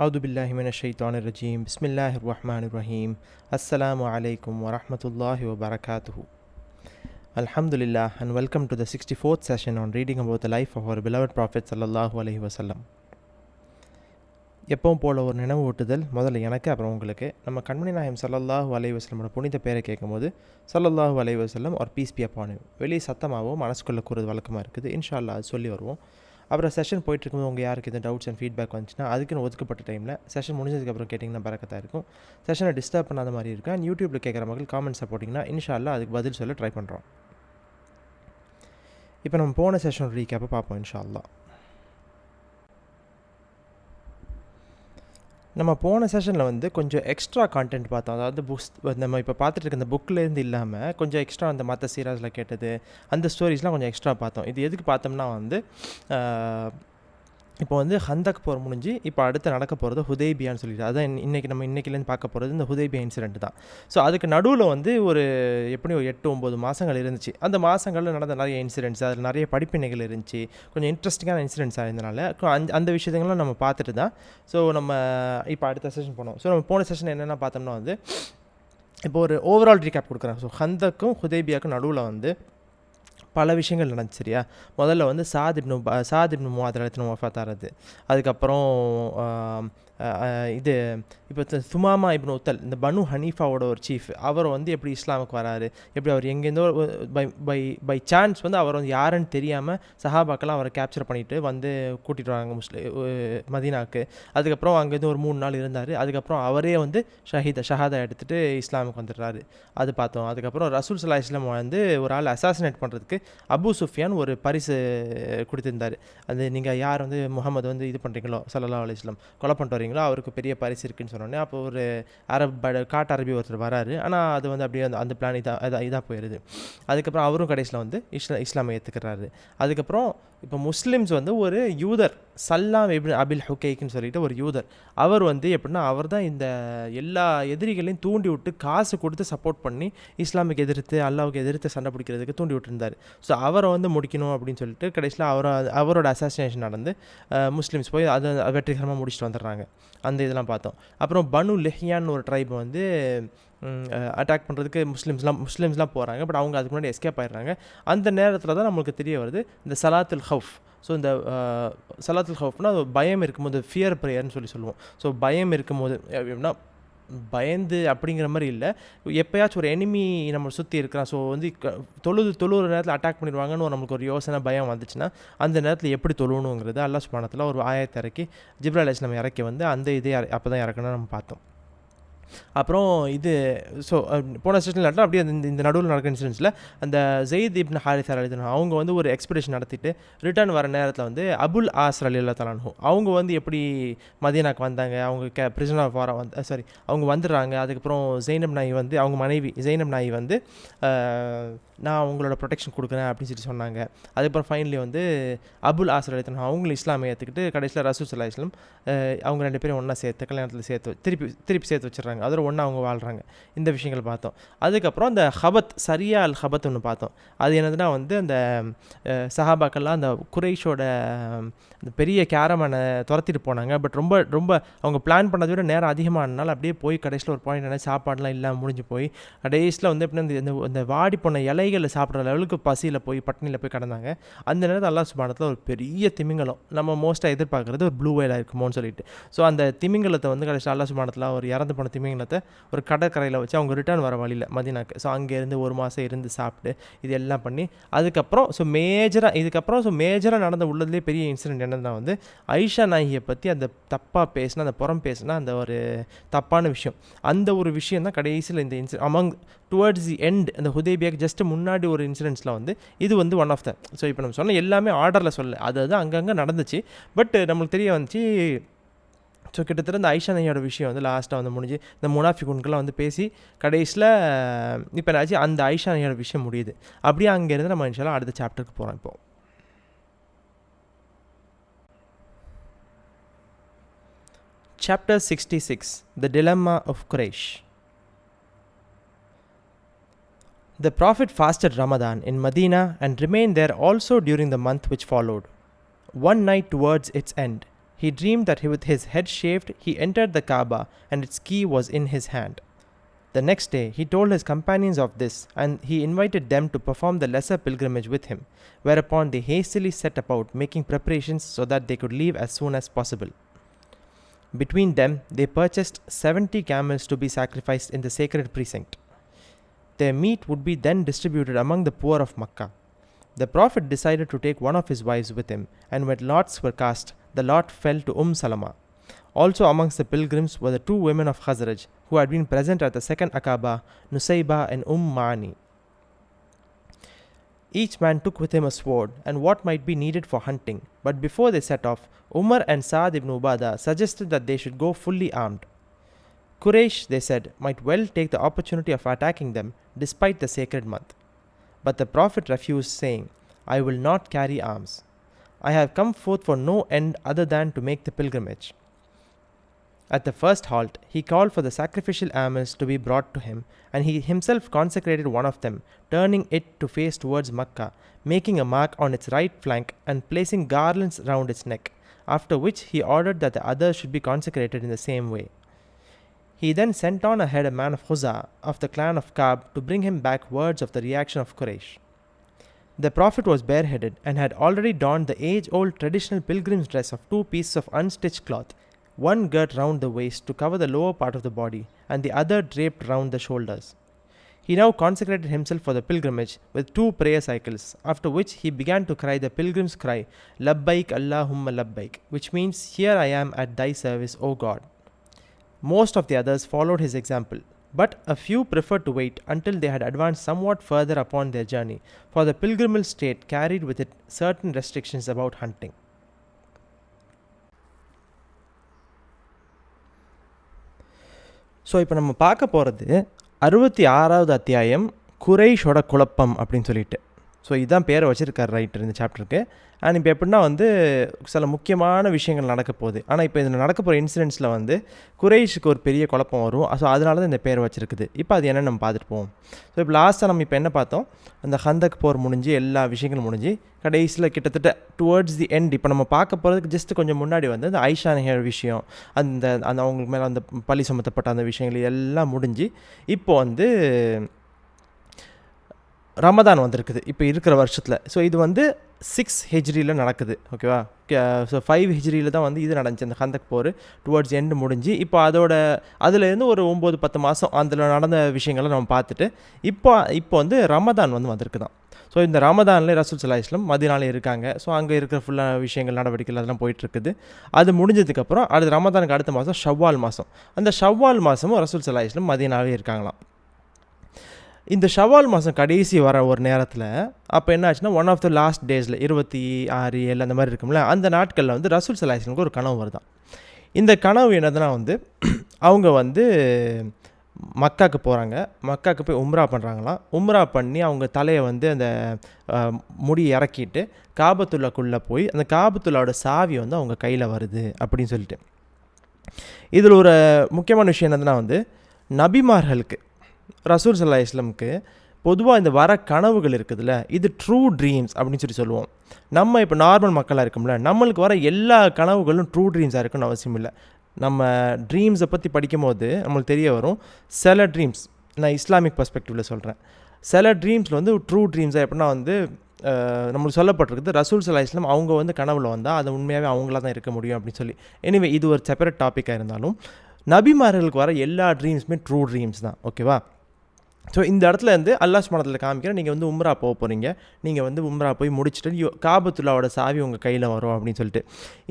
أعوذ بالله من الشيطان الرجيم بسم الله الرحمن الرحيم السلام عليكم ورحمة الله وبركاته Alhamdulillah and welcome to the 64th session on reading about the life of our beloved Prophet sallallahu alaihi wasallam. எப்பவும் போல் ஒரு நினைவு ஊட்டுதல் முதல்ல எனக்கு அப்புறம் உங்களுக்கு. நம்ம கண்மணி நாயம் சல்லல்லாஹு அலைஹி வஸல்லமோட புனித பேரை கேட்கும்போது சல்லல்லாஹு அலைஹி வஸல்லம் ஒரு பீஸ் பி அப்பான் வெளியே சத்தமாகவும் மனசுக்குள்ளே கூறுறது வழக்கமாக இருக்குது. இன்ஷா அல்லாஹ் அது சொல்லி வருவோம். அப்புறம் செஷன் போயிட்டுருக்கும்போது உங்கள் யாருக்கு எதுவும் டவுட்ஸ் அண்ட் ஃபீட்பேக் வந்துச்சுன்னா அதுக்குன்னு ஒதுக்கப்பட்ட டைமில் செஷன் முடிஞ்சதுக்கப்புறம் கேட்டிங்கன்னா பறக்கத்தாக இருக்கும். செஷனை டிஸ்டர்ப் பண்ணாத மாதிரி இருக்கும். அண்ட் யூடியூப்பில் கேட்குற மக்கள் காமெண்ட்ஸை போட்டிங்கன்னா இன்ஷா அல்லாஹ் அதுக்கு பதில் சொல்ல ட்ரை பண்ணுறோம். இப்போ நம்ம போன செஷன் ரீகேப்பை பார்ப்போம் இன்ஷா அல்லாஹ். நம்ம போன செஷனில் வந்து கொஞ்சம் எக்ஸ்ட்ரா கான்டென்ட் பார்த்தோம். அதாவது புக்ஸ் நம்ம இப்போ பார்த்துட்டு இருக்க இந்த புக்கிலேருந்து இல்லாமல் கொஞ்சம் எக்ஸ்ட்ரா அந்த மற்ற சீராஸில் கேட்டது அந்த ஸ்டோரிஸ்லாம் கொஞ்சம் எக்ஸ்ட்ரா பார்த்தோம். இது எதுக்கு பார்த்தோம்னா வந்து இப்போ வந்து ஹந்தக் போர் முடிஞ்சு இப்போ அடுத்து நடக்க போகிறது ஹுதைபியான்னு சொல்லிட்டு அதான் இன்றைக்கிலேருந்து பார்க்க போகிறது இந்த ஹுதைபியா இன்சிடென்ட் தான். ஸோ அதுக்கு நடுவில் வந்து ஒரு எப்படி ஒரு 8-9 மாதங்கள் இருந்துச்சு. அந்த மாதங்களில் நடந்த நிறைய இன்சிடென்ட்ஸ், அதில் நிறைய படிப்பினைகள் இருந்துச்சு, கொஞ்சம் இன்ட்ரெஸ்டிங்கான இன்சிடென்ட்ஸாக இருந்தனால அந்த விஷயங்கள்லாம் நம்ம பார்த்துட்டு தான் ஸோ நம்ம இப்போ அடுத்த செஷன் போனோம். ஸோ நம்ம போன செஷன் என்னென்ன பார்த்தோம்னா வந்து இப்போ ஒரு ஓவரால் ரீகேப் கொடுக்குறேன். ஸோ ஹந்தக்கும் ஹுதைபியாவுக்கும் நடுவில் வந்து பல விஷயங்கள் நடந்துச்சு. சரியா, முதல்ல வந்து சாத் இப்னு முஆத் ரலியல்லாஹு வஃபாத் ஆகிறது. அதுக்கப்புறம் இது இப்போ சுமாமா இப்னு உத்தல் இந்த பனு ஹனீஃபாவோட ஒரு சீஃப், அவர் வந்து எப்படி இஸ்லாமுக்கு வராரு, எப்படி அவர் எங்கேருந்தோ பை சான்ஸ் வந்து அவர் வந்து யாருன்னு தெரியாமல் சஹாபாக்கெல்லாம் அவரை கேப்சர் பண்ணிவிட்டு வந்து கூட்டிகிட்டு வராங்க மதீனாவுக்கு. அதுக்கப்புறம் அங்கேருந்து ஒரு 3 நாள் இருந்தார். அதுக்கப்புறம் அவரே வந்து ஷஹாதா எடுத்துகிட்டு இஸ்லாமுக்கு வந்துடுறாரு. அது பார்த்தோம். அதுக்கப்புறம் ரசூல் ஸல்லல்லாஹு அலைஹி வஸல்லம் வந்து ஒரு ஆள் அசாசினேட் பண்ணுறதுக்கு அபு சுஃபியான் ஒரு பரிசு கொடுத்துருந்தார். அது நீங்கள் யார் வந்து முகமது வந்து இது பண்ணுறீங்களோ ஸல்லல்லாஹு அலைஹி வஸல்லம் கொலை பண்ணிட்டு வரீங்களோ அவருக்கு பெரிய பரிசு இருக்குன்னு சொன்னோன்னே அப்போ ஒரு காட்டு அரபி ஒருத்தர் வராரு. ஆனால் அது வந்து அப்படியே அந்த பிளான் இதாக போயிடுது. அதுக்கப்புறம் அவரும் கடைசியில் வந்து இஸ்லாமை ஏற்றுக்கிறாரு. அதுக்கப்புறம் இப்போ முஸ்லிம்ஸ் வந்து ஒரு யூதர் சல்லாம் இப்னு அபில் ஹுகைக்குன்னு சொல்லிட்டு ஒரு யூதர், அவர் வந்து எப்படின்னா அவர் தான் இந்த எல்லா எதிரிகளையும் தூண்டி விட்டு காசு கொடுத்து சப்போர்ட் பண்ணி இஸ்லாமுக்கு எதிர்த்து அல்லாவுக்கு எதிர்த்து சண்டை பிடிக்கிறதுக்கு தூண்டி விட்டுருந்தார். ஸோ அவரை வந்து முடிக்கணும் அப்படின்னு சொல்லிட்டு கடைசியில் அவரோட அசாசினேஷன் நடந்து முஸ்லீம்ஸ் போய் அதை வெற்றிகரமாக முடிச்சுட்டு வந்துடுறாங்க. அந்த இதெல்லாம் பார்த்தோம். அப்புறம் பனு லெஹியான்னு ஒரு ட்ரைப் வந்து அட்டாக் பண்ணுறதுக்கு முஸ்லீம்ஸ்லாம் போகிறாங்க. பட் அவங்க அதுக்கு முன்னாடி எஸ்கேப் ஆகிடுறாங்க. அந்த நேரத்தில் தான் நம்மளுக்கு தெரிய வருது இந்த சலாத்துல் ஹவுஃப். ஸோ இந்த சலாத்துல் ஹவுஃப்னா பயம் இருக்கும்போது ஃபியர் ப்ரேயர்னு சொல்லுவோம். ஸோ பயம் இருக்கும்போது எப்படின்னா பயந்து அப்படிங்கிற மாதிரி இல்லை, எப்போயாச்சும் ஒரு எனிமி நம்ம சுற்றி இருக்கிறான், ஸோ வந்து தொழுகிற நேரத்தில் அட்டாக் பண்ணிடுவாங்கன்னு நம்மளுக்கு ஒரு யோசனை பயம் வந்துச்சுன்னா அந்த நேரத்தில் எப்படி தொழுணுங்கிறது அல்லாஹ் சுப்ஹானஹு வ தஆலா ஒரு ஆயத்தை இறக்கி ஜிப்ரீல் அலைஹிஸ்ஸலாம் இறக்கி வந்து அந்த இதே அப்போ தான் இறக்கணும்னு நம்ம பார்த்தோம். அப்புறம் இது ஸோ போன செஷனில் அப்படியே இந்த நடுவில் நடக்கிற இன்சிடென்ட்ஸில் அந்த ஜெயித் இப்னு ஹாரிஸா ரலியல்லாஹு அவங்க வந்து ஒரு எக்ஸ்பெடிஷன் நடத்திட்டு ரிட்டர்ன் வர நேரத்தில் வந்து அபுல் ஆஸ் ரலியல்லாஹு தஆலா அன்ஹு அவங்க வந்து எப்படி மதீனாக்கு வந்தாங்க, அவங்க பிரிசனர் ஆஃப் வார் அவங்க வந்துடுறாங்க. அதுக்கப்புறம் ஜெய்னப் நாயி வந்து அவங்க மனைவி ஜெய்னப் நாயி வந்து நான் அவங்களோட ப்ரொடெக்ஷன் கொடுக்குறேன் அப்படின்னு சொல்லி சொன்னாங்க. அதுக்கப்புறம் ஃபைனலி வந்து அபுல் ஆஸ் ரலியல்லாஹு அன்ஹு அவங்களும் இஸ்லாமை ஏற்றுக்கிட்டு கடைசியில் ரசூல் ஸல்லல்லாஹு அலைஹி வஸல்லம் அவங்க 2 பேரும் ஒன்றா சேர்த்து கல்யாணத்தில் திருப்பி சேர்த்து வச்சிடறாங்க. அதோட ஒன்றா அவங்க வாழ்கிறாங்க. இந்த விஷயங்கள் பார்த்தோம். அதுக்கப்புறம் அந்த ஹபத் சரியா அல் ஹபத் ஒன்று பார்த்தோம். அது என்னதுன்னா வந்து அந்த சஹாபாக்கெல்லாம் அந்த குறைஷோட அந்த பெரிய கேரமனை துரத்திட்டு போனாங்க. பட் ரொம்ப ரொம்ப அவங்க பிளான் பண்ணதை விட நேரம் அதிகமானனால அப்படியே போய் கடைசியில் ஒரு பாயிண்ட் என்ன சாப்பாடுலாம் இல்லாமல் முடிஞ்சு போய் கடைசியில் வந்து எப்படின்னா இந்த வாடி போன இலைகளை சாப்பிட்ற லெவலுக்கு பசியில் போய் பட்னியில் போய் கிடந்தாங்க. அந்த நேரத்தில் அல்லாஹ் சுப்ஹானஹு வ தஆலா ஒரு பெரிய திமிங்கலம், நம்ம மோஸ்ட்டாக எதிர்பார்க்குறது ஒரு ப்ளூ வேலாக இருக்குமோன்னு சொல்லிட்டு, ஸோ அந்த திமிங்கலத்தை வந்து கடைசியில் அல்லாஹ் சுப்ஹானஹு வ தஆலா ஒரு இறந்து போன திமிங்கலத்தை ஒரு கடற்கரையில் வச்சு அவங்க ரிட்டர்ன் வர வழியில் மதீனாக்கு, ஸோ அங்கேருந்து 1 மாதம் இருந்து சாப்பிட்டு இது எல்லாம் பண்ணி அதுக்கப்புறம் மேஜராக நடந்த உள்ளதுலேயே பெரிய இன்சிடென்ட் என்னன்னா வந்து ஆயிஷா நாயியை பற்றி அந்த தப்பாக பேசினா அந்த புறம் பேசினா அந்த ஒரு தப்பான விஷயம், அந்த ஒரு விஷயம் தான் கடைசியில் இந்த இன்சிடென்ட் டுவர்ட்ஸ் தி எண்ட் அந்த ஹுதைபியாக்கு ஜஸ்ட் முன்னாடி ஒரு இன்சிடென்ட்ஸில் வந்து இது வந்து ஒன் ஆஃப் த. ஸோ இப்போ நம்ம சொன்ன எல்லாமே ஆர்டரில் சொல்ல அது அங்கங்கே நடந்துச்சு. பட் நம்மளுக்கு தெரிய வந்துச்சு. ஸோ கிட்டத்தட்ட இந்த ஆயிஷா நாயியோட விஷயம் வந்து லாஸ்ட்டாக வந்து முடிஞ்சு இந்த முனாஃபிகுன்கெல்லாம் வந்து பேசி கடைசியில் இப்போ என்னாச்சு அந்த ஆயிஷா நாயியோட விஷயம் முடியுது. அப்படியே அங்கேருந்து நம்ம இன்ஷா அல்லாஹ் அடுத்த சாப்டருக்கு போகிறோம். இப்போது Chapter 66 The Dilemma of Quraysh. The Prophet fasted Ramadan in Medina and remained there also during the month which followed. One night towards its end, He dreamed that with his head shaved, he entered the Kaaba and its key was in his hand. The next day, he told his companions of this, and he invited them to perform the lesser pilgrimage with him, whereupon they hastily set about making preparations so that they could leave as soon as possible. Between them, they purchased 70 camels to be sacrificed in the sacred precinct. Their meat would be then distributed among the poor of Makkah. The Prophet decided to take one of his wives with him, and when lots were cast, the lot fell to Salama. Also amongst the pilgrims were the 2 women of Khazraj who had been present at the second Aqaba, Nusayba and Ma'ani. Each man took with him a sword and what might be needed for hunting, but before they set off, Umar and Saad ibn Ubadah suggested that they should go fully armed. Quraysh, they said, might well take the opportunity of attacking them despite the sacred month. But the Prophet refused, saying, I will not carry arms. I have come forth for no end other than to make the pilgrimage. At the first halt, he called for the sacrificial animals to be brought to him, and he himself consecrated one of them, turning it to face towards Makkah, making a mark on its right flank and placing garlands round its neck, after which he ordered that the others should be consecrated in the same way. He then sent on ahead a man of Khuzā of the clan of Ka'b to bring him back words of the reaction of Quraysh. The Prophet was bareheaded and had already donned the age-old traditional pilgrim's dress of 2 pieces of unstitched cloth, one girt round the waist to cover the lower part of the body, and the other draped round the shoulders. He now consecrated himself for the pilgrimage with 2 prayer cycles, after which he began to cry the pilgrim's cry, Labbaik Allahumma Labbaik, which means, Here I am at thy service, O God. Most of the others followed his example, but a few preferred to wait until they had advanced somewhat further upon their journey, for the pilgrimal state carried with it certain restrictions about hunting. So இப்போ நம்ம பார்க்க போகிறது 66வது அத்தியாயம் குறைஷோட குழப்பம் அப்படின்னு சொல்லிட்டு. So இதுதான் பேரை வச்சுருக்கார் ரைட்டர் இந்த சாப்டருக்கு. அண்ட் இப்போ எப்படின்னா சில முக்கியமான விஷயங்கள் நடக்க போகுது. ஆனால் இப்போ இதில் நடக்க போகிற இன்சிடென்ட்ஸில் குறைஷுக்கு ஒரு பெரிய குழப்பம் வரும். ஸோ அதனால தான் இந்த பேர் வச்சுருக்குது. இப்போ அது என்னென்னு நம்ம பார்த்துட்டு போவோம். ஸோ இப்போ லாஸ்ட்டாக நம்ம இப்போ என்ன பார்த்தோம், அந்த ஹந்தக் போர் முடிஞ்சு எல்லா விஷயங்களும் முடிஞ்சு கடைசியில் கிட்டத்தட்ட டுவர்ட்ஸ் தி எண்ட் இப்போ நம்ம பார்க்க போகிறதுக்கு ஜஸ்ட் கொஞ்சம் முன்னாடி அந்த ஐஷா நஹர் விஷயம், அந்த அவங்களுக்கு மேலே அந்த பழி சுமத்தப்பட்ட அந்த விஷயங்கள் எல்லாம் முடிஞ்சு இப்போ ரமதான் வந்திருக்குது இப்போ இருக்கிற வருஷத்தில். ஸோ இது 6 ஹிஜ்ரியில் நடக்குது. ஓகேவா? ஸோ 5 ஹிஜ்ரியில் தான் இது நடந்துச்சு. அந்த ஹந்தக் போர் டுவர்ட்ஸ் எண்டு முடிஞ்சு இப்போ அதுலேருந்து ஒரு 9-10 மாதம் அதில் நடந்த விஷயங்களை நம்ம பார்த்துட்டு இப்போ ரமதான் வந்திருக்கு தான். ஸோ இந்த ரமதானில் ரசூல் ஸல்லல்லாஹு அலைஹி வஸல்லம் மதீனால இருக்காங்க. ஸோ அங்கே இருக்கிற ஃபுல்லாக விஷயங்கள் நடவடிக்கைகள் அதெல்லாம் போயிட்டுருக்குது. அது முடிஞ்சதுக்கப்புறம் அடுத்து ரமதானுக்கு அடுத்த மாதம் ஷவ்வால் மாதம். அந்த ஷவ்வால் மாதமும் ரசூல் ஸல்லல்லாஹு அலைஹி வஸல்லம் மதீனாவே இருக்காங்களாம். இந்த ஷவால் மாதம் கடைசி வர ஒரு நேரத்தில் அப்போ என்ன ஆச்சுன்னா, ஒன் ஆஃப் த லாஸ்ட் டேஸில் 26, 7 அந்த மாதிரி இருக்கும்ல, அந்த நாட்களில் ரசூல் ஸல்லல்லாஹு அலைஹி வஸல்லம் ஒரு கனவு வருதான். இந்த கனவு என்னதுன்னா அவங்க மக்காவுக்கு போகிறாங்க. மக்காவுக்கு போய் உம்ரா பண்ணுறாங்களாம். உம்ரா பண்ணி அவங்க தலையை அந்த முடி இறக்கிட்டு காபத்துல்லாக்குள்ளே போய் அந்த காபத்துல்லாவோட சாவி அவங்க கையில் வருது அப்படின்னு சொல்லிட்டு. இதில் ஒரு முக்கியமான விஷயம் என்னதுன்னா நபிமார்களுக்கு ரசூல் ஸல்லல்லாஹு அலைஹி வஸல்லம்க்கு பொதுவாக இந்த வர கனவுகள் இருக்குதுல்ல, இது ட்ரூ ட்ரீம்ஸ் அப்படின்னு சொல்லுவோம். நம்ம இப்போ நார்மல் மக்களாக இருக்கும்ல, நம்மளுக்கு வர எல்லா கனவுகளும் ட்ரூ ட்ரீம்ஸாக இருக்குன்னு அவசியம் இல்லை. நம்ம ட்ரீம்ஸை பற்றி படிக்கும் போது நம்மளுக்கு தெரிய வரும், சில ட்ரீம்ஸ், நான் இஸ்லாமிக் பர்ஸ்பெக்டிவில் சொல்கிறேன், சில ட்ரீம்ஸில் ட்ரூ ட்ரீம்ஸாக எப்படின்னா நம்மளுக்கு சொல்லப்பட்டிருக்குது ரசூல் ஸல்லல்லாஹு அலைஹி வஸல்லம் அவங்க கனவுல வந்தால் அது உண்மையாகவே அவங்களா தான் இருக்க முடியும் அப்படின்னு சொல்லி. எனிவே இது ஒரு செப்பரேட் டாப்பிக்காக இருந்தாலும் நபிமார்களுக்கு வர எல்லா ட்ரீம்ஸுமே ட்ரூ ட்ரீம்ஸ் தான். ஓகேவா? ஸோ இந்த இடத்துல அல்லாஹ் சுப்ஹானஹு வ தஆலா காமிக்கிறேன், நீங்கள் உம்ரா போக போகிறீங்க, நீங்கள் உம்ரா போய் முடிச்சுட்டு காபத்துல்லாவோட சாவி உங்கள் கையில் வரும் அப்படின்னு சொல்லிட்டு.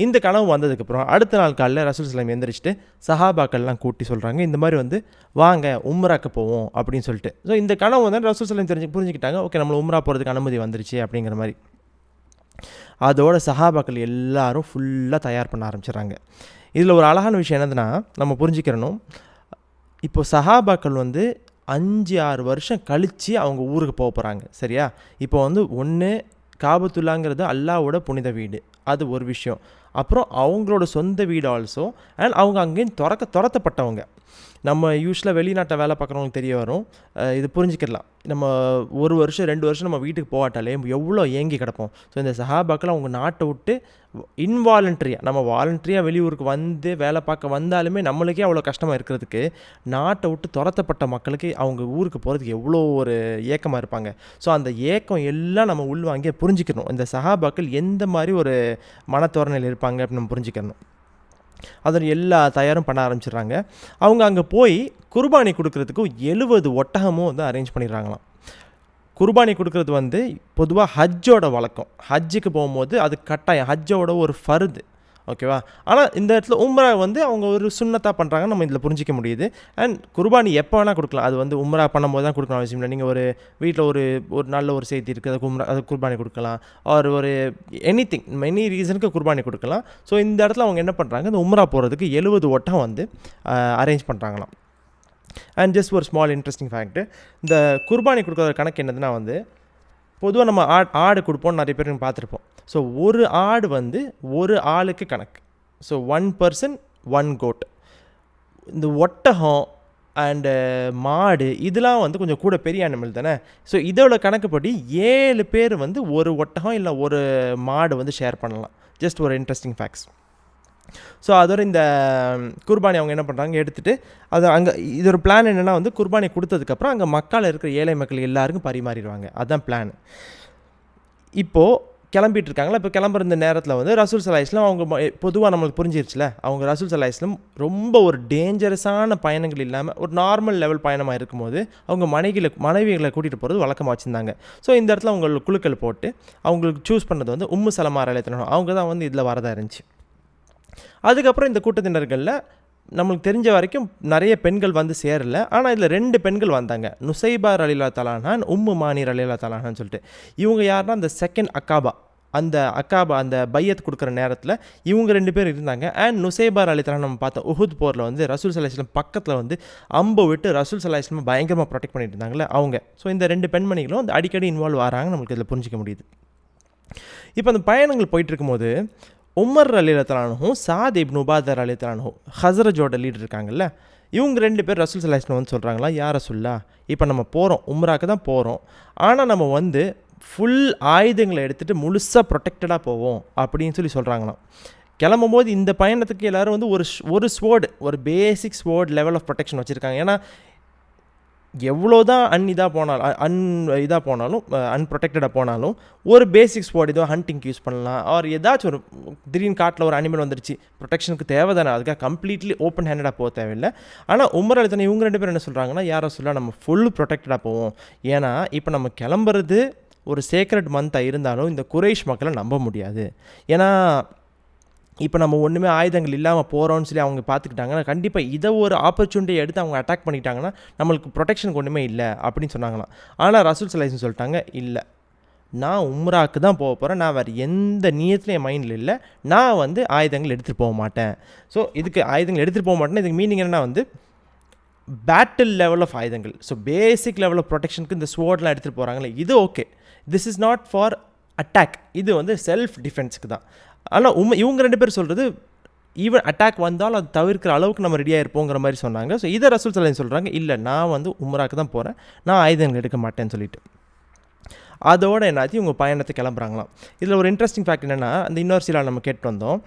இந்த கனவு வந்ததுக்கப்புறம் அடுத்த நாள் காலையில் ரசூல் ஸல்லல்லாஹு அலைஹி வஸல்லம் எந்திரிச்சிட்டு சஹாபாக்கள்லாம் கூட்டி சொல்கிறாங்க, இந்த மாதிரி வாங்க உம்ராக்கு போவோம் அப்படின்னு சொல்லிட்டு. ஸோ இந்த கனவு ரசூல் ஸல்லல்லாஹு அலைஹி வஸல்லம் புரிஞ்சுக்கிட்டாங்க, ஓகே நம்மளை உம்ரா போகிறதுக்கு அனுமதி வந்துருச்சு அப்படிங்கிற மாதிரி. அதோட சஹாபாக்கள் எல்லாரும் ஃபுல்லாக தயார் பண்ண ஆரம்பிச்சிடுறாங்க. இதில் ஒரு அழகான விஷயம் என்னதுன்னா, நம்ம புரிஞ்சுக்கிறணும், இப்போ சஹாபாக்கள் 5-6 வருஷம் கழித்து அவங்க ஊருக்கு போக போகிறாங்க. சரியா? இப்போ ஒன்று காபத்துல்லாங்கிறது அல்லாஹ்வோட புனித வீடு, அது ஒரு விஷயம். அப்புறம் அவங்களோட சொந்த வீடு ஆல்சோ. அண்ட் அவங்க அங்கேயும் துரத்தப்பட்டவங்க. நம்ம யூஸ்வலாக வெளிநாட்டை வேலை பார்க்குறவங்களுக்கு தெரிய வரும், இது புரிஞ்சுக்கலாம். நம்ம 1 வருஷம் 2 வருஷம் நம்ம வீட்டுக்கு போகாட்டாலே எவ்வளோ ஏங்கி கிடப்போம். ஸோ இந்த சஹாபாக்கள் அவங்க நாட்டை விட்டு இன்வாலண்ட்ரியாக, நம்ம வாலண்ட்ரியாக வெளியூருக்கு வந்து வேலை பார்க்க வந்தாலுமே நம்மளுக்கே அவ்வளோ கஷ்டமாக இருக்கிறதுக்கு, நாட்டை விட்டு துரத்தப்பட்ட மக்களுக்கு அவங்க ஊருக்கு போகிறதுக்கு எவ்வளோ ஒரு ஏக்கமாக இருப்பாங்க. ஸோ அந்த ஏக்கம் எல்லாம் நம்ம உள்வாங்கி புரிஞ்சுக்கணும், இந்த சஹாபாக்கள் எந்த மாதிரி ஒரு மனத்தோரணையில் இருப்பாங்க அப்படின்னு நம்ம புரிஞ்சுக்கணும். அதன் எல்லா தயாரும் பண்ண ஆரம்பிச்சிடுறாங்க. அவங்க அங்கே போய் குர்பானி கொடுக்கறதுக்கு 70 ஒட்டகமும் வந்து அரேஞ்ச் பண்ணிடுறாங்களாம். குர்பானி கொடுக்கறது வந்து பொதுவாக ஹஜ்ஜோட வழக்கம். ஹஜ்ஜுக்கு போகும்போது அது கட்டாயம், ஹஜ்ஜோட ஒரு ஃபர்து, ஓகேவா. ஆனால் இந்த இடத்துல உம்ரா வந்து அவங்க ஒரு சுன்னத்தாக பண்ணுறாங்க, நம்ம இதில் புரிஞ்சிக்க முடியுது. அண்ட் குர்பானி எப்போ வேணால் கொடுக்கலாம். அது வந்து உம்ரா பண்ணும்போது தான் கொடுக்கணும் அவசியம் இல்லை. நீங்கள் ஒரு வீட்டில் ஒரு நல்ல ஒரு செய்தி இருக்குது, அது குர்பானி கொடுக்கலாம். ஒரு எனிதிங் மெனி ரீசனுக்கு குர்பானி கொடுக்கலாம். ஸோ இந்த இடத்துல அவங்க என்ன பண்ணுறாங்க, இந்த உம்ரா போகிறதுக்கு 70 ஒட்டகம் வந்து அரேஞ்ச் பண்ணுறாங்களாம். அண்ட் ஜஸ்ட் ஒரு ஸ்மால் இன்ட்ரெஸ்டிங் ஃபேக்ட்டு, இந்த குர்பானி கொடுக்குற கணக்கு என்னதுன்னா வந்து, பொதுவாக நம்ம ஆடு கொடுப்போம், நிறைய பேர் பார்த்துருப்போம். ஸோ ஒரு ஆடு வந்து ஒரு ஆளுக்கு கணக்கு. So 1 person 1 goat. இந்த ஒட்டகம் அண்டு மாடு இதெல்லாம் வந்து கொஞ்சம் கூட பெரிய அனிமல் தானே. ஸோ இதோட கணக்குப்படி 7 பேர் வந்து ஒரு ஒட்டகம் இல்லை ஒரு மாடு வந்து ஷேர் பண்ணலாம். ஜஸ்ட் ஒரு இன்ட்ரெஸ்டிங் ஃபேக்ட்ஸ். ஸோ அதோட இந்த குர்பானி அவங்க என்ன பண்ணுறாங்க, எடுத்துகிட்டு அது அங்கே இதோட பிளான் என்னென்னா வந்து குர்பானி கொடுத்ததுக்கப்புறம் அங்கே மக்கள் இருக்கிற ஏழை மக்கள் எல்லாருக்கும் பரிமாறிடுவாங்க. அதுதான் பிளான். இப்போது கிளம்பிட்டு இருக்காங்களா, இப்போ கிளம்புற இந்த நேரத்தில் வந்து ரசூல் ஸல்லல்லாஹு அலைஹி வஸல்லம் அவங்க பொதுவாக நம்மளுக்கு புரிஞ்சிருச்சுல, அவங்க ரசூல் ஸல்லல்லாஹு அலைஹி வஸல்லம் ரொம்ப ஒரு டேஞ்சரஸான பயணங்கள் இல்லாமல் ஒரு நார்மல் லெவல் பயணமாக இருக்கும்போது அவங்க மனைவிகளை கூட்டிகிட்டு போகிறது வழக்கமாக வச்சுருந்தாங்க. ஸோ இந்த இடத்துல அவங்க குழுக்கள் போட்டு அவங்களுக்கு சூஸ் பண்ணது வந்து உம்மு சலமா ரலியல்லாஹு அவங்க தான் வந்து இதில் வரதா இருந்துச்சு. அதுக்கப்புறம் இந்த கூட்டத்தினர்களில் நம்மளுக்கு தெரிஞ்ச வரைக்கும் நிறைய பெண்கள் வந்து சேரல. ஆனால் இதில் 2 பெண்கள் வந்தாங்க, நுசைபா ரலியல்லாஹு தஆலா அன்ஹா, உம்மு மானி ரலியல்லாஹு தஆலா அன்ஹான்னு சொல்லிட்டு. இவங்க யாருன்னா அந்த செகண்ட் அக்காபா, அந்த பையத் கொடுக்குற நேரத்தில் இவங்க 2 பேர் இருந்தாங்க. அண்ட் நுசைபா ரலியல்லாஹு தஆலா நம்ம பார்த்தோம் உஹுத் போரில் வந்து ரசூல் ஸல்லல்லாஹு அலைஹி வஸல்லம் பக்கத்தில் வந்து அம்பு விட்டு ரசூல் ஸல்லல்லாஹு அலைஹி வஸல்லம் பயங்கரமாக ப்ரொடெக்ட் பண்ணிட்டு இருந்தாங்களே அவங்க. ஸோ இந்த 2 பெண்மணிகளும் வந்து அடிக்கடி இன்வால்வ் ஆகிறாங்க, நம்மளுக்கு இதில் புரிஞ்சிக்க முடியுது. இப்போ அந்த பயணங்கள் போயிட்டு இருக்கும்போது உமர் ரலியல்லாஹு தஆலா அன்ஹு, சாத் இப்னு உபாதா ரலியல்லாஹு தஆலா அன்ஹு, ஹஸ்ரஜோட லீடர் இருக்காங்கல்ல, இவங்க 2 பேர் ரசூல் ஸல்லல்லாஹு அலைஹி வஸல்லம் வந்து சொல்கிறாங்களா, யா ரசூலுல்லாஹ், இப்போ நம்ம போகிறோம், உம்ராக்கு தான் போகிறோம், ஆனால் நம்ம வந்து ஃபுல் ஆயுதங்களை எடுத்துகிட்டு முழுசாக ப்ரொடெக்டடாக போவோம் அப்படின்னு சொல்கிறாங்களாம். கிளம்பும்போது இந்த பயணத்துக்கு எல்லோரும் வந்து ஒரு ஸ்வோர்டு, ஒரு பேசிக் ஸ்வோர்ட் லெவல் ஆஃப் ப்ரொடெக்ஷன் வச்சுருக்காங்க. ஏன்னா எவ்வளோ தான் அன்ப்ரொடெக்டடாக போனாலும் ஒரு பேசிக் ஸ்வாட் ஏதோ ஹண்டிங்க்கு யூஸ் பண்ணலாம். ஆர் ஏதாச்சும் ஒரு திடீர்னு காட்டில் ஒரு அனிமல் வந்துருச்சு, ப்ரொடெக்ஷனுக்கு தேவை தானே, அதுக்காக கம்ப்ளீட்லி ஓப்பன் ஹேண்டடாக போக தேவையில்லை. ஆனால் உமர் ரலியல்லாஹு இவங்க 2 பேர் என்ன சொல்கிறாங்கன்னா, யாரை சொல்ல நம்ம ஃபுல் ப்ரொடெக்டடாக போவோம். ஏன்னா இப்போ நம்ம கிளம்புறது ஒரு சேக்ரெட் மந்த்தாக இருந்தாலும் இந்த குறைஷ் மக்களை நம்ப முடியாது. ஏன்னா இப்போ நம்ம ஒன்றுமே ஆயுதங்கள் இல்லாமல் போகிறோன்னு சொல்லி அவங்க பார்த்துக்கிட்டாங்கன்னா கண்டிப்பாக இதை ஒரு ஆப்பர்ச்சுனிட்டியை எடுத்து அவங்க அட்டாக் பண்ணிட்டாங்கன்னா நம்மளுக்கு ப்ரொடெக்ஷனுக்கு ஒன்றுமே இல்லை அப்படின்னு சொன்னாங்களாம். ஆனால் ரசூல் ஸல்லல்லாஹு அலைஹி வஸல்லம் சொல்லிட்டாங்க, இல்லை நான் உம்ராக்கு தான் போக போகிறேன், நான் வேறு எந்த நியத்துலையும் என் மைண்டில் இல்லை, நான் வந்து ஆயுதங்கள் எடுத்துகிட்டு போக மாட்டேன். ஸோ இதுக்கு ஆயுதங்கள் எடுத்துகிட்டு போக மாட்டேன்னா இதுக்கு மீனிங் என்னன்னா வந்து பேட்டில் லெவல் ஆஃப் ஆயுதங்கள். ஸோ பேசிக் லெவல் ஆஃப் ப்ரொடெக்ஷனுக்கு இந்த ஸ்வோர்ட்லாம் எடுத்துகிட்டு போகிறாங்களே, இது okay, this is not for attack, இது வந்து செல்ஃப் டிஃபென்ஸுக்கு தான். ஆனால் இவங்க 2 பேர் சொல்கிறது ஈவன் அட்டாக் வந்தாலும் அது தவிர்க்கிற அளவுக்கு நம்ம ரெடியாக இருப்போங்கிற மாதிரி சொன்னாங்க. ஸோ இதை ரசூல் ஸல்லல்லாஹு அலைஹி வஸல்லம் சொல்கிறாங்க, இல்லை நான் வந்து உம்ராக்கு தான் போகிறேன், நான் ஆயுதங்கள் எடுக்க மாட்டேன்னு சொல்லிட்டு. அதோட என்னாச்சு, இவங்க பயணத்தை கிளம்புறாங்களாம். இதில் ஒரு இன்ட்ரெஸ்டிங் ஃபேக்ட் என்னென்னா, அந்த இன்னொரு சில நம்ம கேட்டு வந்தோம்,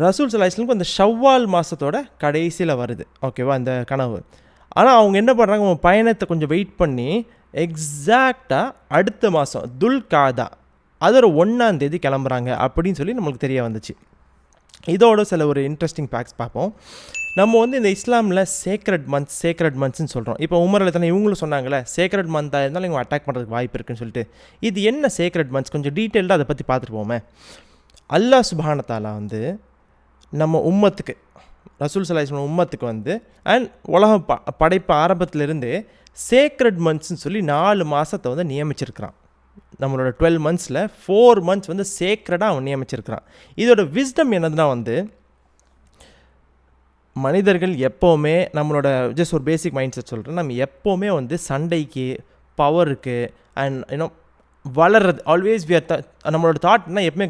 ரசூல் ஸல்லல்லாஹு அலைஹி வஸல்லம் அந்த ஷவ்வால் மாதத்தோட கடைசியில் வருது, ஓகேவா, அந்த கனவு. ஆனால் அவங்க என்ன பண்ணுறாங்க, அவங்க பயணத்தை கொஞ்சம் வெயிட் பண்ணி எக்ஸாக்டாக அடுத்த மாதம் துல் காதா அதோட 1ஆம் தேதி கிளம்புறாங்க அப்படின்னு சொல்லி நம்மளுக்கு தெரிய வந்துச்சு. இதோட சில ஒரு இன்ட்ரெஸ்டிங் ஃபேக்ட்ஸ் பார்ப்போம். நம்ம வந்து இந்த இஸ்லாமில் சேக்ரெட் மந்த்ஸ்ன்னு சொல்கிறோம். இப்போ உமர் ரலியல்லாஹு இவங்களும் சொன்னாங்களே சேக்ரெட் மந்த்தாக இருந்தாலும் இவங்க அட்டாக் பண்ணுறதுக்கு வாய்ப்பு இருக்குன்னு சொல்லிட்டு. இது என்ன சேக்ரெட் மந்த்ஸ், கொஞ்சம் டீட்டெயில்டாக அதை பற்றி பார்த்துட்டு போமே. அல்லாஹ் சுப்ஹானஹு வ தஆலா வந்து நம்ம உம்மத்துக்கு, ரசூல் ஸல்லல்லாஹு அலைஹி வஸல்லம் உம்மத்துக்கு வந்து அண்ட் உலகம் படைப்பு ஆரம்பத்திலிருந்து சேக்ரெட் மந்த்ஸ்ன்னு சொல்லி 4 மாதத்தை வந்து நியமிச்சிருக்கிறான். நம்மளோட 12 monthsல 4 months வந்து சேக்ரெடாக அவன் நியமிச்சிருக்கிறான். இதோட விஸ்டம் என்னதுன்னா வந்து மனிதர்கள் எப்போவுமே நம்மளோட ஜஸ்ட் ஒரு பேசிக் மைண்ட் செட் சொல்கிறேன், நம்ம எப்போவுமே வந்து சண்டைக்கு, பவருக்கு அண்ட் வளர்றது ஆல்வேஸ் நம்மளோட தாட்னா எப்பவுமே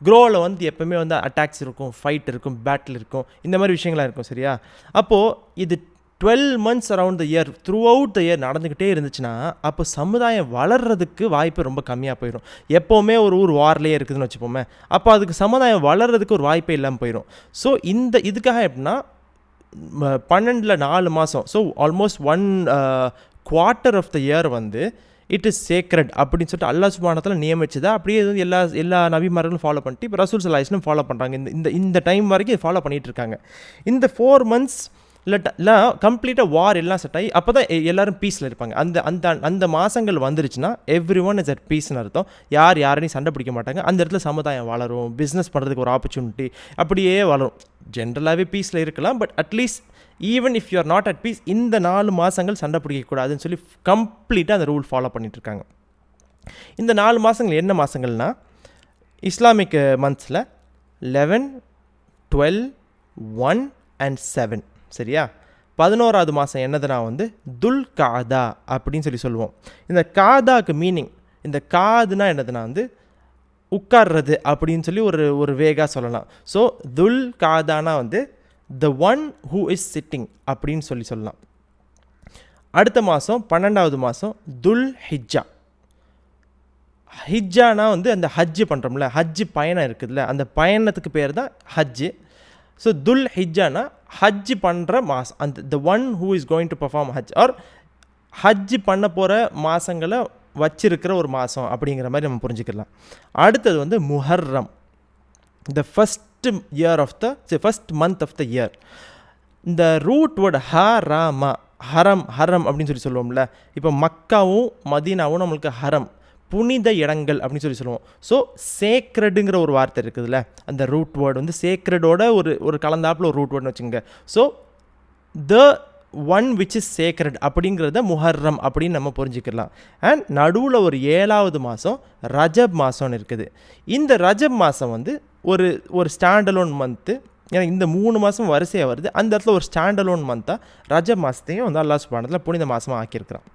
க்ரோவில் வந்து எப்பவுமே வந்து அட்டாக்ஸ் இருக்கும், ஃபைட் இருக்கும், பேட்டில் இருக்கும், இந்த மாதிரி விஷயங்கள்லாம் இருக்கும். சரியா? அப்போது இது 12 months around the year, through out the year நடந்துக்கிட்டே இருந்துச்சுன்னா அப்போ சமுதாயம் வளர்கிறதுக்கு வாய்ப்பு ரொம்ப கம்மியாக போயிடும். எப்போவுமே ஒரு ஊர் வார்லேயே இருக்குதுன்னு வச்சுப்போமே, அப்போ அதுக்கு சமுதாயம் வளர்கிறதுக்கு ஒரு வாய்ப்பே இல்லாமல் போயிடும். ஸோ இதுக்காக எப்படின்னா 12ல் 4 மாதம், so almost 1 quarter of the year வந்து இட் இஸ் சேக்ரெட் அப்படின்னு சொல்லிட்டு அல்லாஹ் சுப்ஹானஹு நியமிச்சதை அப்படியே வந்து எல்லா நபிமார்களும் ஃபாலோ பண்ணிட்டு இப்போ ரசூல் ஸல்லல்லாஹு அலைஹி வஸல்லம் ஃபாலோ பண்ணுறாங்க. இந்த டைம் வரைக்கும் ஃபாலோ பண்ணிகிட்டு இருக்காங்க. இந்த 4 months இல்லை கம்ப்ளீட்டாக வார் எல்லாம் செட் ஆகி அப்போ தான் எல்லோரும் பீஸில் இருப்பாங்க. அந்த மாதங்கள் வந்துருச்சுன்னா எவ்ரி ஒன் இஸ் அட் பீஸ்னு அர்த்தம். யாரையும் சண்டை பிடிக்க மாட்டாங்க. அந்த இடத்துல சமுதாயம் வளரும், பிஸ்னஸ் பண்ணுறதுக்கு ஒரு ஆப்பர்ச்சுனிட்டி அப்படியே வளரும். ஜென்ரலாகவே பீஸில் இருக்கலாம், but at least even if you are not at piece, இந்த 4 மாதங்கள் சண்டை பிடிக்கக்கூடாதுன்னு சொல்லி கம்ப்ளீட்டாக அந்த ரூல் ஃபாலோ பண்ணிகிட்ருக்காங்க. இந்த 4 மாதங்கள் என்ன மாதங்கள்னால் இஸ்லாமிக் மந்த்ஸில் 11, 12, 1 and 7. சரியா? 11வது மாதம் என்னதுன்னா வந்து துல் காதா அப்படின்னு சொல்லுவோம். இந்த காதாக்கு மீனிங், இந்த காதுனா என்னதுன்னா வந்து உட்கார்றது அப்படின்னு சொல்லி ஒரு வேகா சொல்லலாம். ஸோ துல் காதானா வந்து த ஒன் ஹூ இஸ் சிட்டிங் அப்படின்னு சொல்லலாம். அடுத்த மாதம் 12வது மாதம் துல் ஹிஜ்ஜா. ஹிஜ்ஜானா வந்து அந்த ஹஜ்ஜு பண்ணுறோம்ல, ஹஜ்ஜு பயணம் இருக்குதுல்ல, அந்த பயணத்துக்கு பேர் தான் ஹஜ்ஜு. ஸோ துல் ஹிஜ்ஜானா ஹஜ்ஜு பண்ணுற மாதம், அந்த the one who is going to perform Hajj or ஹஜ்ஜு பண்ண போகிற மாதங்களை வச்சிருக்கிற ஒரு மாதம் அப்படிங்கிற மாதிரி நம்ம புரிஞ்சுக்கலாம். அடுத்தது வந்து முஹர்ரம், the first month of the year. இந்த ரூட் வேர்டு ஹரம் அப்படின்னு சொல்லுவோம்ல. இப்போ மக்காவும் மதீனாவும் நம்மளுக்கு ஹரம், புனித இடங்கள் அப்படின்னு சொல்லுவோம். ஸோ சேக்ரெடுங்கிற ஒரு வார்த்தை இருக்குதுல்ல, அந்த ரூட் வேர்டு வந்து சேக்ரெடோட ஒரு கலந்தாப்பில் ஒரு ரூட் வேர்டுன்னு வச்சுங்க. So the one which is sacred அப்படிங்கிறத முஹர்ரம் அப்படின்னு நம்ம புரிஞ்சுக்கலாம். அண்ட் நடுவில் ஒரு 7வது மாதம் ரஜப் மாதம்னு இருக்குது. இந்த ரஜப் மாதம் வந்து ஒரு ஸ்டாண்டலோன் மந்த்து. ஏன்னா இந்த 3 மாதம் வரிசையாக வருது, அந்த இடத்துல ஒரு ஸ்டாண்டலோன் மந்த்தாக ரஜப் மாதத்தையும் வந்து அல்லாஹ் சுப்ஹானஹு வ தஆலா புனித மாதமாக ஆக்கியிருக்கிறான்.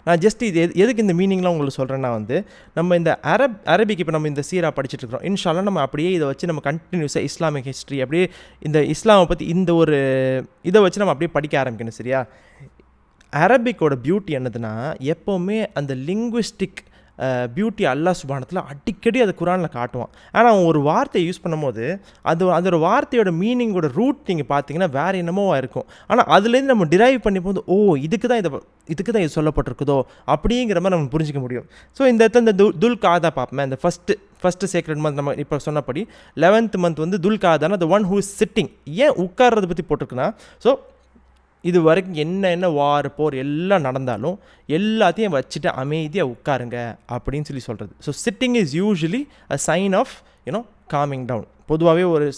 நான் ஜஸ்ட் இது எதுக்கு இந்த மீனிங்லாம் உங்களுக்கு சொல்கிறேன்னா வந்து நம்ம இந்த அரபிக் இப்போ நம்ம இந்த சீரா படிச்சுட்டு இருக்கிறோம். இன்ஷா அல்லாஹ் நம்ம அப்படியே இதை வச்சு நம்ம கண்டினியூஸாக இஸ்லாமிக் ஹிஸ்ட்ரி அப்படியே இந்த இஸ்லாமை பற்றி இந்த ஒரு இதை வச்சு நம்ம அப்படியே படிக்க ஆரம்பிக்கணும். சரியா? அரபிக்கோட பியூட்டி என்னதுன்னா எப்போவுமே அந்த லிங்குவிஸ்டிக் பியூட்டி அல்லாஹ் சுப்ஹானஹு வ தஆலா அடிக்கடி அது குரானில் காட்டுவான். ஆனால் அவன் ஒரு வார்த்தையை யூஸ் பண்ணும்போது அதோட வார்த்தையோட மீனிங்கோட ரூட் நீங்கள் பார்த்தீங்கன்னா வேறு என்னமோவா இருக்கும். ஆனால் அதுலேருந்து நம்ம டிரைவ் பண்ணி போது இதுக்கு தான் இது சொல்லப்பட்டிருக்குதோ அப்படிங்கிற மாதிரி நம்ம புரிஞ்சிக்க முடியும். ஸோ இந்த இடத்துல இந்த துல் காதா பார்ப்போமே, இந்த ஃபஸ்ட்டு சேக்ரெட் மந்த் நம்ம இப்போ சொன்னபடி 11th மந்த் வந்து துல் காதானா the one who is sitting. ஏன் உட்கார்றதை பற்றி போட்டிருக்குன்னா, ஸோ இது வரைக்கும் என்ன வார் போர் எல்லாம் நடந்தாலும் எல்லாத்தையும் வச்சுட்டு அமைதியாக உட்காருங்க அப்படின்னு சொல்கிறது. So sitting is usually a sign of coming down. பொதுவாகவே ஒரு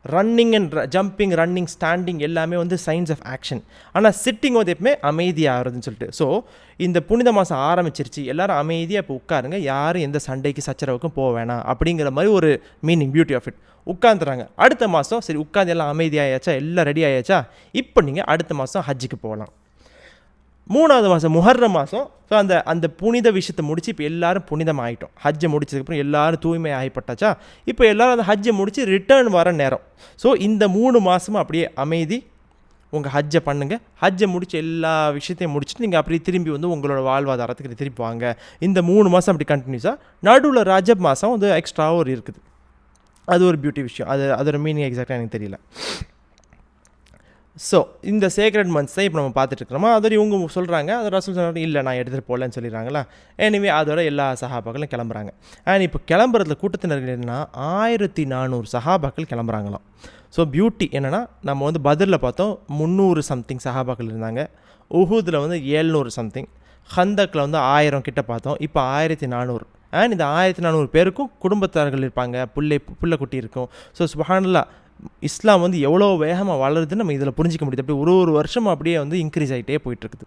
running and jumping, running, standing எல்லாமே வந்து சைன்ஸ் ஆஃப் ஆக்ஷன். ஆனால் சிட்டிங் வந்து எப்பவுமே அமைதியாகிறதுன்னு சொல்லிட்டு. ஸோ இந்த புனித மாதம் ஆரம்பிச்சிருச்சு, எல்லோரும் அமைதியாக இப்போ உட்காருங்க, யாரும் எந்த சண்டைக்கு சச்சரவுக்கும் போக வேணாம் அப்படிங்கிற மாதிரி ஒரு மீனிங், பியூட்டி ஆஃப் இட். உட்காந்துறாங்க. அடுத்த மாதம் சரி உட்காந்து எல்லாம் அமைதியாயாச்சா, எல்லாம் ரெடி ஆயாச்சா, இப்போ நீங்கள் அடுத்த மாதம் ஹஜ்ஜுக்கு போகலாம். 3வது மாதம் முஹர்ரம் மாதம். ஸோ அந்த புனித விஷயத்தை முடித்து இப்போ எல்லோரும் புனிதம் ஆகிட்டோம். ஹஜ்ஜை முடிச்சதுக்கப்புறம் எல்லோரும் தூய்மை ஆகிப்பட்டாச்சா, இப்போ எல்லோரும் அந்த ஹஜ்ஜை முடித்து ரிட்டர்ன் வர நேரம். ஸோ இந்த 3 மாதமும் அப்படியே அமைதி, உங்கள் ஹஜ்ஜை பண்ணுங்கள். ஹஜ்ஜை முடித்து எல்லா விஷயத்தையும் முடிச்சுட்டு நீங்கள் அப்படியே திரும்பி வந்து உங்களோட வாழ்வாதாரத்துக்கு திருப்பி வாங்க. இந்த 3 மாதம் அப்படி கண்டினியூஸாக. நடுவில் ரஜப் மாதம் வந்து எக்ஸ்ட்ராவாக ஒரு இருக்குது. அது ஒரு பியூட்டி விஷயம். அதோட மீனிங் எக்ஸாக்டாக எனக்கு தெரியல. ஸோ இந்த சேக்ரெட் மந்த்ஸ் தான் இப்போ நம்ம பார்த்துட்டு இருக்கிறோமா. அதோட இவங்க சொல்கிறாங்க, அது ரசூல் சொல்கிறாங்க இல்லை நான் எடுத்துகிட்டு போகலன்னு சொல்லிடுறாங்களா. எனிவே அதோட எல்லா சஹாபாக்களும் கிளம்புறாங்க. அண்ட் இப்போ கிளம்புறதுல கூட்டத்தினர்கள் என்னென்னா 1400 சஹாபாக்கள் கிளம்புறாங்களாம். ஸோ பியூட்டி என்னென்னா, நம்ம வந்து பத்ரில் பார்த்தோம் 300 சம்திங் சஹாபாக்கள் இருந்தாங்க. உஹூதில் வந்து 700 சம்திங், ஹந்தக்கில் வந்து 1000 கிட்ட பார்த்தோம். இப்போ 1400. அண்ட் இந்த 1400 பேருக்கும் குடும்பத்தார்கள் இருப்பாங்க, புள்ளை குட்டி இருக்கும். ஸோ சுப்ஹானல்லாஹ், இஸ்லாம் வந்து எவ்வளோ வேகமாக வளருதுன்னு நம்ம இதில் புரிஞ்சிக்க முடியுது. அப்படி ஒரு வருஷம் அப்படியே வந்து இன்க்ரீஸ் ஆகிட்டே போயிட்டுருக்குது.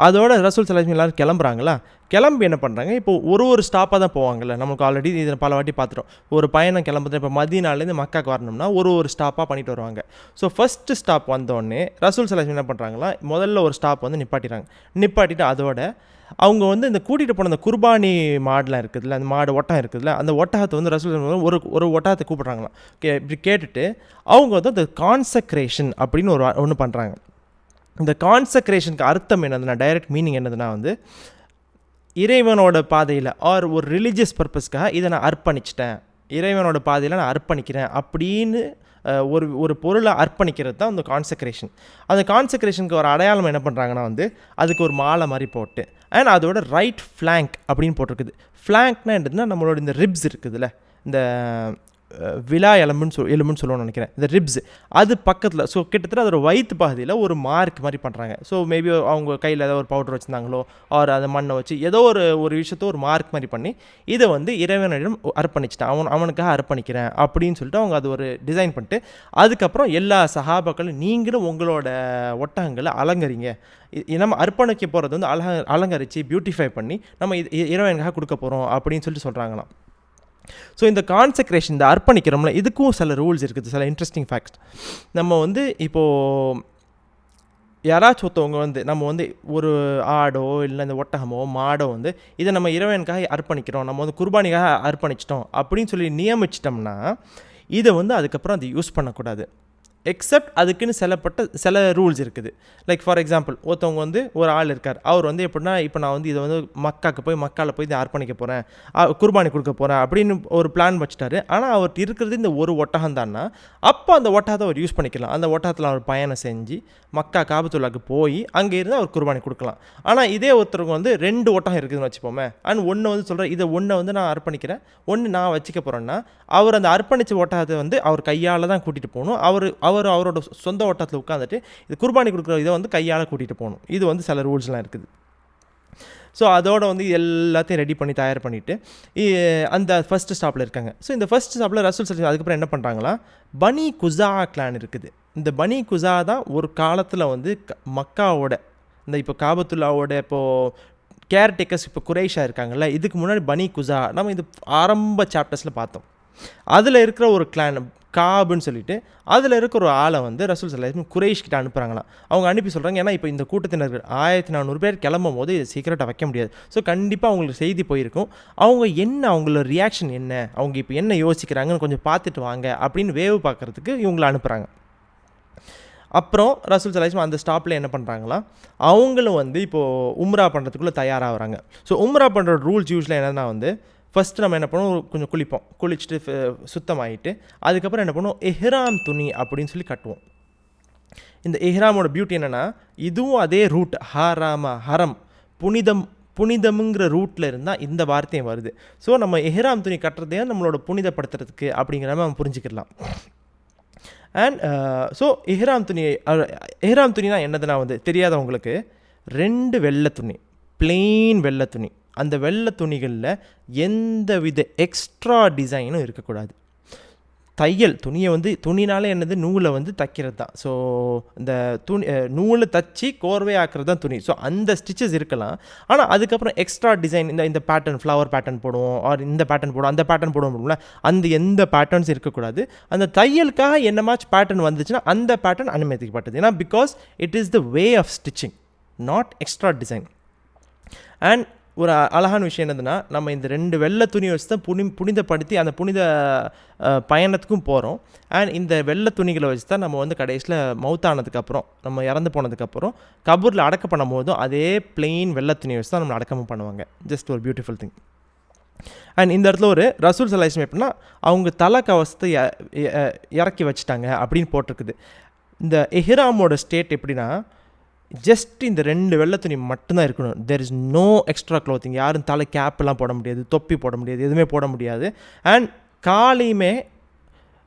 அதோட ரசூல் ஸல்லல்லாஹு எல்லோரும் கிளம்புறாங்களா, கிளம்பி என்ன பண்ணுறாங்க, இப்போ ஒரு ஸ்டாப்பாக தான் போவாங்கள்ல. நமக்கு ஆல்ரெடி இதை பல வாட்டி பார்த்துட்டோம். ஒரு பயணம் கிளம்புறது, இப்போ மதீனாலேருந்து மக்காவுக்கு வரணும்னா ஒரு ஸ்டாப்பாக பண்ணிட்டு வருவாங்க. ஸோ ஃபஸ்ட்டு ஸ்டாப் வந்தோடனே ரசூல் ஸல்லல்லாஹு என்ன பண்ணுறாங்களா, முதல்ல ஒரு ஸ்டாப் வந்து நிப்பாட்டிட்டு அதோட அவங்க வந்து இந்த கூட்டிகிட்டு போன அந்த குர்பானி மாடெலாம் இருக்குதுல்ல, அந்த மாடு ஒட்டகம் இருக்குதுல்ல, அந்த ஒட்டகத்தை வந்து ரசூல் ஒரு ஒட்டகத்தை கூப்பிட்றாங்களாம். இப்படி கேட்டுட்டு அவங்க வந்து அந்த கான்சக்ரேஷன் அப்படின்னு ஒன்று பண்ணுறாங்க. இந்த கான்சக்ரேஷனுக்கு அர்த்தம் என்னதுன்னா, டைரக்ட் மீனிங் என்னதுன்னா வந்து, இறைவனோட பாதையில் ஆர் ஒரு ரிலீஜியஸ் பர்பஸ்க்காக இதை நான் அர்ப்பணிச்சிட்டேன், இறைவனோட பாதையில் நான் அர்ப்பணிக்கிறேன் அப்படின்னு ஒரு பொருளை அர்ப்பணிக்கிறது தான் அந்த கான்சக்ரேஷன். அந்த கான்சக்ரேஷனுக்கு ஒரு அடையாளம் என்ன பண்ணுறாங்கன்னா வந்து, அதுக்கு ஒரு மாலை மாதிரி போட்டு, அண்ட் அதோட ரைட் ஃப்ளாங்க் அப்படின்னு போட்டிருக்குது. ஃப்ளாங்க்னா என்னதுன்னா, நம்மளோட இந்த ரிப்ஸ் இருக்குதுல்ல, இந்த விழா எலும்புன்னு சொல்லுவோம்னு நினைக்கிறேன், இந்த ரிப்ஸ் அது பக்கத்தில். ஸோ கிட்டத்தட்ட அதோட வயிற்று பகுதியில் ஒரு மார்க் மாதிரி பண்ணுறாங்க. ஸோ மேபி அவங்க கையில் ஏதோ ஒரு பவுடர் வச்சுருந்தாங்களோ ஆர் அந்த மண்ணை வச்சு ஏதோ ஒரு விஷயத்த ஒரு மார்க் மாதிரி பண்ணி இதை வந்து இறைவனிடம் அர்ப்பணிச்சிட்டேன், அவனுக்காக அர்ப்பணிக்கிறேன் அப்படின்னு சொல்லிட்டு அவங்க அது ஒரு டிசைன் பண்ணிட்டு, அதுக்கப்புறம் எல்லா சஹாபாக்களும் நீங்களும் உங்களோட ஒட்டகங்களை அலங்கரிங்க, நம்ம அர்ப்பணிக்க போகிறது வந்து அலங்கரித்து பியூட்டிஃபை பண்ணி நம்ம இறைவனுக்காக கொடுக்க போகிறோம் அப்படின்னு சொல்லிட்டு சொல்கிறாங்களாம். ஸோ இந்த கான்சக்ரேஷன், இந்த அர்ப்பணிக்கிறோம்ல, இதுக்கும் சில ரூல்ஸ் இருக்குது, சில இன்ட்ரெஸ்டிங் ஃபேக்ட்ஸ். நம்ம வந்து இப்போது யாராச்சும் ஒருத்தவங்க வந்து நம்ம வந்து ஒரு ஆடோ இல்லை இந்த ஒட்டகமோ மாடோ வந்து இதை நம்ம இறைவனுக்காக அர்ப்பணிக்கிறோம், நம்ம வந்து குர்பானிக்காக அர்ப்பணிச்சிட்டோம் அப்படின்னு சொல்லி நியமிச்சிட்டோம்னா இதை வந்து அதுக்கப்புறம் அதை யூஸ் பண்ணக்கூடாது. எக்ஸப்ட் அதுக்குன்னு சில ரூல்ஸ் இருக்குது. லைக் ஃபார் எக்ஸாம்பிள், ஒருத்தவங்க வந்து ஒரு ஆள் இருக்கார், அவர் வந்து எப்படின்னா, இப்போ நான் வந்து இதை வந்து மக்காவில் போய் இதை அர்ப்பணிக்க போகிறேன், குர்பானி கொடுக்க போகிறேன் அப்படின்னு ஒரு பிளான் வச்சுட்டாரு. ஆனால் அவர் இருக்கிறது இந்த ஒரு ஒட்டகம் தான்னா, அப்போ அந்த ஒட்டகத்தை அவர் யூஸ் பண்ணிக்கலாம். அந்த ஒட்டகத்தில் அவர் பயணம் செஞ்சு மக்கா காபத்துல்லாவுக்கு போய் அங்கே இருந்து அவர் குர்பானி கொடுக்கலாம். ஆனால் இதே ஒருத்தருக்கு வந்து 2 ஒட்டகம் இருக்குதுன்னு வச்சுப்போமே, அண்ட் ஒன்று வந்து சொல்கிறேன், இதை ஒன்றை வந்து நான் அர்ப்பணிக்கிறேன், ஒன்று நான் வச்சுக்க போகிறேன்னா, அவர் அந்த அர்ப்பணித்த ஒட்டகத்தை வந்து அவர் கையால் தான் கூட்டிகிட்டு போகணும். அவரோட சொந்த ஓட்டத்தில் உட்காந்துட்டு இது குர்பானி கொடுக்குற இதை வந்து கையால் கூட்டிகிட்டு போகணும். இது வந்து சில ரூல்ஸ்லாம் இருக்குது. ஸோ அதோட வந்து எல்லாத்தையும் ரெடி பண்ணி தயார் பண்ணிவிட்டு அந்த ஃபஸ்ட்டு ஸ்டாப்பில் இருக்காங்க. ஸோ இந்த ஃபஸ்ட் ஸ்டாப்பில் ரசூல் ஸல்லல்லாஹு அதுக்கப்புறம் என்ன பண்ணுறாங்களா, பனி குஸா கிளான் இருக்குது. இந்த பனி குஸா தான் ஒரு காலத்தில் வந்து மக்காவோட இந்த இப்போ காபத்துல்லாவோட இப்போது கேர்டேக்கர்ஸ் இப்போ குறைஷா இருக்காங்கல்ல, இதுக்கு முன்னாடி பனி குஸா நம்ம இது ஆரம்ப சாப்டர்ஸில் பார்த்தோம். அதில் இருக்கிற ஒரு கிளான் காபுன்னு சொல்லிட்டு அதில் இருக்கிற ஒரு ஆளை வந்து ரசூல் ஸல்லல்லாஹு குறைஷ் கிட்ட அனுப்புகிறாங்களாம். அவங்க அனுப்பி சொல்கிறாங்க, ஏன்னா இப்போ இந்த கூட்டத்தினர் 1400 பேர் கிளம்பும் போது இது சீக்கிரட்டாக வைக்க முடியாது. ஸோ கண்டிப்பாக அவங்களுக்கு செய்தி போயிருக்கும். அவங்களோட ரியாக்ஷன் என்ன, அவங்க இப்போ என்ன யோசிக்கிறாங்கன்னு கொஞ்சம் பார்த்துட்டு வாங்க அப்படின்னு வேவு பார்க்குறதுக்கு இவங்களை அனுப்புகிறாங்க. அப்புறம் ரசூல் ஸல்லல்லாஹு அந்த ஸ்டாப்பில் என்ன பண்ணுறாங்களா, அவங்களும் வந்து இப்போது உம்ரா பண்ணுறதுக்குள்ளே தயாராகிறாங்க. ஸோ உம்ரா பண்ணுற ரூல்ஸ் யூஸ்வலாக என்னென்னா வந்து, ஃபஸ்ட்டு நம்ம என்ன பண்ணுவோம், கொஞ்சம் குளிச்சுட்டு சுத்தமாகிட்டு அதுக்கப்புறம் என்ன பண்ணுவோம், எஹ்ராம் துணி அப்படின்னு சொல்லி கட்டுவோம். இந்த எஹ்ராமோட பியூட்டி என்னென்னா, இதுவும் அதே ரூட் ஹரம் புனிதம்ங்கிற ரூட்டில் இருந்தால் இந்த வார்த்தையும் வருது. ஸோ நம்ம எஹ்ராம் துணி கட்டுறதே நம்மளோட புனிதப்படுத்துறதுக்கு அப்படிங்கிற நம்ம புரிஞ்சுக்கலாம். அண்ட் ஸோ எஹ்ராம் துணினா என்னதுன்னா வந்து தெரியாதவங்களுக்கு 2 வெள்ளை துணி, பிளெயின் வெள்ளை துணி. அந்த வெள்ளை துணிகளில் எந்த வித எக்ஸ்ட்ரா டிசைனும் இருக்கக்கூடாது. தையல் துணியை வந்து துணினாலே என்னது, நூலை வந்து தைக்கிறது தான். ஸோ இந்த நூலை தச்சு கோர்வையாக்குறது தான் துணி. ஸோ அந்த ஸ்டிச்சஸ் இருக்கலாம். ஆனால் அதுக்கப்புறம் எக்ஸ்ட்ரா டிசைன் இந்த பேட்டர்ன், ஃப்ளவர் பேட்டர்ன் போடுவோம், ஆர் இந்த பேட்டர்ன் போடுவோம், அந்த பேட்டர்ன் போடுவோம்ல, அந்த எந்த பேட்டர்ன்ஸ் இருக்கக்கூடாது. அந்த தையலுக்காக என்னமாச்சும் பேட்டர்ன் வந்துச்சுன்னா அந்த பேட்டர்ன் அனுமதிக்கப்பட்டது. ஏன்னா because it is the way of stitching, not extra design. And ஒரு அழகான விஷயம் என்னதுன்னா, நம்ம இந்த 2 வெள்ளை துணியை வச்சு தான் புனிதப்படுத்தி அந்த புனித பயணத்துக்கும் போகிறோம். அண்ட் இந்த வெள்ளை துணிகளை வச்சு தான் நம்ம வந்து கடைசியில் மவுத்தானதுக்கப்புறம், நம்ம இறந்து போனதுக்கப்புறம் கபூரில் அடக்கம் பண்ணும் போதும் அதே பிளெயின் வெள்ளை துணியை வச்சு தான் நம்ம அடக்கமும் பண்ணுவாங்க. ஜஸ்ட் ஒரு பியூட்டிஃபுல் திங். அண்ட் இந்த இடத்துல ஒரு ரசூல் ஸல்லல்லாஹு அலைஹி எப்படின்னா, அவங்க தலை கவசத்தை இறக்கி வச்சுட்டாங்க அப்படின்னு போட்டிருக்குது. இந்த எஹ்ராமோட ஸ்டேட் எப்படின்னா, ஜஸ்ட் இந்த 2 வெள்ளை துணி மட்டும்தான் இருக்கணும். There is no extra clothing. யாரும் தலை கேப்பெல்லாம் போட முடியாது, தொப்பி போட முடியாது, எதுவுமே போட முடியாது. அண்ட் காலையுமே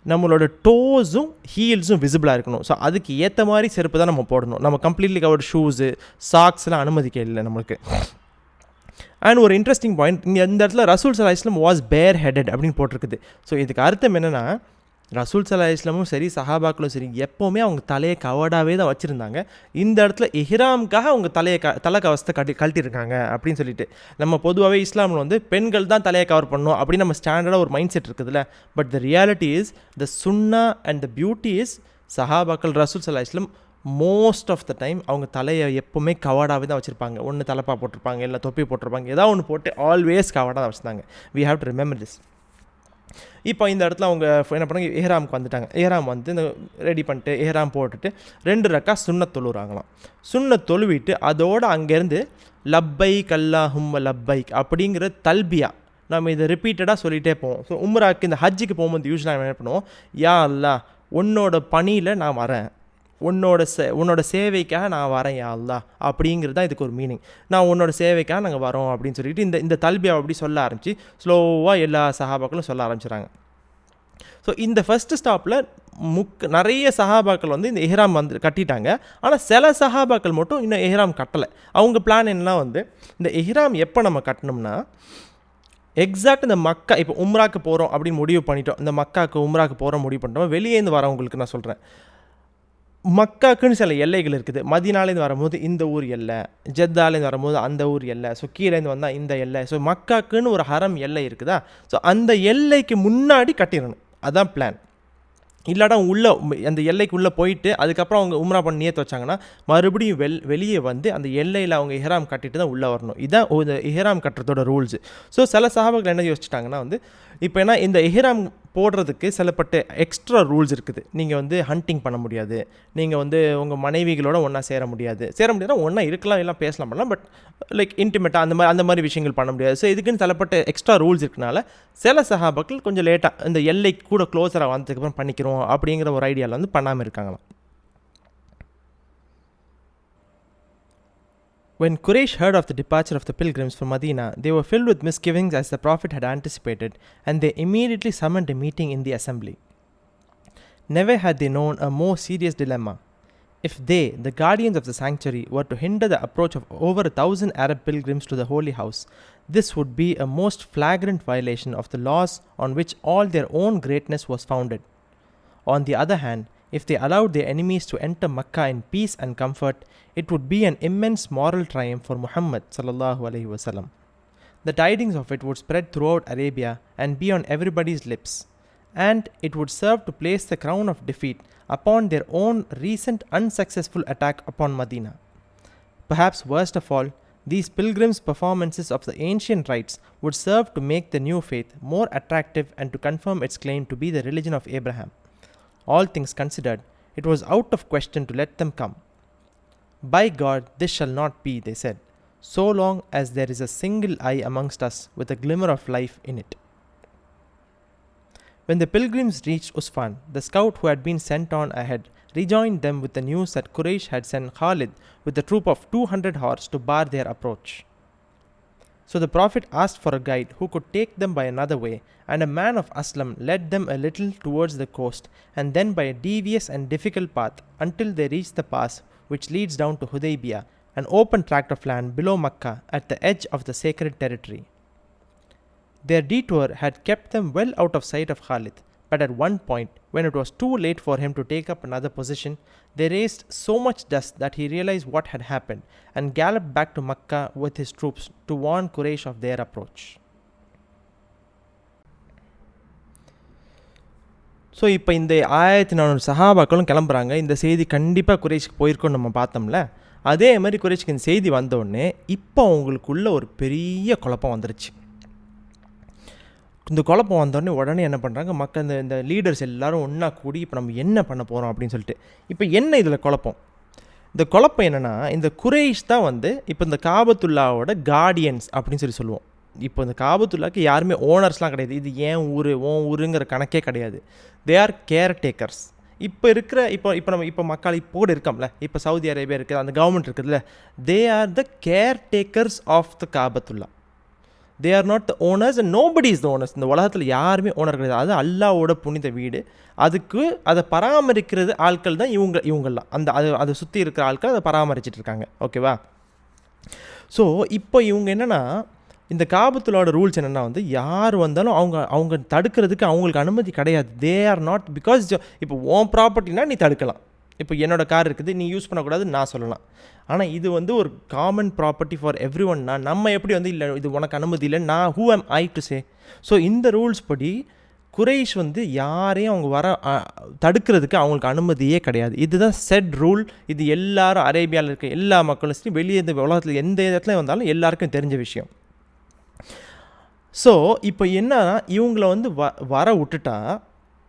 நம்மளோட டோஸும் ஹீல்ஸும் விசிபிளாக இருக்கணும். ஸோ அதுக்கு ஏற்ற மாதிரி செருப்பு தான் நம்ம போடணும். நம்ம கம்ப்ளீட்லி கவர்டு ஷூஸு சாக்ஸ்லாம் அனுமதிக்க இல்லை நம்மளுக்கு. அண்ட் ஒரு இன்ட்ரெஸ்டிங் பாயிண்ட், இங்கே இந்த இடத்துல ரசூல் ஸல்லல்லாஹு அலைஹி வஸல்லம் வாஸ் பேர் ஹெடட் அப்படின்னு போட்டிருக்குது. ஸோ இதுக்கு அர்த்தம் என்னென்னா, ரசூல் ஸல்லல்லாஹு அலைஹி வஸல்லமும் சரி, சஹாபாக்களும் சரி, எப்போவுமே அவங்க தலையை கவர்டாகவே தான் வச்சுருந்தாங்க. இந்த இடத்துல இஹ்ராமுக்காக அவங்க தலை கவசத்தை கழட்டியிருக்காங்க அப்படின்னு சொல்லிட்டு. நம்ம பொதுவாகவே இஸ்லாமில் வந்து பெண்கள் தான் தலையை கவர் பண்ணணும் அப்படின்னு நம்ம ஸ்டாண்டர்டாக ஒரு மைண்ட் செட் இருக்குதுல்ல. But the reality is the Chuna and the beauty is சஹாபாக்கள் ரசூல் ஸல்லல்லாஹு அலைஹி வஸல்லம் மோஸ்ட் ஆஃப் த டைம் அவங்க தலையை எப்போவுமே கவர்டாகவே தான் வச்சுருப்பாங்க. ஒன்று தலைப்பா போட்டிருப்பாங்க, இல்லை தொப்பி போட்டிருப்பாங்க, ஏதாவது ஒன்று போட்டு ஆல்வேஸ் கவர்டாக தான் வச்சுருந்தாங்க. We have to remember this. இப்போ இந்த இடத்துல அவங்க என்ன பண்ணாங்க, இஹ்ராமுக்கு வந்துட்டாங்க. இஹ்ராம் வந்து இந்த ரெடி பண்ணிட்டு இஹ்ராம் போட்டுட்டு 2 ரக்கா சுன்னத் தொழுறாங்களாம். சுன்னத் தொழுவிட்டு அதோடு அங்கேருந்து லப்பைக் அல்லாஹும்ம லப்பைக் அப்படிங்கிற தல்பியா நம்ம இதை ரிப்பீட்டடாக சொல்லிகிட்டே போவோம். ஸோ உம்ராக்கு இந்த ஹஜ்ஜுக்கு போகும்போது யூஸ்வலாக என்ன பண்ணுவோம், யா அல்லாஹ் உன்னோட பணியில் நான் வரேன், உன்னோட சேவைக்காக நான் வரேன் யா அல்லாஹ் அப்படிங்கிறது தான் இதுக்கு ஒரு மீனிங். நான் உன்னோட சேவைக்காக நாங்கள் வரோம் அப்படின்னு சொல்லிட்டு இந்த தல்பியா அப்படி சொல்ல ஆரம்பித்து ஸ்லோவாக எல்லா சஹாபாக்களும் சொல்ல ஆரம்பிச்சிடுறாங்க. ஸோ இந்த ஃபஸ்ட்டு ஸ்டாப்பில் நிறைய சஹாபாக்கள் வந்து இந்த இஹ்ராம் வந்து கட்டிட்டாங்க. ஆனால் சில சஹாபாக்கள் மட்டும் இன்னும் இஹ்ராம் கட்டலை. அவங்க பிளான் என்னன்னா வந்து இந்த இஹ்ராம் எப்போ நம்ம கட்டணும்னா, எக்ஸாக்ட் இந்த மக்கா இப்போ உம்ராக்கு போகிறோம் அப்படின்னு முடிவு பண்ணிட்டோம். இந்த மக்காவுக்கு உம்ராக்கு போகிறோம் முடிவு பண்ணிட்டோம். வெளியேந்து வரவங்களுக்கு நான் சொல்கிறேன், மக்காக்குன்னு சில எல்லைகள் இருக்குது. மதீனாலேருந்து வரும்போது இந்த ஊர் எல்லை, ஜெத்தாலேருந்து வரும்போது அந்த ஊர் எல்லை, ஸோ கீழேருந்து வந்தால் இந்த எல்லை. ஸோ மக்காக்குன்னு ஒரு ஹரம் எல்லை இருக்குதா, ஸோ அந்த எல்லைக்கு முன்னாடி கட்டிடணும், அதுதான் பிளான். இல்லாட்டா அந்த எல்லைக்கு உள்ளே போயிட்டு அதுக்கப்புறம் அவங்க உம்ரா பண்ணி நியத்து வச்சாங்கன்னா மறுபடியும் வெளியே வந்து அந்த எல்லையில் அவங்க இஹ்ராம் கட்டிட்டு தான் உள்ளே வரணும். இதுதான் இந்த இஹ்ராம் கட்டுறதோட ரூல்ஸு. ஸோ சில சஹாபாக்கள் என்ன யோசிச்சிட்டாங்கன்னா வந்து இப்போ ஏன்னா இந்த இஹ்ராம் போடுறதுக்கு சிலப்பட்ட எக்ஸ்ட்ரா ரூல்ஸ் இருக்குது. நீங்கள் வந்து ஹண்டிங் பண்ண முடியாது, நீங்கள் வந்து உங்கள் மனைவிகளோட ஒன்றா சேர முடியாதுன்னா ஒன்றா இருக்கலாம், எல்லாம் பேசலாம் பண்ணலாம், பட் லைக் இன்டிமேட்டாக அந்த மாதிரி விஷயங்கள் பண்ண முடியாது. ஸோ இதுக்குன்னு சிலப்பட்ட எக்ஸ்ட்ரா ரூல்ஸ் இருக்கனால சில சஹாபாக்கள் கொஞ்சம் லேட்டாக இந்த எல்லைக்கு கூட க்ளோஸராக வந்ததுக்கப்புறம் பண்ணிக்கிறோம் அப்படிங்கிற ஒரு ஐடியாவில் வந்து பண்ணாமல் இருக்காங்களாம். When Quraysh heard of the departure of the pilgrims from Medina, they were filled with misgivings as the Prophet had anticipated, and they immediately summoned a meeting in the assembly. Never had they known a more serious dilemma. If they, the guardians of the sanctuary, were to hinder the approach of over 1,000 Arab pilgrims to the Holy House, this would be a most flagrant violation of the laws on which all their own greatness was founded. On the other hand, if they allowed their enemies to enter Makkah in peace and comfort, it would be an immense moral triumph for Muhammad sallallahu alaihi wasallam. The tidings of it would spread throughout Arabia and be on everybody's lips, and it would serve to place the crown of defeat upon their own recent unsuccessful attack upon Medina. Perhaps worst of all, these pilgrims' performances of the ancient rites would serve to make the new faith more attractive and to confirm its claim to be the religion of Abraham. All things considered, it was out of question to let them come. By God, this shall not be, they said, so long as there is a single eye amongst us with a glimmer of life in it. When the pilgrims reached Usfan, the scout who had been sent on ahead rejoined them with the news that Quraysh had sent Khalid with a troop of 200 horse to bar their approach. So the Prophet asked for a guide who could take them by another way, and a man of Aslam led them a little towards the coast, and then by a devious and difficult path until they reached the pass which leads down to Hudaybiyah, an open tract of land below Makkah at the edge of the sacred territory. Their detour had kept them well out of sight of Khalid, but at one point, when it was too late for him to take up another position, they raised so much dust that he realized what had happened and galloped back to Makkah with his troops to warn Quraysh of their approach. So இப்போ இந்த 1400 சஹாபாக்களும் கிளம்புறாங்க. இந்த செய்தி கண்டிப்பாக குறைஷ்க்கு போயிருக்கோன்னு நம்ம பார்த்தோம்ல. அதே மாதிரி குறைஷ்க்கு இந்த செய்தி வந்தோடனே இப்போ அவங்களுக்குள்ள ஒரு பெரிய குழப்பம் வந்துருச்சு. இந்த குழப்பம் வந்தோடனே உடனே என்ன பண்ணுறாங்க, மக்கள் இந்த லீடர்ஸ் எல்லோரும் ஒன்றா கூடி இப்போ நம்ம என்ன பண்ண போகிறோம் அப்படின்னு சொல்லிட்டு. இப்போ என்ன இதில் குழப்பம்? இந்த குழப்பம் என்னென்னா, இந்த குறைஷ் தான் வந்து இப்போ இந்த காபத்துல்லாவோட கார்டியன்ஸ் அப்படின்னு சொல்லுவோம். இப்போ இந்த காபத்துல்லாக்கு யாருமே ஓனர்ஸ்லாம் கிடையாது. இது ஏன் ஊர் ஓன் ஊருங்கிற கணக்கே கிடையாது. They are caretakers. இப்போ மக்கள் இப்போ கூட இருக்கோம்ல, இப்போ சவுதி அரேபியா இருக்குது, அந்த கவர்மெண்ட் இருக்குதுல்ல, they are the caretakers of the காபத்துல்லா. They are not the owners and nobody is the owners. இந்த உலகத்தில் யாருமே ஓனர் கிடையாது. அது அல்லாவோட புனித வீடு. அதுக்கு அதை பராமரிக்கிறது ஆட்கள் தான் இவங்கெல்லாம். அதை சுற்றி இருக்கிற ஆட்கள் அதை பராமரிச்சுட்டு இருக்காங்க. ஓகேவா? ஸோ இப்போ இவங்க என்னென்னா, இந்த காபத்துல்லாவோட ரூல்ஸ் என்னென்னா வந்து யார் வந்தாலும் அவங்க தடுக்கிறதுக்கு அவங்களுக்கு அனுமதி கிடையாது. தே ஆர் நாட், பிகாஸ் இப்போ உன் ப்ராப்பர்ட்டினா நீ தடுக்கலாம். இப்போ என்னோடய கார் இருக்குது, நீ யூஸ் பண்ணக்கூடாதுன்னு நான் சொல்லலாம். ஆனால் இது வந்து ஒரு காமன் ப்ராப்பர்ட்டி ஃபார் எவ்ரி ஒன்னா நம்ம எப்படி வந்து இல்லை இது உனக்கு அனுமதி இல்லை, நான் ஹூ ஆம் ஐ டு சே. ஸோ இந்த ரூல்ஸ் படி குறைஷ் வந்து யாரையும் அவங்க தடுக்கிறதுக்கு அவங்களுக்கு அனுமதியே கிடையாது. இதுதான் செட் ரூல். இது எல்லாரும் அரேபியாவில் இருக்க எல்லா மக்களும் சரி, வெளியே இந்த உலகத்தில் எந்த இடத்துல வந்தாலும் எல்லாருக்கும் தெரிஞ்ச விஷயம். ஸோ இப்போ என்னன்னா இவங்கள வந்து வர விட்டுட்டா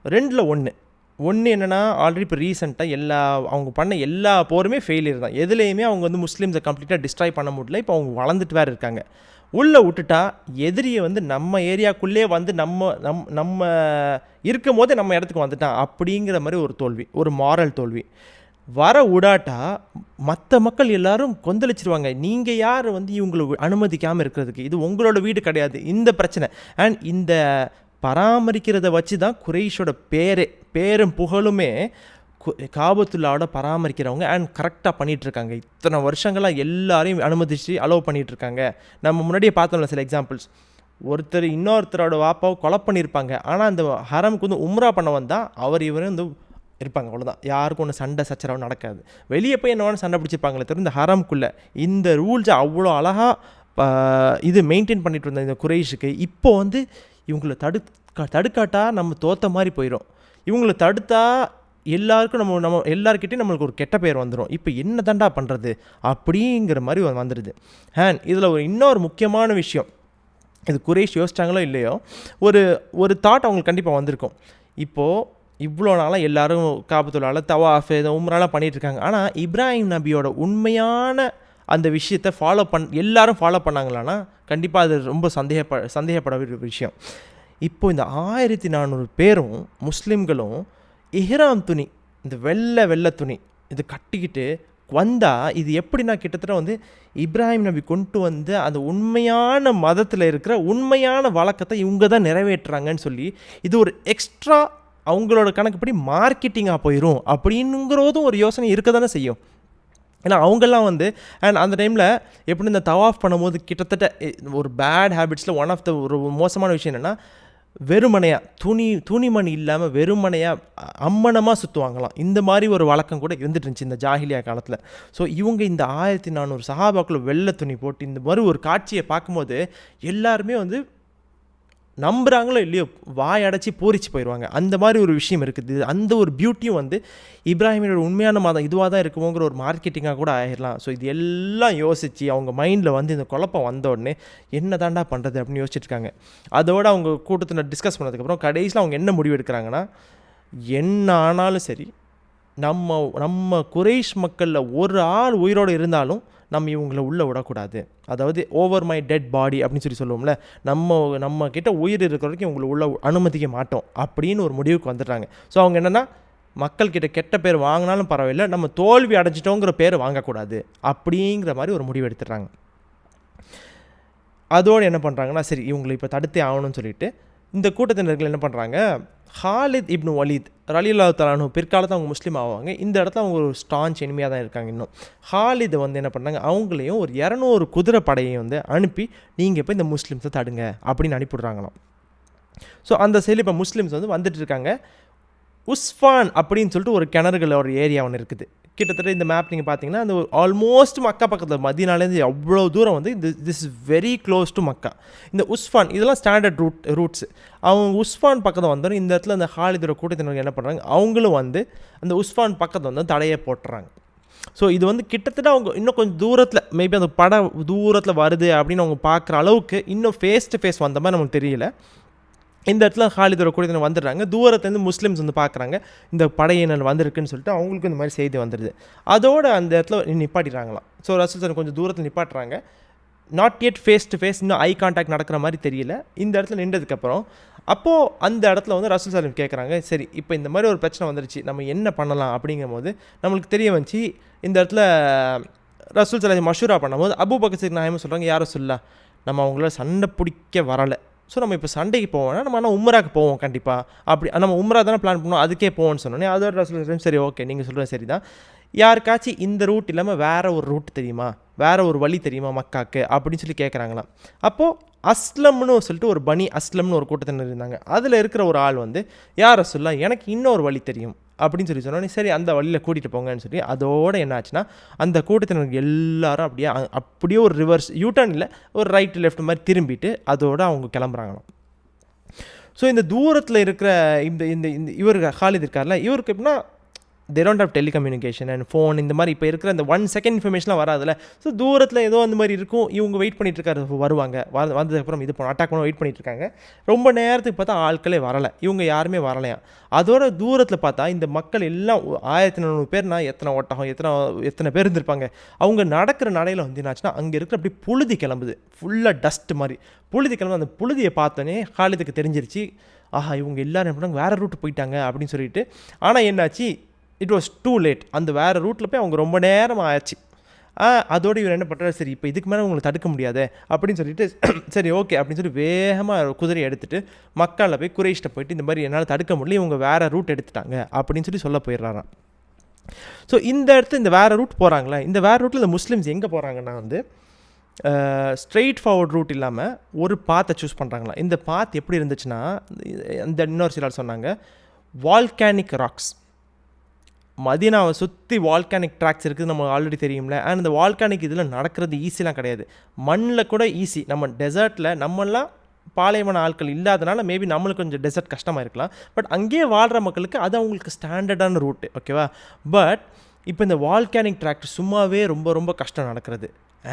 ரெண்டில் ஒன்று என்னென்னா, ஆல்ரெடி இப்போ ரீசெண்டாக அவங்க பண்ண எல்லா போருமே ஃபெயிலியர் தான். எதுலேயுமே அவங்க வந்து முஸ்லீம்ஸை கம்ப்ளீட்டாக டிஸ்ட்ராய் பண்ண முடியல. இப்போ அவங்க வளர்ந்துட்டு வேறு இருக்காங்க. உள்ளே விட்டுட்டா எதிரியை வந்து நம்ம ஏரியாக்குள்ளே வந்து நம்ம இருக்கும் போதே நம்ம இடத்துக்கு வந்துட்டான் அப்படிங்கிற மாதிரி ஒரு தோல்வி, ஒரு மாரல் தோல்வி. வர விடாட்டா மற்ற மக்கள் எல்லாரும் கொந்தளிச்சிருவாங்க. நீங்கள் யார் வந்து இவங்களை அனுமதிக்காமல் இருக்கிறதுக்கு? இது உங்களோட வீடு கிடையாது. இந்த பிரச்சனை அண்ட் இந்த பராமரிக்கிறத வச்சு தான் குறைஷோட பேரும் புகழுமே காபத்துல்லாவோட பராமரிக்கிறவங்க அண்ட் கரெக்டாக பண்ணிகிட்ருக்காங்க. இத்தனை வருஷங்களாக எல்லாரையும் அனுமதிச்சு அலோவ் பண்ணிகிட்ருக்காங்க. நம்ம முன்னாடியே பார்த்தோம்ல சில எக்ஸாம்பிள்ஸ். ஒருத்தர் இன்னொருத்தரோட வாப்பாவை கொலை பண்ணியிருப்பாங்க, ஆனால் அந்த ஹரமுக்கு வந்து உம்ரா பண்ண வந்தால் அவர் இவரும் வந்து இருப்பாங்க. அவ்வளோதான், யாருக்கும் ஒன்று சண்டை சச்சரவு நடக்காது. வெளியே போய் என்ன வேணும் சண்டை பிடிச்சிருப்பாங்களே தவிர இந்த ஹரம்குள்ளே இந்த ரூல்ஸை அவ்வளோ அழகாக இது மெயின்டைன் பண்ணிட்டு இருந்த இந்த குறைஷுக்கு இப்போ வந்து இவங்களை தடுக்காட்டா நம்ம தோற்ற மாதிரி போயிடும். இவங்களை தடுத்தா எல்லாருக்கும் நம்ம எல்லாருக்கிட்டையும் நம்மளுக்கு ஒரு கெட்ட பேர் வந்துடும். இப்போ என்ன தாண்டா பண்ணுறது அப்படிங்கிற மாதிரி வந்துடுது. இதில் இன்னொரு முக்கியமான விஷயம், இது குறைஷ் யோசிச்சாங்களோ இல்லையோ, ஒரு தாட் அவங்களுக்கு கண்டிப்பாக வந்திருக்கும். இப்போது இவ்வளோ நாளாக எல்லோரும் காபத்துல்லால தவாஃப் உம்ராலாம் பண்ணிகிட்ருக்காங்க. ஆனால் இப்ராஹிம் நபியோட உண்மையான அந்த விஷயத்தை எல்லாரும் ஃபாலோ பண்ணாங்களான்னா கண்டிப்பாக அது ரொம்ப சந்தேகப்பட வேண்டிய விஷயம். இப்போ இந்த 1400 பேரும் முஸ்லீம்களும் இஹ்ராம் துணி, இந்த வெள்ளை துணி இது கட்டிக்கிட்டு வந்தால் இது எப்படின்னா கிட்டத்தட்ட வந்து இப்ராஹிம் நபி கொண்டு வந்து அந்த உண்மையான மதத்தில் இருக்கிற உண்மையான வழக்கத்தை இவங்க தான் நிறைவேற்றுறாங்கன்னு சொல்லி இது ஒரு எக்ஸ்ட்ரா அவங்களோட கணக்குப்படி மார்க்கெட்டிங்காக போயிடும் அப்படிங்கிறதும் ஒரு யோசனை இருக்க தானே செய்யும். ஏன்னா அவங்கெல்லாம் வந்து அண்ட் அந்த டைமில் எப்படி இந்த தவாஃப் பண்ணும்போது கிட்டத்தட்ட ஒரு பேட் ஹேபிட்ஸில் ஒன் ஆஃப் த ஒரு மோசமான விஷயம் என்னென்னா வெறுமனையாக துணிமணி இல்லாமல் வெறுமனையாக அம்மனமாக சுற்றுவாங்களாம். இந்த மாதிரி ஒரு வழக்கம் கூட இருந்துட்டு இருந்துச்சு இந்த ஜாஹிலியா காலத்தில். ஸோ இவங்க இந்த 1400 சஹாபாக்கள் வெள்ளை துணி போட்டு இந்த மாதிரி ஒரு காட்சியை பார்க்கும்போது எல்லாருமே வந்து நம்புகிறாங்களோ இல்லையோ வாய் அடைச்சி பூரிச்சு போயிடுவாங்க. அந்த மாதிரி ஒரு விஷயம் இருக்குது. அந்த ஒரு பியூட்டியும் வந்து இப்ராஹிமோட உண்மையான மதம் இதுவாக தான் இருக்குமோங்கிற ஒரு மார்க்கெட்டிங்காக கூட ஆகிடலாம். ஸோ இது எல்லாம் யோசித்து அவங்க மைண்டில் வந்து இந்த குழப்பம் வந்த உடனே என்ன தாண்டா பண்ணுறது அப்படின்னு யோசிச்சுட்ருக்காங்க. அதோடு அவங்க கூட்டத்தில் டிஸ்கஸ் பண்ணதுக்கப்புறம் கடைசியில் அவங்க என்ன முடிவு எடுக்கிறாங்கன்னா, என்ன ஆனாலும் சரி நம்ம குறைஷ் மக்களில் ஒரு ஆள் உயிரோடு இருந்தாலும் நம்ம இவங்களை உள்ளே விடக்கூடாது. அதாவது ஓவர் மை டெட் பாடி அப்படின்னு சொல்லுவோம்ல, நம்ம கிட்ட உயிர் இருக்கிற வரைக்கும் இவங்களை உள்ள அனுமதிக்க மாட்டோம் அப்படின்னு ஒரு முடிவுக்கு வந்துடுறாங்க. ஸோ அவங்க என்னென்னா மக்கள்கிட்ட கெட்ட பேர் வாங்கினாலும் பரவாயில்லை, நம்ம தோல்வி அடைஞ்சிட்டோங்கிற பேர் வாங்கக்கூடாது அப்படிங்கிற மாதிரி ஒரு முடிவு எடுத்துடுறாங்க. அதோடு என்ன பண்ணுறாங்கன்னா, சரி இவங்களை இப்போ தடுத்தே ஆகணும்னு சொல்லிட்டு இந்த கூட்டத்தினர்கள் என்ன பண்ணுறாங்க, ஹாலித் இப்னு வலீத் ரலியல்லாஹு தஆலா அன்ஹு பிற்காலத்தில் அவங்க முஸ்லீம் ஆவாங்க. இந்த இடத்துல அவங்க ஒரு ஸ்டான்ச் எனிமையாக தான் இருக்காங்க. இன்னும் ஹாலிதை வந்து என்ன பண்ணாங்க, அவங்களையும் ஒரு 200 குதிரை படையை வந்து அனுப்பி நீங்கள் இப்போ இந்த முஸ்லீம்ஸை தடுங்க அப்படின்னு அனுப்பிவிட்றாங்களாம். ஸோ அந்த சைடில் இப்போ முஸ்லீம்ஸ் வந்து வந்துட்டு இருக்காங்க. உஸ்ஃபான் அப்படின்னு சொல்லிட்டு ஒரு கிணறுகள் ஒரு ஏரியா ஒன்று இருக்குது. கிட்டத்தட்ட இந்த மேப் நீங்கள் பார்த்தீங்கன்னா அந்த ஆல்மோஸ்ட் மக்கா பக்கத்தில் மதீனாலேருந்து அவ்வளோ தூரம் வந்து this is very close to Makkah. இந்த உஸ்ஃபான் இதெல்லாம் ஸ்டாண்டர்ட் ரூட்ஸ். அவங்க உஸ்ஃபான் பக்கத்தில் வந்தோம். இந்த இடத்துல அந்த ஹாலிதோட கூட்டத்தினர்கள் என்ன பண்ணுறாங்க, அவங்களும் வந்து அந்த உஸ்ஃபான் பக்கத்தில் வந்து தடையை போட்டுறாங்க. ஸோ இது வந்து கிட்டத்தட்ட அவங்க இன்னும் கொஞ்சம் தூரத்தில் மேபி அந்த படம் தூரத்தில் வருது அப்படின்னு அவங்க பார்க்குற அளவுக்கு இன்னும் ஃபேஸ் டு ஃபேஸ் வந்த மாதிரி நமக்கு தெரியல. இந்த இடத்துல ஹாலிதோட கூட்டத்தினர் வந்துடுறாங்க. தூரத்துலேருந்து முஸ்லீம்ஸ் வந்து பார்க்குறாங்க இந்த படையினர் வந்திருக்குன்னு சொல்லிட்டு அவங்களுக்கு இந்த மாதிரி செய்தி வந்துடுது. அதோடு அந்த இடத்துல நிப்பாட்டிடுறாங்களாம். ஸோ ரசூல் கொஞ்சம் தூரத்தில் நிப்பாட்டுறாங்க. Not yet face to face, இன்னும் ஐ கான்டாக்ட் நடக்கிற மாதிரி தெரியல. இந்த இடத்துல நின்றதுக்கப்புறம் அப்போது அந்த இடத்துல வந்து ரசூல் சலாம் கேட்குறாங்க, சரி இப்போ இந்த மாதிரி ஒரு பிரச்சனை வந்துருச்சு, நம்ம என்ன பண்ணலாம் அப்படிங்கும் போது நம்மளுக்கு தெரிய வந்துச்சு. இந்த இடத்துல ரசூல் சலாம் மஷூரா பண்ணும்போது அபூபக்கர் சித்திக் நாயகம் சொல்கிறாங்க, யாரும் சொல்ல நம்ம அவங்கள சண்டை பிடிக்க வரலை, ஸோ நம்ம இப்போ சண்டைக்கு போவோம்னா நம்ம ஆனால் உம்ராக்கு போவோம் கண்டிப்பாக, அப்படி நம்ம உம்ரா தானே பிளான் பண்ணுவோம், அதுக்கே போவோம்னு சொன்னோன்னே அதோட ரசூல் சரி ஓகே நீங்கள் சொல்கிறது சரி தான், யாருக்காச்சும் இந்த ரூட் இல்லாமல் வேறு ஒரு ரூட் தெரியுமா, வேறு ஒரு வழி தெரியுமா மக்காக்கு அப்படின்னு சொல்லி கேட்குறாங்களாம். அப்போது அஸ்லம்னு சொல்லிட்டு ஒரு பனி அஸ்லம்னு ஒரு கூட்டத்தினர் இருந்தாங்க. அதில் இருக்கிற ஒரு ஆள் வந்து யார் ரசூலுல்லாஹ் எனக்கு இன்னொரு வழி தெரியும் அப்படின்னு சொல்லி சொன்னோன்னே, சரி அந்த வழியில் கூட்டிகிட்டு போங்கன்னு சொல்லி அதோடு என்ன ஆச்சுன்னா அந்த கூட்டத்தினருக்கு எல்லாரும் அப்படியே ஒரு ரிவர்ஸ் யூட்டர்ன் இல்லை, ஒரு ரைட் லெஃப்ட் மாதிரி திரும்பிட்டு அதோடு அவங்க கிளம்புறாங்களாம். ஸோ இந்த தூரத்தில் இருக்கிற இந்த இந்த இந்த இவர் ஹாலித் இருக்கார்ல, இவருக்கு எப்படின்னா they don't have telecommunication and phone இந்த மாதிரி இப்போ இருக்கிற அந்த 1 செகண்ட் இன்ஃபர்மேஷன்லாம் வராதுல்ல. ஸோ தூரத்தில் ஏதோ அந்த மாதிரி இருக்கும், இவங்க வெயிட் பண்ணிட்டு இருக்காரு, வருவாங்க, வந்ததுக்கப்புறம் இது அட்டாக் பண்ண வெயிட் பண்ணிட்டு இருக்காங்க. ரொம்ப நேரத்துக்கு பார்த்தா ஆட்களே வரலை, இவங்க யாருமே வரலையா. அதோட தூரத்தில் பார்த்தா இந்த மக்கள் எல்லாம் 1400 பேர்னா எத்தனை ஒட்டகம் எத்தனை பேர் இருந்திருப்பாங்க. அவங்க நடக்கிற நடையில் வந்து என்னாச்சுன்னா அங்கே இருக்கிற அப்படி புழுதி கிளம்புது, ஃபுல்லாக டஸ்ட் மாதிரி புழுதி கிளம்புது. அந்த புழுதியை பார்த்தோன்னே ஹாலிதுக்கு தெரிஞ்சிருச்சு, ஆஹா இவங்க எல்லோரும் என்ன பண்ணாங்க வேறு ரூட்டு போயிட்டாங்க அப்படின்னு சொல்லிட்டு. ஆனால் என்னாச்சு, இட் வாஸ் டூ லேட். அந்த வேறு ரூட்டில் போய் அவங்க ரொம்ப நேரம் ஆயிடுச்சு. அதோடு இவர் என்ன பண்ணுறாரு, சரி இப்போ இதுக்கு மேலே உங்களை தடுக்க முடியாது அப்படின்னு சொல்லிட்டு சரி ஓகே அப்படின்னு சொல்லி வேகமாக குதிரையை எடுத்துகிட்டு மக்காவில் போய் குறைஷ்ட போயிட்டு இந்த மாதிரி என்னால் தடுக்க முடியல, இவங்க வேறு ரூட் எடுத்துட்டாங்க அப்படின்னு சொல்லி சொல்ல போயிடுறாராம். ஸோ இந்த இடத்துல இந்த வேறு ரூட் போகிறாங்களே, இந்த வேறு ரூட்டில் இந்த முஸ்லீம்ஸ் எங்கே போகிறாங்கன்னா வந்து ஸ்ட்ரெயிட் ஃபார்வர்ட் ரூட் இல்லாமல் ஒரு பாத்தை சூஸ் பண்ணுறாங்களா. இந்த பாத் எப்படி இருந்துச்சுன்னா, இந்த இன்னொரு சிலர் சொன்னாங்க வால்கானிக் ராக்ஸ், மதீனாவை சுற்றி வால்கானிக் ட்ராக்ஸ் இருக்குது, நம்ம ஆல்ரெடி தெரியும்ல. அண்ட் இந்த வால்கானிக் இதில் நடக்கிறது ஈஸிலாம் கிடையாது, மண்ணில் கூட ஈஸி. நம்ம டெசர்ட்டில் நம்மளாம் பாலைவன ஆட்கள் இல்லாதனால மேபி நம்மளுக்கு கொஞ்சம் டெசர்ட் கஷ்டமாக இருக்கலாம், பட் அங்கேயே வாழ்கிற மக்களுக்கு அது அவங்களுக்கு ஸ்டாண்டர்டான ரூட்டு, ஓகேவா. பட் இப்போ இந்த வால்கானிக் ட்ராக்ட் சும்மாவே ரொம்ப ரொம்ப கஷ்டம் நடக்கிறது.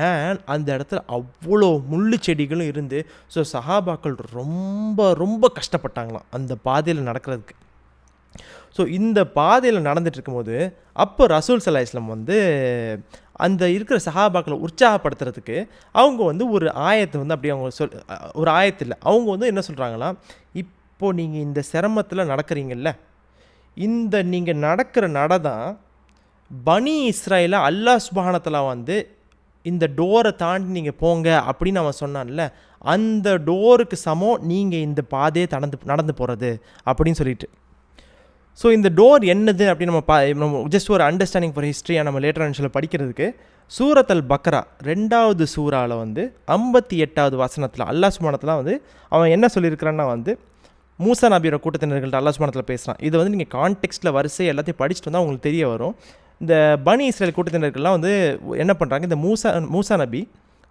அண்ட் அந்த இடத்துல அவ்வளோ முள்ளு செடிகளும் இருந்து, ஸோ சஹாபாக்கள் ரொம்ப ரொம்ப கஷ்டப்பட்டாங்களாம் அந்த பாதையில் நடக்கிறதுக்கு. ஸோ இந்த பாதையில் நடந்துட்டு இருக்கும்போது அப்போ ரசூல் ஸல்லல்லாஹு அலைஹி வஸல்லம் வந்து அந்த இருக்கிற சஹாபாக்களை உற்சாகப்படுத்துறதுக்கு அவங்க வந்து ஒரு ஆயத்தை வந்து அப்படி அவங்க ஒரு ஆயத்து இல்லை, அவங்க வந்து என்ன சொல்கிறாங்களா, இப்போது நீங்கள் இந்த சிரமத்தில் நடக்கிறீங்கல்ல, இந்த நீங்கள் நடக்கிற நட தான் பனி இஸ்ராயேல அல்லாஹ் சுப்ஹானஹு வ தஆலா வந்து இந்த டோரை தாண்டி நீங்கள் போங்க அப்படின்னு அவன் சொன்னான்ல, அந்த டோருக்கு சமம் நீங்கள் இந்த பாதையை நடந்து போகிறது அப்படின்னு சொல்லிட்டு. ஸோ இந்த டோர் என்னது அப்படின்னு நம்ம ஜஸ்ட் ஒரு அண்டர்ஸ்டாண்டிங் ஃபார் ஹிஸ்ட்ரியாக நம்ம லேட்டர் அன்ஷில் படிக்கிறதுக்கு சூரத் அல் பக்ரா 2வது சூறாவில் வந்து 58வது வசனத்தில் அல்லாஹ் சுப்ஹானஹு வந்து அவன் என்ன சொல்லியிருக்கிறான்னா வந்து மூசா நபியோட கூட்டத்தினர்கள்ட்ட அல்லாஹ் சுப்ஹானஹு பேசுகிறான். இதை வந்து நீங்கள் கான்டெக்ஸ்ட்டில் வரிசை எல்லாத்தையும் படிச்சுட்டு வந்தால் உங்களுக்கு தெரிய வரும். இந்த பனி இஸ்ரேல் கூட்டத்தினர்கள்லாம் வந்து என்ன பண்ணுறாங்க, இந்த மூசா நபி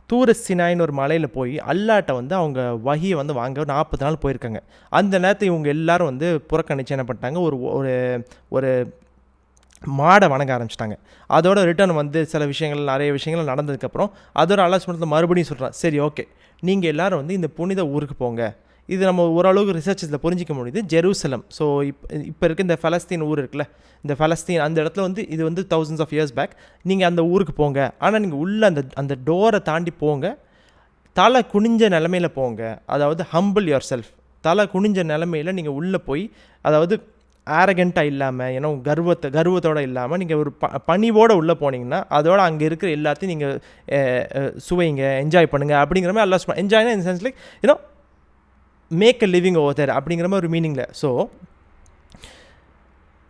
தூர சினாயின்னு ஒரு மலையில் போய் அல்லாட்ட வந்து அவங்க வஹியை வந்து வாங்க 40 நாள் போயிருக்காங்க. அந்த நேரத்தில் இவங்க எல்லாரும் வந்து புறக்கணிச்சு என்ன பண்ணிட்டாங்க, ஒரு ஒரு மாடை வணங்க ஆரம்பிச்சிட்டாங்க. அதோட ரிட்டர்ன் வந்து சில விஷயங்கள் நிறைய விஷயங்கள் நடந்ததுக்கப்புறம் அதோட அல்லாஹ் சுப்ஹானஹு மறுபடியும் சொல்கிறான், சரி ஓகே நீங்கள் எல்லோரும் வந்து இந்த புனித ஊருக்கு போங்க. இது நம்ம ஓரளவுக்கு ரிசர்ச்சஸில் புரிஞ்சிக்க முடியுது. ஜெருசலம், ஸோ இப்போ இருக்க இந்த ஃபலஸ்தீன் ஊர் இருக்குல்ல, இந்த ஃபலஸ்தீன் அந்த இடத்துல வந்து இது வந்து thousands of years பேக். நீங்கள் அந்த ஊருக்கு போங்க, ஆனால் நீங்கள் உள்ளே அந்த டோரை தாண்டி போங்க, தலை குனிஞ்ச நிலமையில் போங்க, அதாவது ஹம்பிள் யுவர் செல்ஃப், தலை குனிஞ்ச நிலமையில் நீங்கள் உள்ளே போய், அதாவது ஆரகண்ட்டாக இல்லாமல், ஏன்னா கர்வத்தோடு இல்லாமல் நீங்கள் ஒரு பணிவோடு உள்ளே போனீங்கன்னா அதோட அங்கே இருக்கிற எல்லாத்தையும் நீங்கள் சுவைங்க, என்ஜாய் பண்ணுங்கள் அப்படிங்கிற மாதிரி அல்லாஹ் என்ஜாய்னா in sense like you know make a living over there அப்படிங்கிற மாதிரி ஒரு மீனிங்கில். ஸோ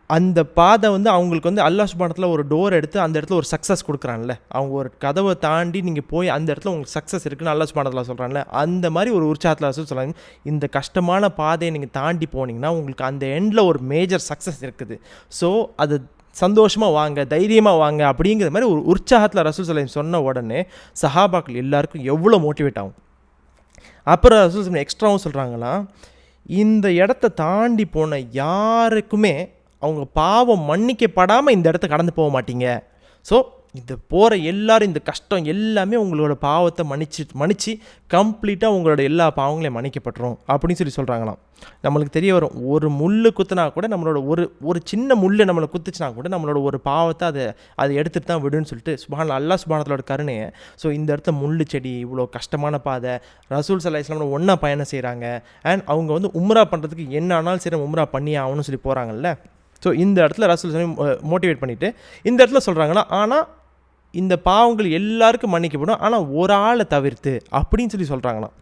அந்த பாதை வந்து அவங்களுக்கு வந்து அல்லாஹ் சுப்ஹானஹு வ தஆலா ஒரு டோர் எடுத்து அந்த இடத்துல ஒரு சக்ஸஸ் கொடுக்குறான்ல, அவங்க ஒரு கதவை தாண்டி நீங்கள் போய் அந்த இடத்துல உங்களுக்கு சக்ஸஸ் இருக்குன்னு அல்லாஹ் சுப்ஹானஹு வ தஆலா சொல்கிறான்ல, அந்த மாதிரி ஒரு உற்சாகத்தில் சொல்கிறாங்க. இந்த கஷ்டமான பாதையை நீங்கள் தாண்டி போனீங்கன்னா உங்களுக்கு அந்த எண்டில் ஒரு மேஜர் சக்ஸஸ் இருக்குது, ஸோ அது சந்தோஷமாக வாங்க, தைரியமாக வாங்க அப்படிங்கிற மாதிரி ஒரு உற்சாகத்தில் ரசூல் ஸல்லல்லாஹு அலைஹி வஸல்லம் சொன்ன உடனே சஹாபாக்கள் எல்லாருக்கும் எவ்வளோ மோட்டிவேட் ஆகும். அப்புறம் ரசூல் ஸல்லல்லாஹு எக்ஸ்ட்ராவும் சொல்கிறாங்களா, இந்த இடத்த தாண்டி போன யாருக்குமே அவங்க பாவம் மன்னிக்கப்படாமல் இந்த இடத்த கடந்து போக மாட்டீங்க. ஸோ இந்த போகிற எல்லோரும் இந்த கஷ்டம் எல்லாமே உங்களோட பாவத்தை மன்னிச்சு கம்ப்ளீட்டாக உங்களோட எல்லா பாவங்களையும் மன்னிக்கப்பட்டுரும் அப்படின்னு சொல்கிறாங்களாம். நம்மளுக்கு தெரிய வரும், ஒரு முள் குத்துனா கூட நம்மளோட ஒரு சின்ன முள் நம்மளை குத்துச்சுனா கூட நம்மளோட ஒரு பாவத்தை அதை எடுத்துகிட்டு தான் விடுன்னு சொல்லிட்டு அல்லாஹ் சுப்ஹானஹு வ தஆலா கருணையை. ஸோ இந்த இடத்த முள்ளு செடி, இவ்வளோ கஷ்டமான பாதை, ரசூல் ஸல்லல்லாஹு அலைஹி வஸல்லம் ஒன்றா பயணம் செய்கிறாங்க. அண்ட் அவங்க வந்து உம்ரா பண்ணுறதுக்கு என்ன ஆனாலும் சரி உம்ரா பண்ணி ஆகணும்னு சொல்லி போகிறாங்கல்ல. ஸோ இந்த இடத்துல ரசூல் மோட்டிவேட் பண்ணிவிட்டு இந்த இடத்துல சொல்கிறாங்களா, ஆனால் இந்த பாவங்கள் எல்லாருக்கும் மன்னிக்கப்படும், ஆனால் ஒரு ஆளை தவிர்த்து அப்படின்னு சொல்கிறாங்களாம்.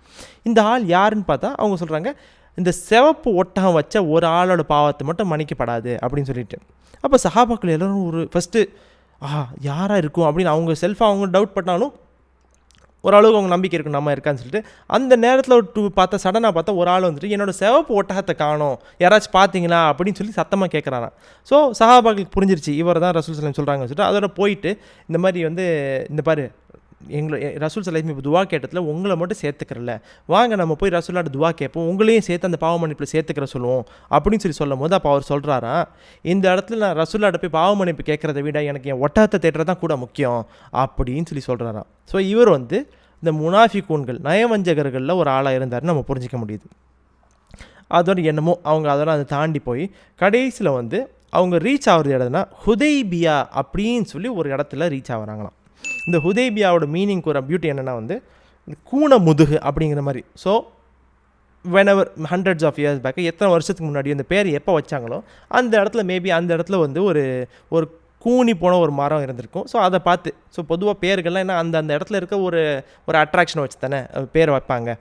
இந்த ஆள் யாருன்னு பார்த்தா அவங்க சொல்கிறாங்க, இந்த சிவப்பு ஒட்டகம் வச்ச ஒரு ஆளோட பாவத்தை மட்டும் மன்னிக்கப்படாது அப்படின்னு சொல்லிட்டு. அப்போ சஹாபாக்கள் எல்லோரும் ஃபஸ்ட்டு யாராக இருக்கும் அப்படின்னு அவங்க செல்ஃபாக அவங்க டவுட் பண்ணாலும் ஓரளவுக்கு அவங்க நம்பிக்கை இருக்கும் நம்ம இருக்கான்னு சொல்லிட்டு அந்த நேரத்தில் பார்த்தா சடனாக பார்த்தா ஒரு ஆள் வந்துட்டு என்னோட சிவப்பு ஒட்டகத்தை காணோம், யாராச்சும் பார்த்தீங்களா அப்படின்னு சொல்லி சத்தமாக கேட்குறாராம். ஸோ சஹாபாக்களுக்கு புரிஞ்சிருச்சு இவர் தான் ரசூல் சலாம் சொல்கிறாங்கன்னு சொல்லிட்டு அதோட போயிட்டு இந்த மாதிரி இந்த பாரு எங்களை ரசூல் சலாம் இப்போ துவா கேட்டதில் உங்களை மட்டும் சேர்த்துக்கிறல, வாங்க நம்ம போய் ரசூலாட்ட துவா கேட்போம், உங்களையும் சேர்த்து அந்த பாவ மன்னிப்பில் சேர்த்துக்கிற சொல்லுவோம் அப்படின்னு சொல்லி சொல்லும் போது அப்போ அவர் சொல்கிறாராம், இந்த இடத்துல நான் ரசூலாட்ட போய் பாவ மன்னிப்பு கேட்குறத விட எனக்கு என் ஒட்டகத்தை தேடுறது தான் கூட முக்கியம் அப்படின்னு சொல்லி சொல்கிறாராம். ஸோ இவர் இந்த முனாஃபிகூன்கள் நயவஞ்சகர்களில் ஒரு ஆளாக இருந்தார் நம்ம புரிஞ்சிக்க முடியுது. அதோட என்னமோ அவங்க அதெல்லாம் அதை தாண்டி போய் கடைசியில் அவங்க ரீச் ஆகுறது இடம்னா ஹுதைபியா அப்படின்னு சொல்லி ஒரு இடத்துல ரீச் ஆகுறாங்களாம். இந்த ஹுதைபியாவோட மீனிங் ஒரு பியூட்டி என்னென்னா கூன முதுகு அப்படிங்கிற மாதிரி. So whenever hundreds of years back எத்தனை வருஷத்துக்கு முன்னாடி அந்த பேர் எப்போ வச்சாங்களோ அந்த இடத்துல மேபி அந்த இடத்துல ஒரு கூனி போன ஒரு மரம் இருந்திருக்கும். ஸோ அதை பார்த்து பொதுவாக பேர்கள்லாம் என்ன அந்த இடத்துல இருக்க ஒரு அட்ராக்ஷனை வச்சு தானே பேர் வைப்பாங்க.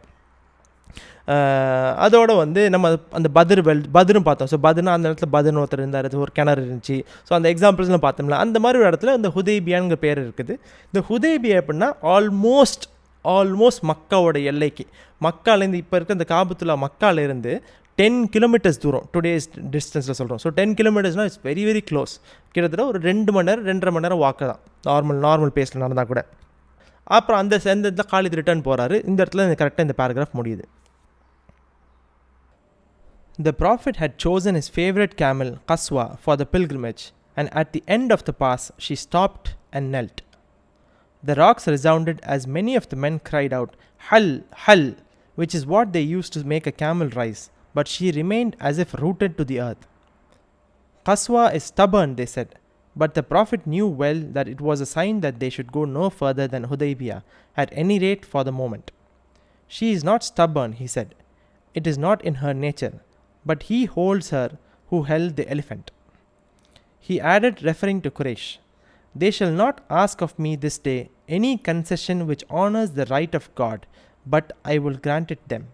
அதோடு நம்ம அந்த பத்ரும் பார்த்தோம். ஸோ பத்ருனா அந்த இடத்துல பத்ருன்னு ஒருத்தர் இருந்தார், ஒரு கிணறு இருந்துச்சு. ஸோ அந்த எக்ஸாம்பிள்ஸ்லாம் பார்த்தோம்ல அந்த மாதிரி ஒரு இடத்துல இந்த ஹுதைபியாங்கிற பேர் இருக்குது. இந்த ஹுதைபியா எப்படின்னா ஆல்மோஸ்ட் மக்காவோட எல்லைக்கு, மக்காலேருந்து இப்போ இருக்க இந்த காபத்துல்லா மக்காலேருந்து 10 கிலோமீட்டர்ஸ் தூரம் டுடேஸ் டிஸ்டன்ஸில் சொல்கிறோம். ஸோ 10 கிலோமீட்டர்ஸ்னால் இட்ஸ் வெரி வெரி க்ளோஸ். கிட்டத்தட்ட ஒரு 2 மணி நேரம் 2.5 மணி நேரம் வாக்கு தான் நார்மல் பேஸில் நடந்தால் கூட. அப்புறம் அந்த இடத்துல காலித் ரிட்டர்ன் போகிறாரு. இந்த இடத்துல கரெக்டாக இந்த பேராகிராஃப் முடியுது. The Prophet had chosen his favorite camel, Qaswa, for the pilgrimage, and at the end of the pass, she stopped and knelt. The rocks resounded as many of the men cried out, "Hal, Hal," which is what they used to make a camel rise, but she remained as if rooted to the earth. Qaswa is stubborn, they said, but the Prophet knew well that it was a sign that they should go no further than Hudaybiyah, at any rate for the moment. She is not stubborn, he said. It is not in her nature. But he holds her who held the elephant. He added, referring to Quraysh, "They shall not ask of me this day any concession which honors the right of God, but I will grant it them."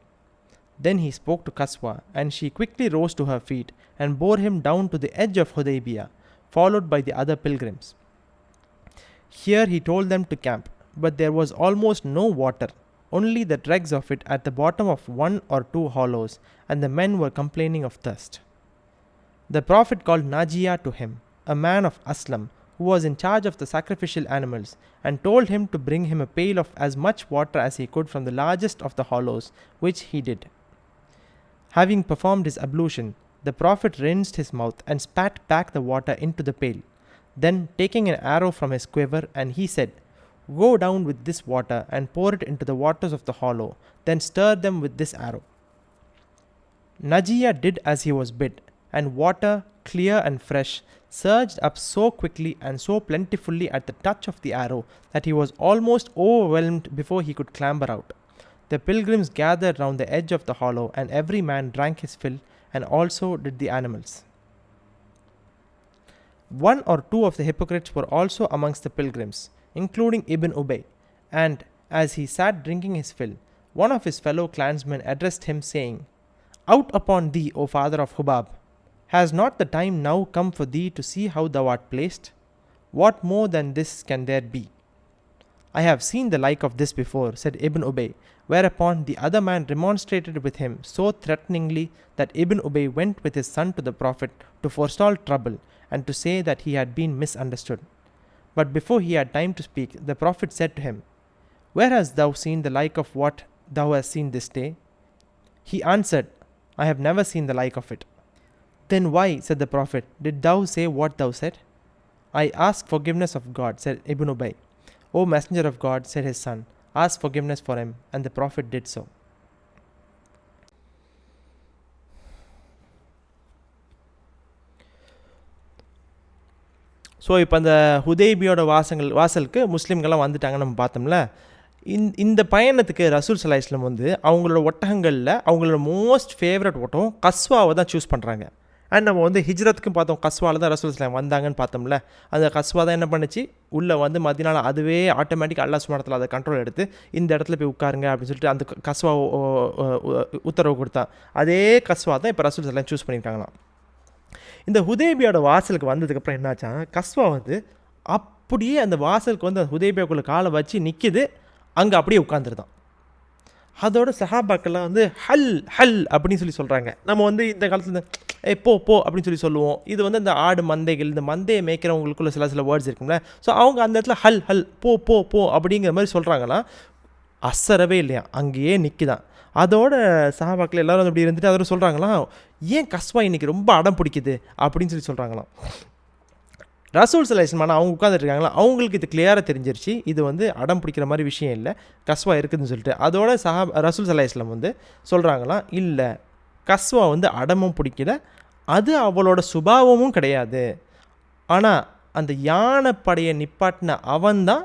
Then he spoke to Qaswa, and she quickly rose to her feet and bore him down to the edge of Hudaybiyah, followed by the other pilgrims. Here he told them to camp, but there was almost no water, only the dregs of it at the bottom of 1 or 2 hollows, and the men were complaining of thirst. The Prophet called Najiyah to him, a man of Aslam, who was in charge of the sacrificial animals, and told him to bring him a pail of as much water as he could from the largest of the hollows, which he did. Having performed his ablution, the Prophet rinsed his mouth and spat back the water into the pail. Then, taking an arrow from his quiver, and he said, "Go down with this water and pour it into the waters of the hollow, then stir them with this arrow." Najiyah did as he was bid, and water, clear and fresh, surged up so quickly and so plentifully at the touch of the arrow that he was almost overwhelmed before he could clamber out. The pilgrims gathered round the edge of the hollow, and every man drank his fill, and also did the animals. 1 or 2 of the hypocrites were also amongst the pilgrims, including Ibn Ubay, and as he sat drinking his fill, one of his fellow clansmen addressed him, saying, "Out upon thee, O father of Hubab! Has not the time now come for thee to see how thou art placed? What more than this can there be?" "I have seen the like of this before," said Ibn Ubay, whereupon the other man remonstrated with him so threateningly that Ibn Ubay went with his son to the Prophet to forestall trouble and to say that he had been misunderstood. But before he had time to speak, the Prophet said to him, "Where hast thou seen the like of what thou hast seen this day?" He answered, "I have never seen the like of it." "Then why," said the Prophet, "did thou say what thou said?" "I ask forgiveness of God," said Ibn Ubay. "O Messenger of God," said his son, "ask forgiveness for him," and the Prophet did so. So இப்போ அந்த ஹுதைபியோட வாசலுக்கு முஸ்லீம்கள்லாம் வந்துட்டாங்கன்னு நம்ம பார்த்தோம்ல. இந்த பயணத்துக்கு ரசூல் ஸல்லல்லாஹு அலைஹி வஸல்லம் அவங்களோட ஒட்டகங்களில் அவங்களோட மோஸ்ட் ஃபேவரட் ஒட்டகம் கஸ்வாவை தான் சூஸ் பண்ணுறாங்க. அண்ட் நம்ம ஹிஜ்ரத்துக்கும் பார்த்தோம், கஸ்வாவில் தான் ரசூல் ஸல்லல்லாஹு அலைஹி வஸல்லம் வந்தாங்கன்னு பார்த்தோம்ல. அந்த கஸ்வா தான் என்ன பண்ணுச்சு, உள்ளே மதினால அதுவே ஆட்டோமேட்டிக் அல்லாஹ் சுப்ஹானஹு வ தஆலா அதை கண்ட்ரோல் எடுத்து இந்த இடத்துல போய் உட்காருங்க அப்படின்னு சொல்லிட்டு அந்த கஸ்வா உத்தரவு கொடுத்தா. அதே கஸ்வா தான் இப்போ ரசூல் ஸல்லல்லாஹு அலைஹி வஸல்லம் சூஸ் பண்ணியிருக்காங்களாம். இந்த ஹுதைபியோட வாசலுக்கு வந்ததுக்கப்புறம் என்னாச்சா, கஸ்வா அப்படியே அந்த வாசலுக்கு வந்து அந்த ஹுதைபியாக்குள்ளே காலை வச்சு நிற்கிது, அங்கே அப்படியே உட்காந்துருதான். அதோட சஹாபாக்கெல்லாம் வந்து ஹல் ஹல் அப்படின்னு சொல்கிறாங்க. நம்ம வந்து இந்த காலத்தில் போ போ அப்படின்னு சொல்லுவோம். இது வந்து இந்த ஆடு மந்தைகள், இந்த மந்தையை மேய்க்கிறவங்களுக்குள்ள சில வேர்ட்ஸ் இருக்கும்ல. ஸோ அவங்க அந்த இடத்துல ஹல் ஹல் போ போ போ அப்படிங்கிற மாதிரி சொல்கிறாங்கன்னா அசரவே இல்லையா, அங்கேயே நிற்கிதான். அதோட சஹாபாக்கள் எல்லாரும் அப்படி இருந்துட்டு அதோட சொல்கிறாங்களாம், ஏன் கஸ்வா இன்றைக்கி ரொம்ப அடம் பிடிக்குது அப்படின்னு சொல்கிறாங்களாம். ரசூல் ஸல்லல்லாஹு அவங்க உட்காந்துருக்காங்களா, அவங்களுக்கு இது கிளியராக தெரிஞ்சிருச்சு, இது வந்து அடம் பிடிக்கிற மாதிரி விஷயம் இல்லை, கஸ்வா இருக்குதுன்னு சொல்லிட்டு. அதோட ரசூல் ஸல்லல்லாஹு வந்து சொல்கிறாங்களாம், இல்லை கஸ்வா வந்து அடமும் பிடிக்கல, அது அவளோட சுபாவமும் கிடையாது. ஆனால் அந்த யானைப்படையை நிப்பாட்டின அவன்தான்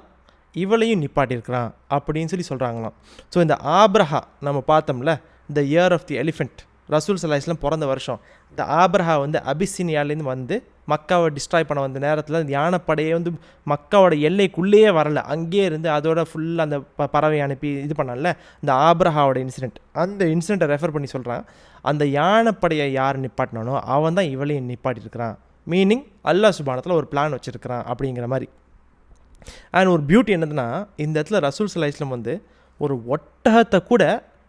இவளையும் நிப்பாட்டியிருக்கிறான் அப்படின்னு சொல்கிறாங்களாம். ஸோ இந்த ஆப்ரஹா நம்ம பார்த்தோம்ல, இந்த இயர் ஆஃப் தி எலிஃபெண்ட், ரசூல் ஸல்லல்லாஹு அலைஹி வஸல்லம் பிறந்த வருஷம். இந்த ஆப்ரஹா வந்து அபிசினியாலேருந்து வந்து மக்காவை டிஸ்ட்ராய் பண்ண வந்த நேரத்தில் அந்த யானைப்படையே வந்து மக்காவோட எல்லைக்குள்ளேயே வரல, அங்கேயே இருந்து அதோட ஃபுல்லாக அந்த பறவை அனுப்பி இது பண்ணல, இந்த ஆப்ரஹாவோட இன்சிடெண்ட். அந்த இன்சிடெண்ட்டை ரெஃபர் பண்ணி சொல்கிறான், அந்த யானைப்படையை யார் நிப்பாட்டினானோ அவன் தான் இவளையும் நிப்பாட்டியிருக்கிறான். மீனிங் அல்லாஹ் சுப்ஹானஹு ஒரு பிளான் வச்சுருக்கிறான் அப்படிங்கிற மாதிரி. அண்ட் ஒரு பியூட்டி என்னதுன்னா, இந்த இடத்துல ரசூல் ஸல்லல்லாஹு அலைஹி வஸல்லம் வந்து ஒரு ஒட்டகத்தை கூட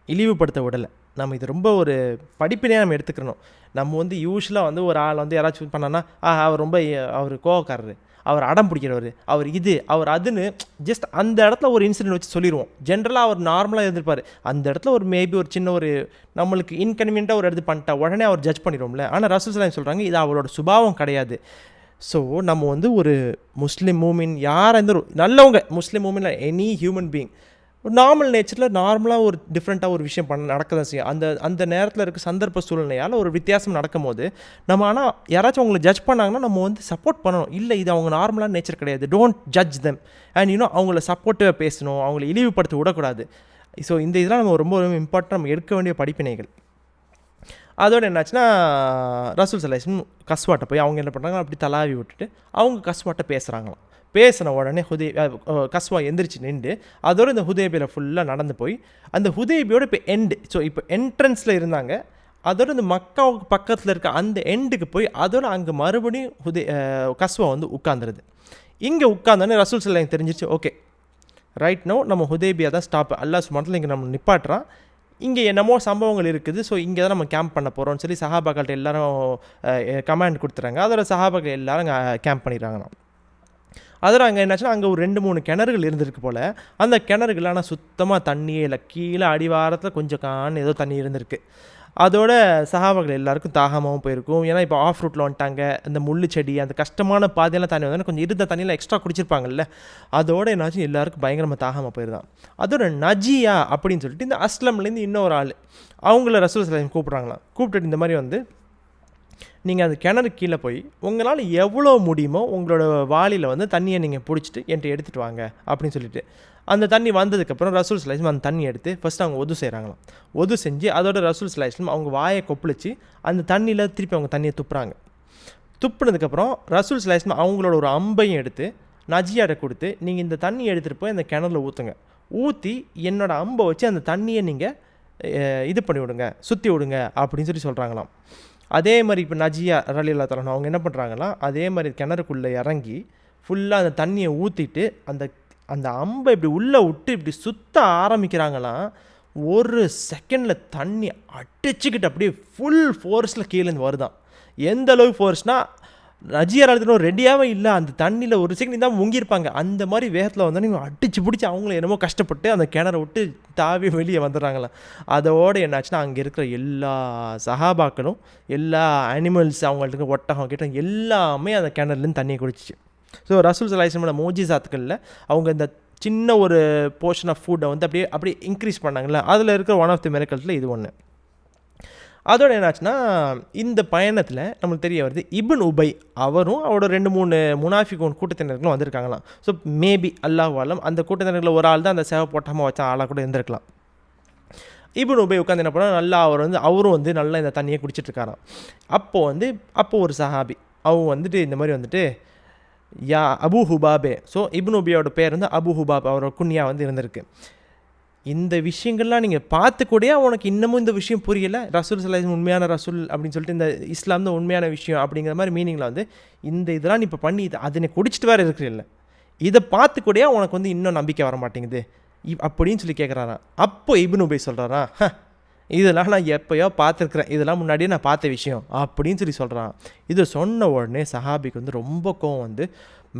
இழிவுபடுத்த விடலை. நம்ம இது ரொம்ப ஒரு படிப்பினையாக நம்ம எடுத்துக்கணும். நம்ம வந்து யூஸ்வலாக வந்து ஒரு ஆள் வந்து யாராச்சும் பண்ணான்னா, அவர் ரொம்ப அவர் கோவக்காரரு, அவர் அடம் பிடிக்கிறவர், அவர் இது அவர் அதுன்னு ஜஸ்ட் அந்த இடத்துல ஒரு இன்சிடென்ட் வச்சு சொல்லிடுவோம். ஜென்ரலாக அவர் நார்மலாக இருந்திருப்பார், அந்த இடத்துல ஒரு மேபி ஒரு சின்ன ஒரு நம்மளுக்கு இன்கன்வீனியண்ட்டாக ஒரு எடுத்து பண்ணிட்டா உடனே அவர் ஜட்ஜ் பண்ணிடுவோம்ல. ஆனால் ரசூல் ஸல்லல்லாஹு அலைஹி சொல்கிறாங்க, இது அவரோட சுபாவம் கிடையாது. ஸோ நம்ம வந்து ஒரு முஸ்லீம் மூமின், யாராக இருந்தாலும் நல்லவங்க, முஸ்லீம் மூமின் எனி ஹியூமன் பீயிங், ஒரு நார்மல் நேச்சரில் நார்மலாக ஒரு டிஃப்ரெண்ட்டாக ஒரு விஷயம் நடக்க தான் செய்யும். அந்த நேரத்தில் இருக்க சந்தர்ப்ப சூழ்நிலையால் ஒரு வித்தியாசம் நடக்கும் போது நம்ம, ஆனால் யாராச்சும் அவங்களை ஜட்ஜ் பண்ணாங்கன்னா நம்ம வந்து சப்போர்ட் பண்ணணும். இல்லை இது அவங்க நார்மலான நேச்சர் கிடையாது, don't judge them and you know அவங்கள சப்போர்ட்டிவாக பேசணும், அவங்கள இழிவுபடுத்த விடக்கூடாது. ஸோ இந்த இதெல்லாம் நம்ம ரொம்ப ரொம்ப இம்பார்ட்டன்ட், நம்ம எடுக்க வேண்டிய படிப்பினைகள். அதோடு என்னாச்சுன்னா, ரசூல் ஸல்லல்லாஹு அலைஹி வஸல்லம் கஸ்வாட்டை போய் அவங்க என்ன பண்ணுறாங்க, அப்படி தலாவி விட்டுட்டு அவங்க கஸ்வாட்டை பேசுகிறாங்களாம். பேசின உடனே கஸ்வா எந்திரிச்சு நின்று அதோடு இந்த ஹுதைபியில் ஃபுல்லாக நடந்து போய் அந்த ஹுதைபியோட இப்போ எண்டு, ஸோ இப்போ என்ட்ரன்ஸில் இருந்தாங்க, அதோட இந்த மக்காவுக்கு பக்கத்தில் இருக்க அந்த எண்டுக்கு போய் அதோட அங்கே மறுபடியும் கஸ்வா வந்து உட்காந்துருது. இங்கே உட்காந்தோடனே ரசூல் ஸல்லல்லாஹு தெரிஞ்சிச்சு, ஓகே ரைட் நோ நம்ம ஹுதைபியா தான் ஸ்டாப், அல்லாஹ் சுப்ஹானஹு இங்கே நம்ம நிப்பாட்டுறான், இங்கே என்னமோ சம்பவங்கள் இருக்குது, ஸோ இங்கே தான் நம்ம கேம்ப் பண்ண போகிறோம்னு சொல்லி சஹாபாக்கள்கிட்ட எல்லாரும் கமாண்ட் கொடுத்துறாங்க. அதோட சஹாபாக்கள் எல்லாரும் கேம்ப் பண்ணிடுறாங்கண்ணா. அதில் அங்கே என்னாச்சுன்னா, அங்கே ஒரு 2-3 கிணறுகள் இருந்திருக்கு போல். அந்த கிணறுகள் ஆனால் சுத்தமாக தண்ணியே இல்லை, கீழே அடிவாரத்தில் கொஞ்சம் ஏதோ தண்ணி இருந்திருக்கு. அதோட சஹாபாக்கள் எல்லாருக்கும் தாகமாகவும் போயிருக்கும். ஏன்னா இப்போ ஆஃப் ரூட்டில் வந்துட்டாங்க, இந்த முள்ளு செடி அந்த கஷ்டமான பாதையெல்லாம் தண்ணி வந்தால் கொஞ்சம் இருந்த தண்ணியில் எக்ஸ்ட்ரா குடிச்சிருப்பாங்கல்ல. அதோடு என்னாச்சும் எல்லாருக்கும் பயங்கரமாக தாகமாக போயிருந்தான். அதோட நஜியா அப்படின்னு சொல்லிட்டு இந்த அஸ்லம்லேருந்து இன்னொரு ஆள், அவங்கள ரசூல் ஸல்லல்லாஹு அலைஹி கூப்பிட்றாங்களாம். கூப்பிட்டுட்டு இந்த மாதிரி வந்து, நீங்கள் அந்த கிணறு கீழே போய் உங்களால் எவ்வளோ முடியுமோ உங்களோட வாளியில் வந்து தண்ணியை நீங்கள் பிடிச்சிட்டு என்கிட்ட எடுத்துகிட்டு வாங்க அப்படின்னு சொல்லிட்டு, அந்த தண்ணி வந்ததுக்கப்புறம் ரசூல் ஸல்லல்லாஹு அலைஹி வஸல்லம் அந்த தண்ணி எடுத்து ஃபஸ்ட்டு அவங்க ஒது செய்கிறாங்களாம். ஒது செஞ்சு அதோட ரசூல் ஸல்லல்லாஹு அலைஹி வஸல்லம் அவங்க வாயை கொப்பளிச்சு அந்த தண்ணியில் திருப்பி அவங்க தண்ணியை துப்புறாங்க. துப்புனதுக்கப்புறம் ரசூல் ஸல்லல்லாஹு அலைஹி வஸல்லம் அவங்களோட ஒரு அம்பையும் எடுத்து நஜியாட்ட கொடுத்து, நீங்கள் இந்த தண்ணியை எடுத்துகிட்டு போய் அந்த கிணறுல ஊற்றுங்க, ஊற்றி என்னோடய அம்பை வச்சு அந்த தண்ணியை நீங்கள் இது பண்ணி விடுங்க, சுற்றி விடுங்க அப்படின்னு சொல்கிறாங்களாம். அதே மாதிரி இப்போ நஜியா ரலியல்லாஹு தஆலா அவங்க என்ன பண்ணுறாங்கன்னா, அதே மாதிரி கிணறுக்குள்ளே இறங்கி ஃபுல்லாக அந்த தண்ணியை ஊற்றிட்டு அந்த அம்பை இப்படி உள்ளே விட்டு இப்படி சுற்ற ஆரம்பிக்கிறாங்களாம். ஒரு செகண்டில் தண்ணி அடிச்சுக்கிட்டு அப்படியே ஃபுல் ஃபோர்ஸில் கீழேருந்து வருதான். எந்த அளவுக்கு ஃபோர்ஸ்னால், நஜியா ரலியல்லாஹு ரெடியாகவே இல்லை, அந்த தண்ணியில் ஒரு செகண்ட் தான் முங்கியிருப்பாங்க, அந்த மாதிரி வேகத்தில் வந்தால் நீங்கள் அடிச்சு பிடிச்சி அவங்கள என்னமோ கஷ்டப்பட்டு அந்த கிணற விட்டு தாவி வெளியே வந்துடுறாங்களா. அதோடு என்னாச்சுன்னா, அங்கே இருக்கிற எல்லா சஹாபாக்களும் எல்லா அனிமல்ஸ் அவங்கள்ட்ட ஒட்டகம் கிட்ட எல்லாமே அந்த கிணறுலேருந்து தண்ணியை குடிச்சிச்சு. ஸோ ரசூல் ஸல்லல்லாஹு அலைஹி வஸல்லம் மோஜிசாத்துக்களில் அவங்க இந்த சின்ன ஒரு போர்ஷன் ஆஃப் ஃபுட்டை வந்து அப்படியே இன்க்ரீஸ் பண்ணாங்கல்ல, அதில் இருக்கிற ஒன் ஆஃப் தி மிரக்கல்ஸில் இது ஒன்று. அதோடு என்னாச்சுன்னா, இந்த பயணத்தில் நம்மளுக்கு தெரிய வருது, இப்னு உபை அவரும் அவரோட 2-3 முனாஃபிகூன் கூட்டத்தினர்களும் வந்திருக்காங்களாம். ஸோ மேபி அல்லாஹ் ஆலம் அந்த கூட்டத்தினர்களில் ஒரு ஆள் தான் அந்த சேவை போட்டாமல் வச்ச ஆளாக கூட இருந்திருக்கலாம். இப்னு உபை உட்காந்து என்ன பண்ணால், நல்லா அவரும் வந்து நல்லா இந்த தண்ணியை குடிச்சிட்ருக்காராம். அப்போது ஒரு சஹாபி அவங்க வந்துட்டு இந்த மாதிரி வந்துட்டு, யா அபு ஹுபாபே, ஸோ இப்னு உபையோட பேர் வந்து அபு ஹுபாப், அவரோட குன்யா வந்து இருந்திருக்கு. இந்த விஷயங்கள்லாம் நீங்கள் பார்த்து கூட உனக்கு இன்னமும் இந்த விஷயம் புரியலை, ரசூல் ஸல்லல்லாஹு அலைஹி வஸல்லம் உண்மையான ரசூல் அப்படின்னு சொல்லிட்டு, இந்த இஸ்லாம் தான் உண்மையான விஷயம் அப்படிங்கிற மாதிரி மீனிங்கில் வந்து இந்த இதெல்லாம் நீ இப்போ பண்ணி அதை நீ குடிச்சிட்டு வேறு இருக்கிறில்ல, இதை பார்த்து கூடயா உனக்கு வந்து இன்னும் நம்பிக்கை வர மாட்டேங்குது அப்படின்னு சொல்லி கேட்குறாராம். அப்போ இப்னு உபை சொல்கிறாரா, இதெல்லாம் நான் எப்போயோ பார்த்துருக்குறேன், இதெல்லாம் முன்னாடியே நான் பார்த்த விஷயம் அப்படின்னு சொல்லி சொல்கிறான். இதை சொன்ன உடனே சஹாபிக்கு வந்து ரொம்ப கோவம் வந்து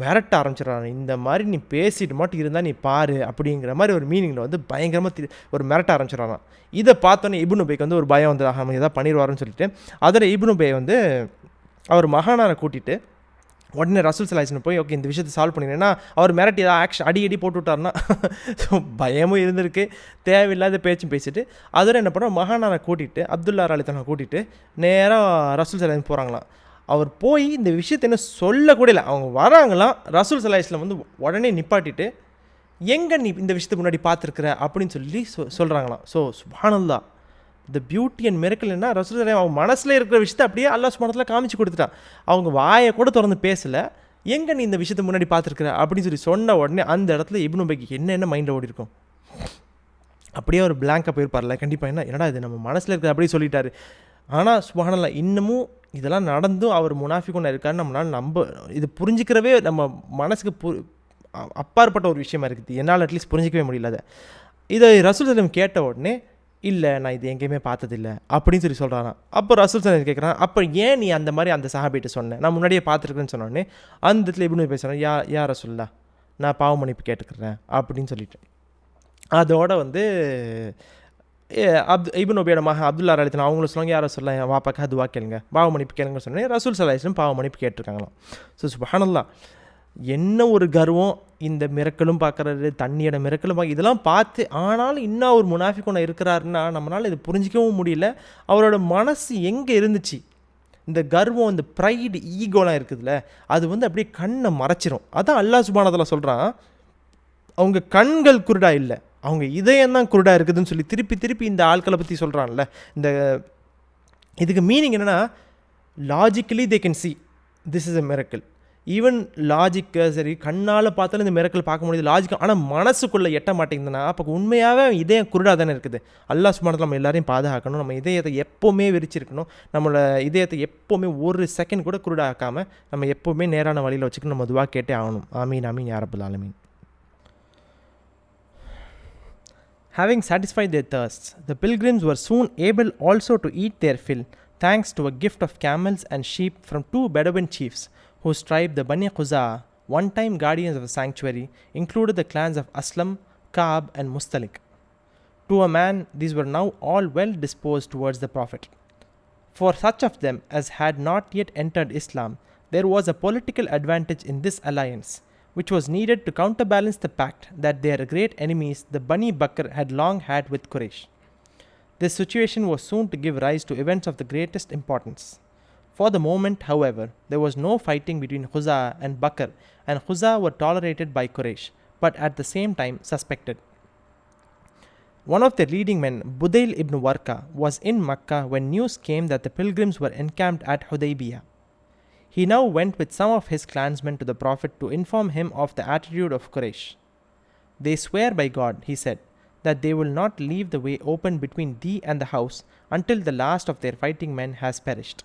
மிரட்ட ஆரம்பிச்சிடறான். இந்த மாதிரி நீ பேசிட்டு மட்டும் இருந்தால் நீ பாரு அப்படிங்கிற மாதிரி ஒரு மீனிங்கில் வந்து பயங்கரமாக ஒரு மிரட்ட ஆரம்பிச்சிடறான். இதை பார்த்தோன்னே இப்னு உபைக்கு வந்து ஒரு பயம் வந்து அவன் எதாவது பண்ணிடுவாருன்னு சொல்லிட்டு அதில் இப்னு உபை வந்து அவர் மகானாரை கூட்டிகிட்டு உடனே ரசூல் ஸல்லல்லாஹு போய் ஓகே இந்த விஷயத்தை சால்வ் பண்ணிங்கன்னா அவர் மிரட்டி ஏதாவது அடி போட்டு விட்டார்னா ஸோ பயமும் இருந்திருக்கு, தேவையில்லாத பேச்சும் பேசிட்டு அதில் என்ன பண்ணோம், மகானாரை கூட்டிகிட்டு அப்துல்லா அலித்தனை கூட்டிகிட்டு நேராக ரசூல் ஸல்லல்லாஹு போகிறாங்களாம். அவர் போய் இந்த விஷயத்தை என்ன சொல்லக்கூட இல்லை, அவங்க வராங்களாம். ரசூல் ஸல்லல்லாஹு வந்து உடனே நிப்பாட்டிட்டு எங்கே நீ இந்த விஷயத்துக்கு முன்னாடி பார்த்துருக்குற அப்படின்னு சொல்லி சொல்கிறாங்களாம். ஸோ சுப்ஹானல்லாஹ், த பியூட்டி அண்ட் மிரக்கல் என்ன, ரசூல் ஸல்லல்லாஹு அவங்க மனசில் இருக்கிற விஷயத்தை அப்படியே அல்லாஹ் சுப்ஹானஹு வ தஆலா காமிச்சு கொடுத்துட்டான். அவங்க வாயை கூட திறந்து பேசலை, எங்கே நீ இந்த விஷயத்தை முன்னாடி பார்த்துருக்குற அப்படின்னு சொல்லி சொன்ன உடனே அந்த இடத்துல இப்னு உபைக்கு என்ன மைண்டில் ஓடி இருக்கும், அப்படியே ஒரு பிளாங்காக போயிருப்பார்ல கண்டிப்பாக. என்னடா இது நம்ம மனசில் இருக்கிற அப்படியே சொல்லிட்டாரு. ஆனால் சுப்ஹானல்லாஹ் இன்னமும் இதெல்லாம் நடந்தும் அவர் முனாஃபிக்குன்னு இருக்காருன்னு நம்மளால் இது புரிஞ்சிக்கிறவே நம்ம மனசுக்கு அப்பாற்பட்ட ஒரு விஷயமா இருக்குது. என்னால் அட்லீஸ்ட் புரிஞ்சிக்கவே முடியல அதை. இதை ரசூல் ஸல்லல்லாஹு கேட்ட உடனே இல்லை நான் இது எங்கேயுமே பார்த்ததில்லை அப்படின்னு சொல்லி சொல்கிறாராம். அப்போ ரசூல் ஸல்லல்லாஹு கேட்குறான், அப்போ ஏன் நீ அந்த மாதிரி அந்த சஹாபிகிட்ட சொன்னேன், நான் முன்னாடியே பார்த்துருக்கேன்னு சொன்னோடனே அந்த இடத்துல இப்னு உபை பேசுகிறேன், யா ரசூலுல்லாஹ் நான் பாவ மன்னிப்பு கேட்டுக்கிறேன் அப்படின்னு சொல்லிட்டு அதோட வந்து இப்னு உபையோட மகன் அப்துல்லா அலித்தன் அவங்களும் சொல்லுவாங்க, யாரை சொல்லலாம் என் வாப்பாக்கா துவா கேளுங்க, பாவ மன்னிப்பு கேளுங்க சொன்னேன். ரசூல் ஸல்லல்லாஹு அலைஹி பாவ மன்னிப்பு கேட்டிருக்காங்களாம். ஸோ சுப்ஹானல்லாஹ், என்ன ஒரு கர்வம், இந்த மிரக்கலும் பார்க்குறது, தண்ணியோட மிரக்கலும் இதெல்லாம் பார்த்து. ஆனாலும் இன்னும் ஒரு முனாஃபிக் ஒன்று இருக்கிறாருன்னா நம்மளால் இது புரிஞ்சிக்கவும் முடியல. அவரோட மனசு எங்கே இருந்துச்சு, இந்த கர்வம், இந்த ப்ரைடு, ஈகோலாம் இருக்குதுல்ல, அது வந்து அப்படியே கண்ணை மறைச்சிரும். அதான் அல்லாஹ் சுப்ஹானஹு வ தஆலா சொல்கிறான், அவங்க கண்கள் குருடா இல்லை, அவங்க இதயம் தான் குருடா இருக்குதுன்னு சொல்லி திருப்பி இந்த ஆட்களை பற்றி சொல்கிறான்ல. இந்த இதுக்கு மீனிங் என்னென்னா, logically they can see this is a miracle. Even logic சரி கண்ணால் பார்த்தாலும் இந்த மிரக்கல் பார்க்க முடியுது லாஜிக்கு, ஆனால் மனசுக்குள்ளே எட்ட மாட்டேங்குதுன்னா அப்போ உண்மையாகவே இதயம் குருடாக தானே இருக்குது. அல்லாஹ் சுப்ஹானஹு வ தஆலா நம்ம எல்லாரையும் பாதுகாக்கணும். நம்ம இதயத்தை எப்போவுமே விரிச்சிருக்கணும். நம்மளோட இதயத்தை எப்போவுமே ஒரு செகண்ட் கூட குருடாக்காமல் நம்ம எப்போவுமே நேரான வழியில் வச்சுக்கணும். நம்ம துவா கேட்டே ஆகணும். ஆமீன் ஆமீன் யா ரப்பல் ஆலமீன். Having satisfied their thirsts, the pilgrims were soon able also to eat their fill, thanks to a gift of camels and sheep from 2 Bedouin chiefs, whose tribe, the Bani Quza'a, one-time guardians of the sanctuary, included the clans of Aslam, Ka'ab and Mustalik. To a man, these were now all well disposed towards the Prophet. For such of them as had not yet entered Islam, there was a political advantage in this alliance, which was needed to counterbalance the pact that their great enemies, the Bani Bakr, had long had with Quraysh. This situation was soon to give rise to events of the greatest importance. For the moment, however, there was no fighting between Khuza'a and Bakr, and Khuza'a were tolerated by Quraysh, but at the same time suspected. One of their leading men, Budayl ibn Warqa, was in Makkah when news came that the pilgrims were encamped at Hudaybiyah. He now went with some of his clansmen to the Prophet to inform him of the attitude of Quraysh. They swear by God, he said, that they will not leave the way open between thee and the house until the last of their fighting men has perished.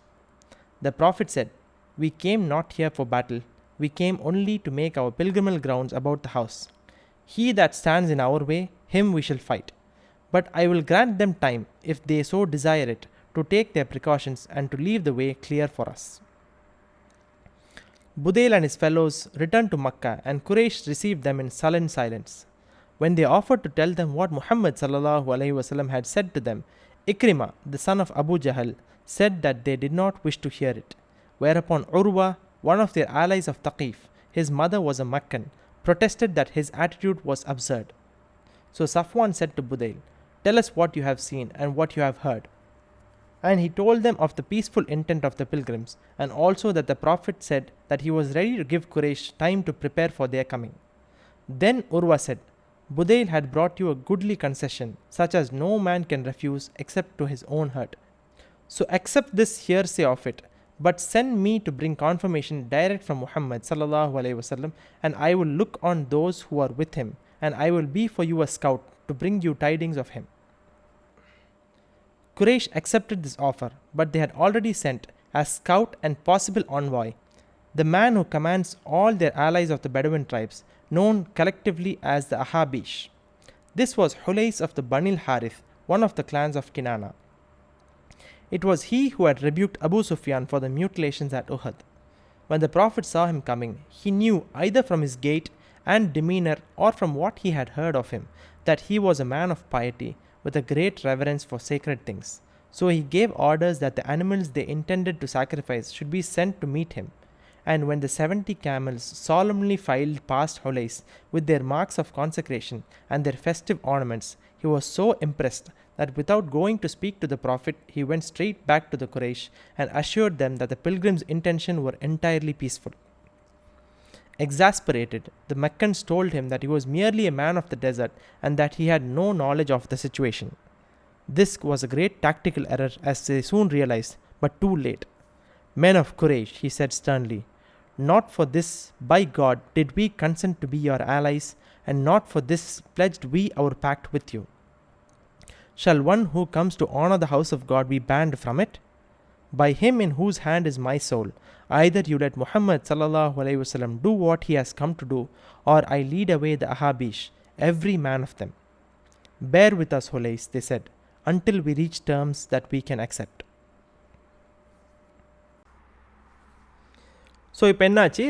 The Prophet said, we came not here for battle, we came only to make our pilgrimal grounds about the house. He that stands in our way, him we shall fight. But I will grant them time, if they so desire it, to take their precautions and to leave the way clear for us. Budayl and his fellows returned to Makkah, and Quraysh received them in sullen silence. When they offered to tell them what Muhammad sallallahu alaihi wasallam had said to them, Ikrimah, the son of Abu Jahl, said that they did not wish to hear it. Whereupon Urwa, one of their allies of Taqif, his mother was a Meccan, protested that his attitude was absurd. So Safwan said to Budayl, tell us what you have seen and what you have heard. And he told them of the peaceful intent of the pilgrims, and also that the Prophet said that he was ready to give Quraysh time to prepare for their coming. Then Urwa said, Budayl had brought you a goodly concession, such as no man can refuse except to his own hurt. So accept this hearsay of it, but send me to bring confirmation direct from Muhammad sallallahu alaihi wasallam, and I will look on those who are with him, and I will be for you a scout to bring you tidings of him. Quraysh accepted this offer, but they had already sent, as scout and possible envoy, the man who commands all their allies of the Bedouin tribes, known collectively as the Ahabish. This was Hulais of the Bani al-Harith, one of the clans of Kinana. It was he who had rebuked Abu Sufyan for the mutilations at Uhud. When the Prophet saw him coming, he knew either from his gait and demeanor or from what he had heard of him that he was a man of piety with a great reverence for sacred things. So he gave orders that the animals they intended to sacrifice should be sent to meet him. And when the 70 camels solemnly filed past Hulais with their marks of consecration and their festive ornaments, he was so impressed that without going to speak to the Prophet, he went straight back to the Quraysh and assured them that the pilgrims' intention were entirely peaceful. Exasperated, the Meccans told him that he was merely a man of the desert and that he had no knowledge of the situation. This was a great tactical error, as they soon realized, but too late. Men of Quraysh, he said sternly, not for this, by God, did we consent to be your allies, and not for this pledged we our pact with you. Shall one who comes to honor the house of God be banned from it? By him in whose hand is my soul, either you let Muhammad sallallahu alaihi wasallam do what he has come to do, or I lead away the Ahabish, every man of them. Bear with us, Hulais, they said, until we reach terms that we can accept. So இப்போ என்னாச்சு,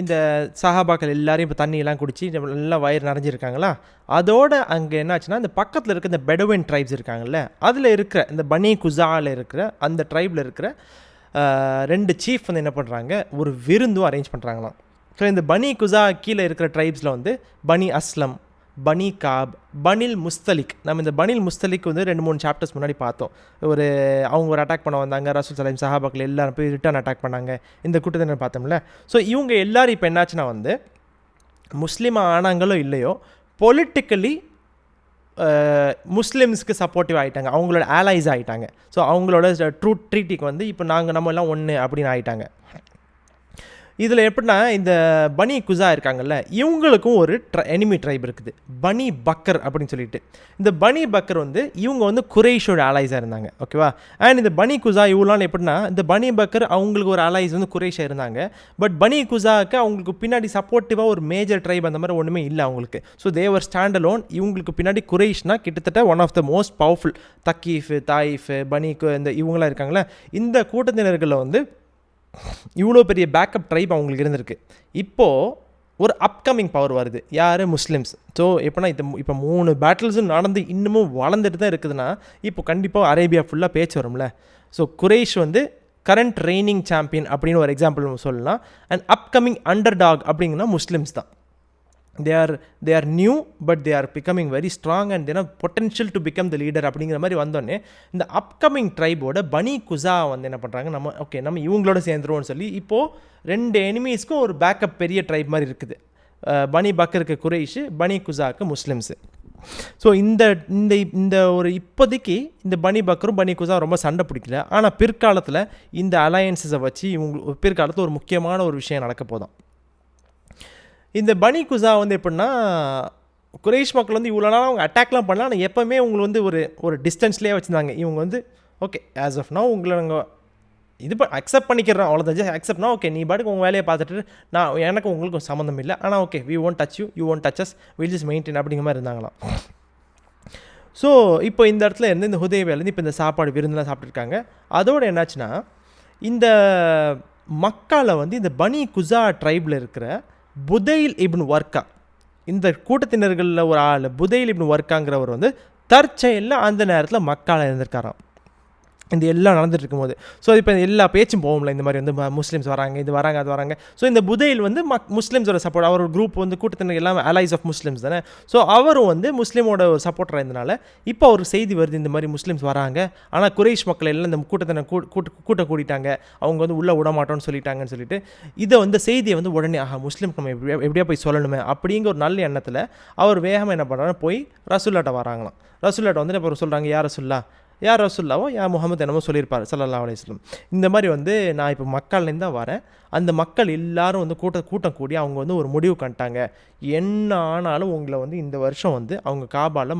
இந்த சஹாபாக்கள் எல்லாரையும் இப்போ தண்ணியெல்லாம் குடிச்சு நல்லா வயிறு நிறைஞ்சிருக்காங்களா, அதோடு அங்கே என்னாச்சுன்னா இந்த பக்கத்தில் இருக்க இந்த பெடோவின் ட்ரைப்ஸ் இருக்காங்கல்ல, அதில் இருக்கிற இந்த பனி குசாவில் இருக்கிற அந்த ட்ரைபில் இருக்கிற 2 சீஃப் வந்து என்ன பண்ணுறாங்க, ஒரு விருந்தும் அரேஞ்ச் பண்ணுறாங்களாம். ஸோ இந்த பனி குசா கீழே இருக்கிற ட்ரைப்ஸில் வந்து பனி அஸ்லம், பனி காப், பனில் முஸ்தலிக். நம்ம இந்த பனில் முஸ்தலிக் வந்து 2-3 சாப்டர்ஸ் முன்னாடி பார்த்தோம். அவங்க ஒரு அட்டாக் பண்ண வந்தாங்க, ரசூல் சலாம் சஹாபாக்கள் எல்லாரும் போய் ரிட்டர்ன் அட்டாக் பண்ணாங்க, இந்த கூட்டத்தை பார்த்தோம்ல. ஸோ இவங்க எல்லாரும் இப்போ என்னாச்சுன்னா வந்து முஸ்லீம் ஆனாங்களோ இல்லையோ பொலிட்டிக்கலி முஸ்லீம்ஸ்க்கு சப்போர்ட்டிவ் ஆகிட்டாங்க, அவங்களோட ஆலைஸ் ஆகிட்டாங்க. ஸோ அவங்களோட ட்ரீட்டிக்கு வந்து இப்போ நம்ம எல்லாம் ஒன்று அப்படின்னு ஆகிட்டாங்க. இதில் எப்படின்னா இந்த பனி குசா இருக்காங்கல்ல, இவங்களுக்கும் ஒரு எனிமி ட்ரைப் இருக்குது, பனி பக்கர் அப்படின்னு சொல்லிட்டு. இந்த பனி பக்கர் வந்து இவங்க வந்து குரைஷோட அலைஸாக இருந்தாங்க, ஓகேவா. அண்ட் இந்த பனி குசா இவ்வளோ எப்படின்னா இந்த பனி பக்கர் அவங்களுக்கு ஒரு அலைஸ் வந்து குரைஷாக இருந்தாங்க. பட் பனி குசாவுக்கு அவங்களுக்கு பின்னாடி சப்போர்ட்டிவாக ஒரு மேஜர் ட்ரைப் அந்த மாதிரி ஒன்றுமே இல்லை அவங்களுக்கு. So they were stand alone. இவங்களுக்கு பின்னாடி குரைஷ்னா கிட்டத்தட்ட one of the most powerful Thaqif, Taif, பனிக்கு இந்த இவங்களாம் இருக்காங்களே, இந்த கூட்டத்தினர்களில் வந்து இவ்வளோ பெரிய பேக்கப் ட்ரைப் அவங்களுக்கு இருந்திருக்கு. இப்போது ஒரு அப்கமிங் பவர் வருது, யார், முஸ்லிம்ஸ். ஸோ எப்படின்னா இப்போ 3 பேட்டில்ஸும் நடந்து இன்னமும் வளர்ந்துட்டு தான் இருக்குதுன்னா இப்போ கண்டிப்பாக அரேபியா ஃபுல்லாக பேச்சு வரும்ல. ஸோ குரைஷ் வந்து கரண்ட் ரெய்னிங் சாம்பியன் அப்படின்னு ஒரு எக்ஸாம்பிள் சொல்லலாம். அண்ட் அப்கமிங் அண்டர் டாக் அப்படிங்கன்னா முஸ்லிம்ஸ் தான். they are new but they are becoming very strong and they have potential to become the leader அப்படிங்கிற மாதிரி வந்தோடனே இந்த அப்கமிங் ட்ரைபோட பனி குசா வந்து என்ன பண்ணுறாங்க, நம்ம இவங்களோட சேர்ந்துருவோம்னு சொல்லி இப்போது 2 எனிமீஸ்க்கும் ஒரு பேக்கப் பெரிய ட்ரைப் மாதிரி இருக்குது. பனி பக்கருக்கு குரைஷு, பனி குசாவுக்கு முஸ்லிம்ஸு. ஸோ இந்த ஒரு இப்போதைக்கு இந்த பனி பக்கரும் பனி குசா ரொம்ப சண்டை பிடிக்கல. ஆனால் பிற்காலத்தில் இந்த அலையன்ஸை வச்சு பிற்காலத்தில் ஒரு முக்கியமான ஒரு விஷயம் நடக்க போதும். இந்த பனி குசா வந்து எப்படின்னா குரைஷ் மக்கள் வந்து இவ்வளோ நாள் அவங்க அட்டாக்லாம் பண்ணலாம், ஆனால் எப்போவுமே உங்களை வந்து ஒரு டிஸ்டன்ஸ்லேயே வச்சுருந்தாங்க. இவங்க வந்து ஓகே ஆஸ் ஆஃப் நவ் உங்களை நாங்கள் இது அக்செப்ட் பண்ணிக்கிறோம், அவ்வளோதான், ஜஸ்ட் அக்செப்ட்னா ஓகே நீ பாட்டுக்கு உங்கள் வேலையை பார்த்துட்டு எனக்கு உங்களுக்கும் சம்மந்தம் இல்லை, ஆனால் okay we won't touch you, you won't touch us, will just maintain அப்படிங்கிற மாதிரி இருந்தாங்களாம். ஸோ இப்போ இந்த இடத்துல இருந்து இந்த ஹுதைபியாலேருந்து இப்போ இந்த சாப்பாடு விருந்துலாம் சாப்பிட்ருக்காங்க. அதோடு என்னாச்சுன்னா இந்த மக்காவில் வந்து இந்த பனி குசா ட்ரைபில் இருக்கிற புதைல் இப்னு வர்க்கா, இந்த கூட்டத்தினர்களில் ஒரு ஆள் புதைல் இப்னு வர்க்காங்கிறவர் வந்து தற்செயலில் அந்த நேரத்தில் மக்காவில் இருந்திருக்காராம். இந்த எல்லாம் நடந்துட்டு இருக்கும்போது ஸோ இப்போ எல்லா பேச்சும் போகும்ல, இந்த மாதிரி வந்து முஸ்லீம்ஸ் வராங்க, இது வராங்க, அது வராங்க. ஸோ இந்த புதைல் வந்து முஸ்லீம்ஸோட சப்போர்ட், அவர் ஒரு குரூப் வந்து கூட்டத்தினர் எல்லாம் அலைஸ் ஆஃப் முஸ்லீம்ஸ் தானே. ஸோ அவரும் வந்து முஸ்லீமோட சப்போர்ட்டராக இருந்தனால இப்போ ஒரு செய்தி வருது, இந்த மாதிரி முஸ்லீம்ஸ் வராங்க, ஆனால் குரைஷ் மக்கள் எல்லாம் இந்த கூட்டத்தினர் கூட்ட கூட்டிட்டாங்க, அவங்க வந்து உள்ளே விடமாட்டோன்னு சொல்லிட்டாங்கன்னு சொல்லிட்டு இதை வந்து செய்தியை வந்து உடனே முஸ்லீம் நம்ம எப்படியா போய் சொல்லணுமே அப்படிங்கிற ஒரு நல்ல எண்ணத்தில் அவர் வேகமாக என்ன பண்ணுறாங்க, போய் ரசூல்லாட்ட வராங்களாம். ரசூல்லாட்ட வந்து இப்போ சொல்கிறாங்க, யார் ரசூல்லாவோ யா முகமது என்னமோ சொல்லியிருப்பார் ஸல்லல்லாஹு அலைஹி வஸல்லம், இந்த மாதிரி வந்து நான் இப்போ மக்கள்லேருந்து தான் வரேன், அந்த மக்கள் எல்லாரும் வந்து கூட்டம் கூடி அவங்க வந்து ஒரு முடிவு கண்டாங்க, என்ன ஆனாலும் உங்களை வந்து இந்த வருஷம் வந்து அவங்க காபாவில்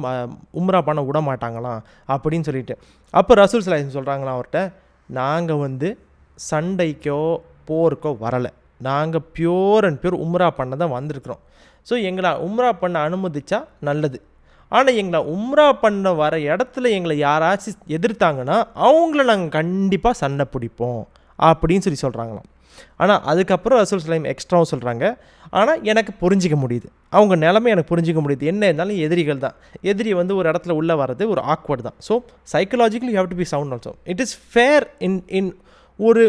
உம்ரா பண்ண விட மாட்டாங்களாம் அப்படின்னு சொல்லிட்டு. அப்போ ரசூல் ஸல்லல்லாஹு அலைஹி வஸல்லம் சொல்கிறாங்களாம் அவர்கிட்ட, நாங்கள் வந்து சண்டைக்கோ போருக்கோ வரலை. நாங்கள் பியூர் அண்ட் பியூர் உம்ரா பண்ண தான் வந்திருக்கிறோம். ஸோ எங்களை உம்ரா பண்ண அனுமதிச்சா நல்லது. ஆனால் எங்களை உம்ரா பண்ண வர இடத்துல எங்களை யாராச்சும் எதிர்த்தாங்கன்னா அவங்கள நாங்கள் கண்டிப்பாக சண்டை பிடிப்போம் அப்படின்னு சொல்கிறாங்களாம். ஆனால் அதுக்கப்புறம் ரசூல் ஸல்லல்லாஹு எக்ஸ்ட்ராவும் சொல்கிறாங்க. ஆனால் எனக்கு புரிஞ்சிக்க முடியுது, அவங்க நிலைமை எனக்கு புரிஞ்சிக்க முடியுது. என்ன இருந்தாலும் எதிரிகள் தான். எதிரி வந்து ஒரு இடத்துல உள்ளே வர்றது ஒரு ஆக்வர்ட் தான். So psychologically you have to be sound also. It is fair in ஒரு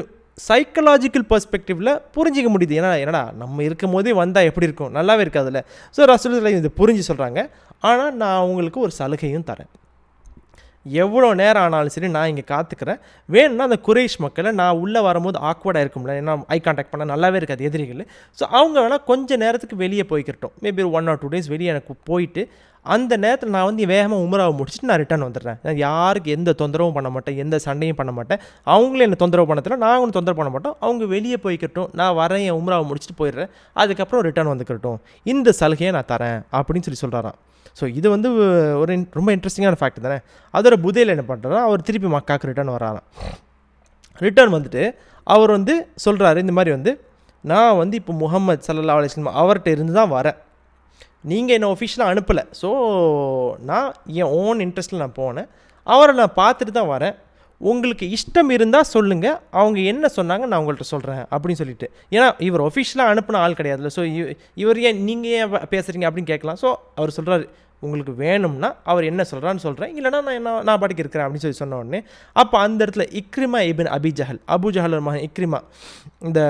சைக்கலாஜிக்கல் பெர்ஸ்பெக்டிவில் புரிஞ்சிக்க முடியுது. என்னடா நம்ம இருக்கும் போதே வந்தால் எப்படி இருக்கும், நல்லாவே இருக்காதுல்ல. ஸோ ரசூல் ஸல்லல்லாஹு இது புரிஞ்சு சொல்கிறாங்க. ஆனால் நான் அவங்களுக்கு ஒரு சலுகையும் தரேன். எவ்வளோ நேரம் ஆனாலும் சரி நான் இங்கே காத்துக்கிறேன். வேணும்னா அந்த குறைஷ் மக்களை நான் உள்ளே வரும்போது ஆக்வர்டாக இருக்கும்ல, ஏன்னா ஐ கான்டாக்ட் பண்ண நல்லாவே இருக்காது எதிரிகள். ஸோ அவங்க வேணால் கொஞ்சம் நேரத்துக்கு வெளியே போய்க்கிட்டோம். மேபி 1 or 2 days வெளியே எனக்கு போயிட்டு அந்த நேரத்தில் நான் வந்து வேகமாக உம்ராவை முடிச்சுட்டு நான் ரிட்டர்ன் வந்துடுறேன். நான் யாருக்கு எந்த தொந்தரவும் பண்ண மாட்டேன், எந்த சண்டையும் பண்ண மாட்டேன். அவங்களும் என்னை தொந்தரவு பண்ணதில்லை, நான் ஒன்றும் தொந்தரவு பண்ண மாட்டோம். அவங்க வெளியே போய்க்கட்டும், நான் வரேன், என் உம்ராவை முடிச்சுட்டு போயிடுறேன், அதுக்கப்புறம் ரிட்டர்ன் வந்துக்கட்டும், இந்த சலுகையை நான் தரேன் அப்படின்னு சொல்கிறாராம். ஸோ இது வந்து ஒரு ரொம்ப இன்ட்ரெஸ்டிங்கான ஃபேக்ட் தானே. அதோட புதையில் என்ன பண்ணுறாரா, அவர் திருப்பி மக்காவுக்கு ரிட்டர்ன் வராராம். ரிட்டர்ன் வந்துட்டு அவர் வந்து சொல்கிறாரு, இந்த மாதிரி வந்து நான் வந்து இப்போ முஹம்மது ஸல்லல்லாஹு அலைஹி வஸல்லம் அவர்கிட்ட இருந்து தான் வரேன், நீங்கள் என்னை ஒஃபிஷியலாக அனுப்பலை. ஸோ நான் என் ஓன் இன்ட்ரெஸ்ட்டில் நான் போனேன், அவரை நான் பார்த்துட்டு தான் வரேன். உங்களுக்கு இஷ்டம் இருந்தால் சொல்லுங்கள், அவங்க என்ன சொன்னாங்க நான் உங்கள்கிட்ட சொல்கிறேன் அப்படின்னு சொல்லிட்டு. ஏன்னா இவர் ஒஃபிஷியலாக அனுப்பின ஆள் கிடையாதுல்ல. ஸோ இவர் ஏன் நீங்கள் ஏன் பேசுகிறீங்க அப்படின்னு கேட்கலாம். ஸோ அவர் சொல்கிறாரு, உங்களுக்கு வேணும்னா அவர் என்ன சொல்கிறான்னு சொல்கிறேன், இல்லைனா நான் பாட்டுக்கு இருக்கிறேன் அப்படின்னு சொன்ன உடனே அப்போ அந்த இடத்துல இக்ரிமா இபின் அபி ஜஹல், அபு ஜஹல் மகன் இக்ரிமா, இந்த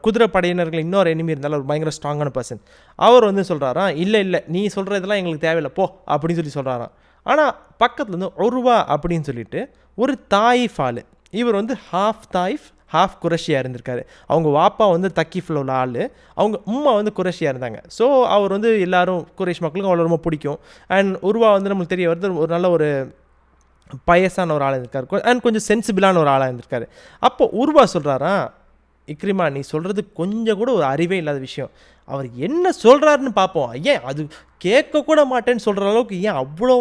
குதிரை படையினர்கள் இன்னொரு எனிமி இருந்தாலும் ஒரு பயங்கர ஸ்ட்ராங்கான பர்சன், அவர் வந்து சொல்கிறாராம், இல்லை நீ சொல்கிறதெல்லாம் எங்களுக்கு தேவையில்லை போ அப்படின்னு சொல்கிறாராம். ஆனால் பக்கத்தில் வந்து உருவா அப்படின்னு சொல்லிட்டு ஒரு தாயிஃப் ஆள், இவர் வந்து ஹாஃப் தாயிஃப் ஹாஃப் குரஷியாக இருந்திருக்காரு. அவங்க வாப்பா வந்து தக்கீஃபில் உள்ள ஆள், அவங்க உம்மா வந்து குரஷியாக இருந்தாங்க. ஸோ அவர் வந்து எல்லாரும் குறைஷ் மக்களுக்கும் அவ்வளோ ரொம்ப பிடிக்கும். அண்ட் உருவா வந்து நம்மளுக்கு தெரிய வருது ஒரு நல்ல ஒரு பயசான ஒரு ஆளாக இருந்திருக்காரு, அண்ட் கொஞ்சம் சென்சிபிளான ஒரு ஆளாக இருந்திருக்காரு. அப்போ உருவா சொல்கிறாரா, இக்ரிமா நீ சொல்கிறது கொஞ்சம் கூட ஒரு அறிவே இல்லாத விஷயம், அவர் என்ன சொல்கிறாருன்னு பார்ப்போம், ஏன் அது கேட்கக்கூட மாட்டேன்னு சொல்கிற அளவுக்கு ஏன் அவ்வளோ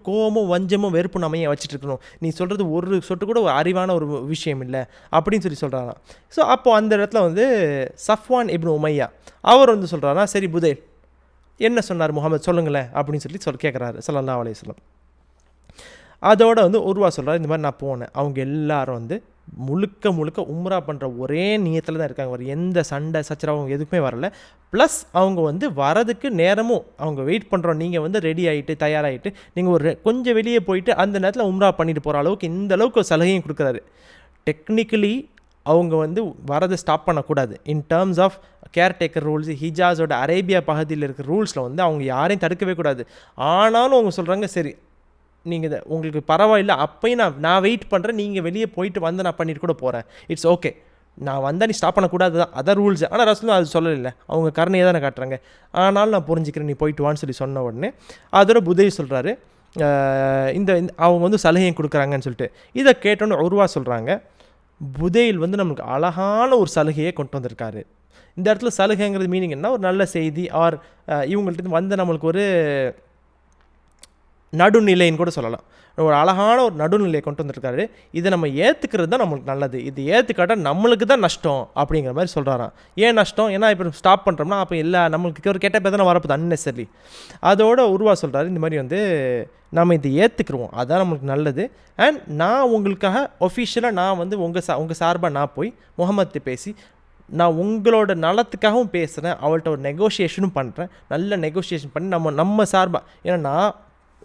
கோபமும் வஞ்சமும் வெறுப்பு நம்ம ஏன் வச்சுட்டு இருக்கணும், நீ சொல்கிறது ஒரு சொட்டு கூட ஒரு அறிவான ஒரு விஷயம் இல்லை அப்படின்னு சொல்கிறாராம். ஸோ அப்போது அந்த இடத்துல வந்து சஃப்வான் இப்னு உமையா அவர் வந்து சொல்கிறாரா, சரி புதைல் என்ன சொன்னார் முகமது சொல்லுங்களேன் அப்படின்னு கேட்குறாரு ஸல்லல்லாஹு அலைஹி வஸல்லம். அதோட வந்து உருவா சொல்கிறார், இந்த மாதிரி நான் போனேன், அவங்க எல்லாரும் வந்து முழுக்க உம்ரா பண்ணுற ஒரே நியத்தில் தான் இருக்காங்க, ஒரு எந்த சண்டை சச்சரவும் எதுக்குமே வரல. ப்ளஸ் அவங்க வந்து வரதுக்கு நேரமும் அவங்க வெயிட் பண்ணுறோம், நீங்கள் வந்து ரெடி ஆகிட்டு தயாராகிட்டு நீங்கள் ஒரு கொஞ்சம் வெளியே போயிட்டு அந்த நேரத்தில் உம்ரா பண்ணிட்டு போகிற அளவுக்கு இந்த அளவுக்கு சலுகையும் கொடுக்குறாரு. டெக்னிக்கலி அவங்க வந்து வரதை ஸ்டாப் பண்ணக்கூடாது. In terms of caretaker rules, ஹிஜாஸோட அரேபியா பகுதியில் இருக்கிற ரூல்ஸில் வந்து அவங்க யாரையும் தடுக்கவே கூடாது. ஆனாலும் அவங்க சொல்கிறாங்க, சரி நீங்கள் உங்களுக்கு பரவாயில்ல, அப்போயும் நான் வெயிட் பண்ணுறேன், நீங்கள் வெளியே போயிட்டு வந்து நான் பண்ணிட்டு கூட போகிறேன், இட்ஸ் ஓகே, நான் வந்தால் நீ ஸ்டாப் பண்ணக்கூடாது தான், அதான் ரூல்ஸு. ஆனால் ரசூலும் அது சொல்லலை, அவங்க கருணையை தானே காட்டுறாங்க. ஆனாலும் நான் புரிஞ்சுக்கிறேன், நீ போயிட்டு வான்னு சொன்ன உடனே அதோட புதையை சொல்கிறாரு, இந்த அவங்க வந்து சலுகையும் கொடுக்குறாங்கன்னு சொல்லிட்டு. இதை கேட்டோன்னு உருவா சொல்கிறாங்க, புதையில் வந்து நமக்கு அழகான ஒரு சலுகையை கொண்டு வந்திருக்காரு. இந்த இடத்துல சலுகைங்கிறது மீனிங் என்ன, ஒரு நல்ல செய்தி ஆர் இவங்கள்ட்ட வந்து நம்மளுக்கு ஒரு நடுநிலைன்னு கூட சொல்லலாம், ஒரு அழகான ஒரு நடுநிலையை கொண்டு வந்திருக்காரு. இதை நம்ம ஏற்றுக்கிறது தான் நம்மளுக்கு நல்லது, இது ஏற்றுக்காட்டால் நம்மளுக்கு தான் நஷ்டம் அப்படிங்கிற மாதிரி சொல்கிறாராம். ஏன் நஷ்டம், ஏன்னா இப்போ ஸ்டாப் பண்ணுறோம்னா அப்போ எல்லா நம்மளுக்கு ஒரு கெட்ட பேர் தானே வரப்போது அன்னெசரி. அதோட உருவா சொல்கிறாரு, இந்த மாதிரி வந்து நம்ம இதை ஏற்றுக்குருவோம், அதான் நம்மளுக்கு நல்லது. அண்ட் நான் உங்களுக்காக ஒஃபிஷியலாக நான் வந்து உங்கள் சார்பாக நான் போய் முகமது பேசி நான் உங்களோட நலத்துக்காகவும் பேசுகிறேன், அவள்கிட்ட ஒரு நெகோஷியேஷனும் பண்ணுறேன், நல்ல நெகோஷியேஷன் பண்ணி நம்ம சார்பாக, ஏன்னா நான்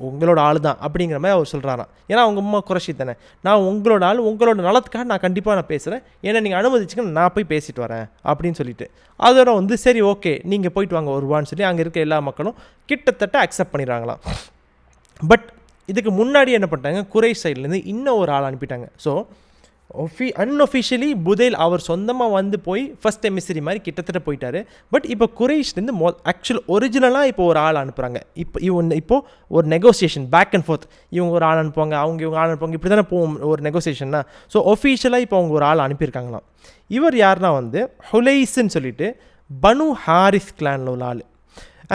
உங்களோட ஆள் தான் அப்படிங்கிற மாதிரி அவர் சொல்கிறாராம். ஏன்னா அவங்க அம்மா குறைச்சி தானே, நான் உங்களோட ஆள், உங்களோட நலத்துக்காக நான் கண்டிப்பாக நான் பேசுகிறேன், ஏன்னா நீங்கள் அனுமதிச்சுக்க நான் போய் பேசிட்டு வரேன் அப்படின்னு சொல்லிட்டு. அதோட வந்து சரி ஓகே நீங்கள் போயிட்டு வாங்க வருவான்னு சொல்லி அங்கே இருக்க எல்லா மக்களும் கிட்டத்தட்ட அக்செப்ட் பண்ணிடுறாங்களாம். பட் இதுக்கு முன்னாடி என்ன பண்ணிட்டாங்க, குறைஷ் சைட்லேருந்து இன்னும் ஒரு ஆள் அனுப்பிட்டாங்க. ஸோ அன்ஒஃபிஷியலி புதைல் அவர் சொந்தமாக வந்து போய் ஃபர்ஸ்ட் எமிசரி மாதிரி கிட்டத்தட்ட போயிட்டார். பட் இப்போ குறைஷ்லேருந்து ஆக்சுவல் ஒரிஜினலாக இப்போ ஒரு ஆள் அனுப்புகிறாங்க. இப்போது ஒரு நெகோசியேஷன் பேக் அண்ட் ஃபோர்த், இவங்க ஒரு ஆள் அனுப்புவாங்க, இவங்க ஆள் அனுப்புவாங்க, இப்படி தானே போகும் ஒரு நெகோசியேஷன்னா. ஸோ ஒஃபிஷியலாக இப்போ அவங்க ஒரு ஆள் அனுப்பியிருக்காங்களாம். இவர் யாருன்னா வந்து ஹுலைஸ்ன்னு சொல்லிட்டு பனு ஹாரிஸ் கிளானில் உள்ள ஆள்.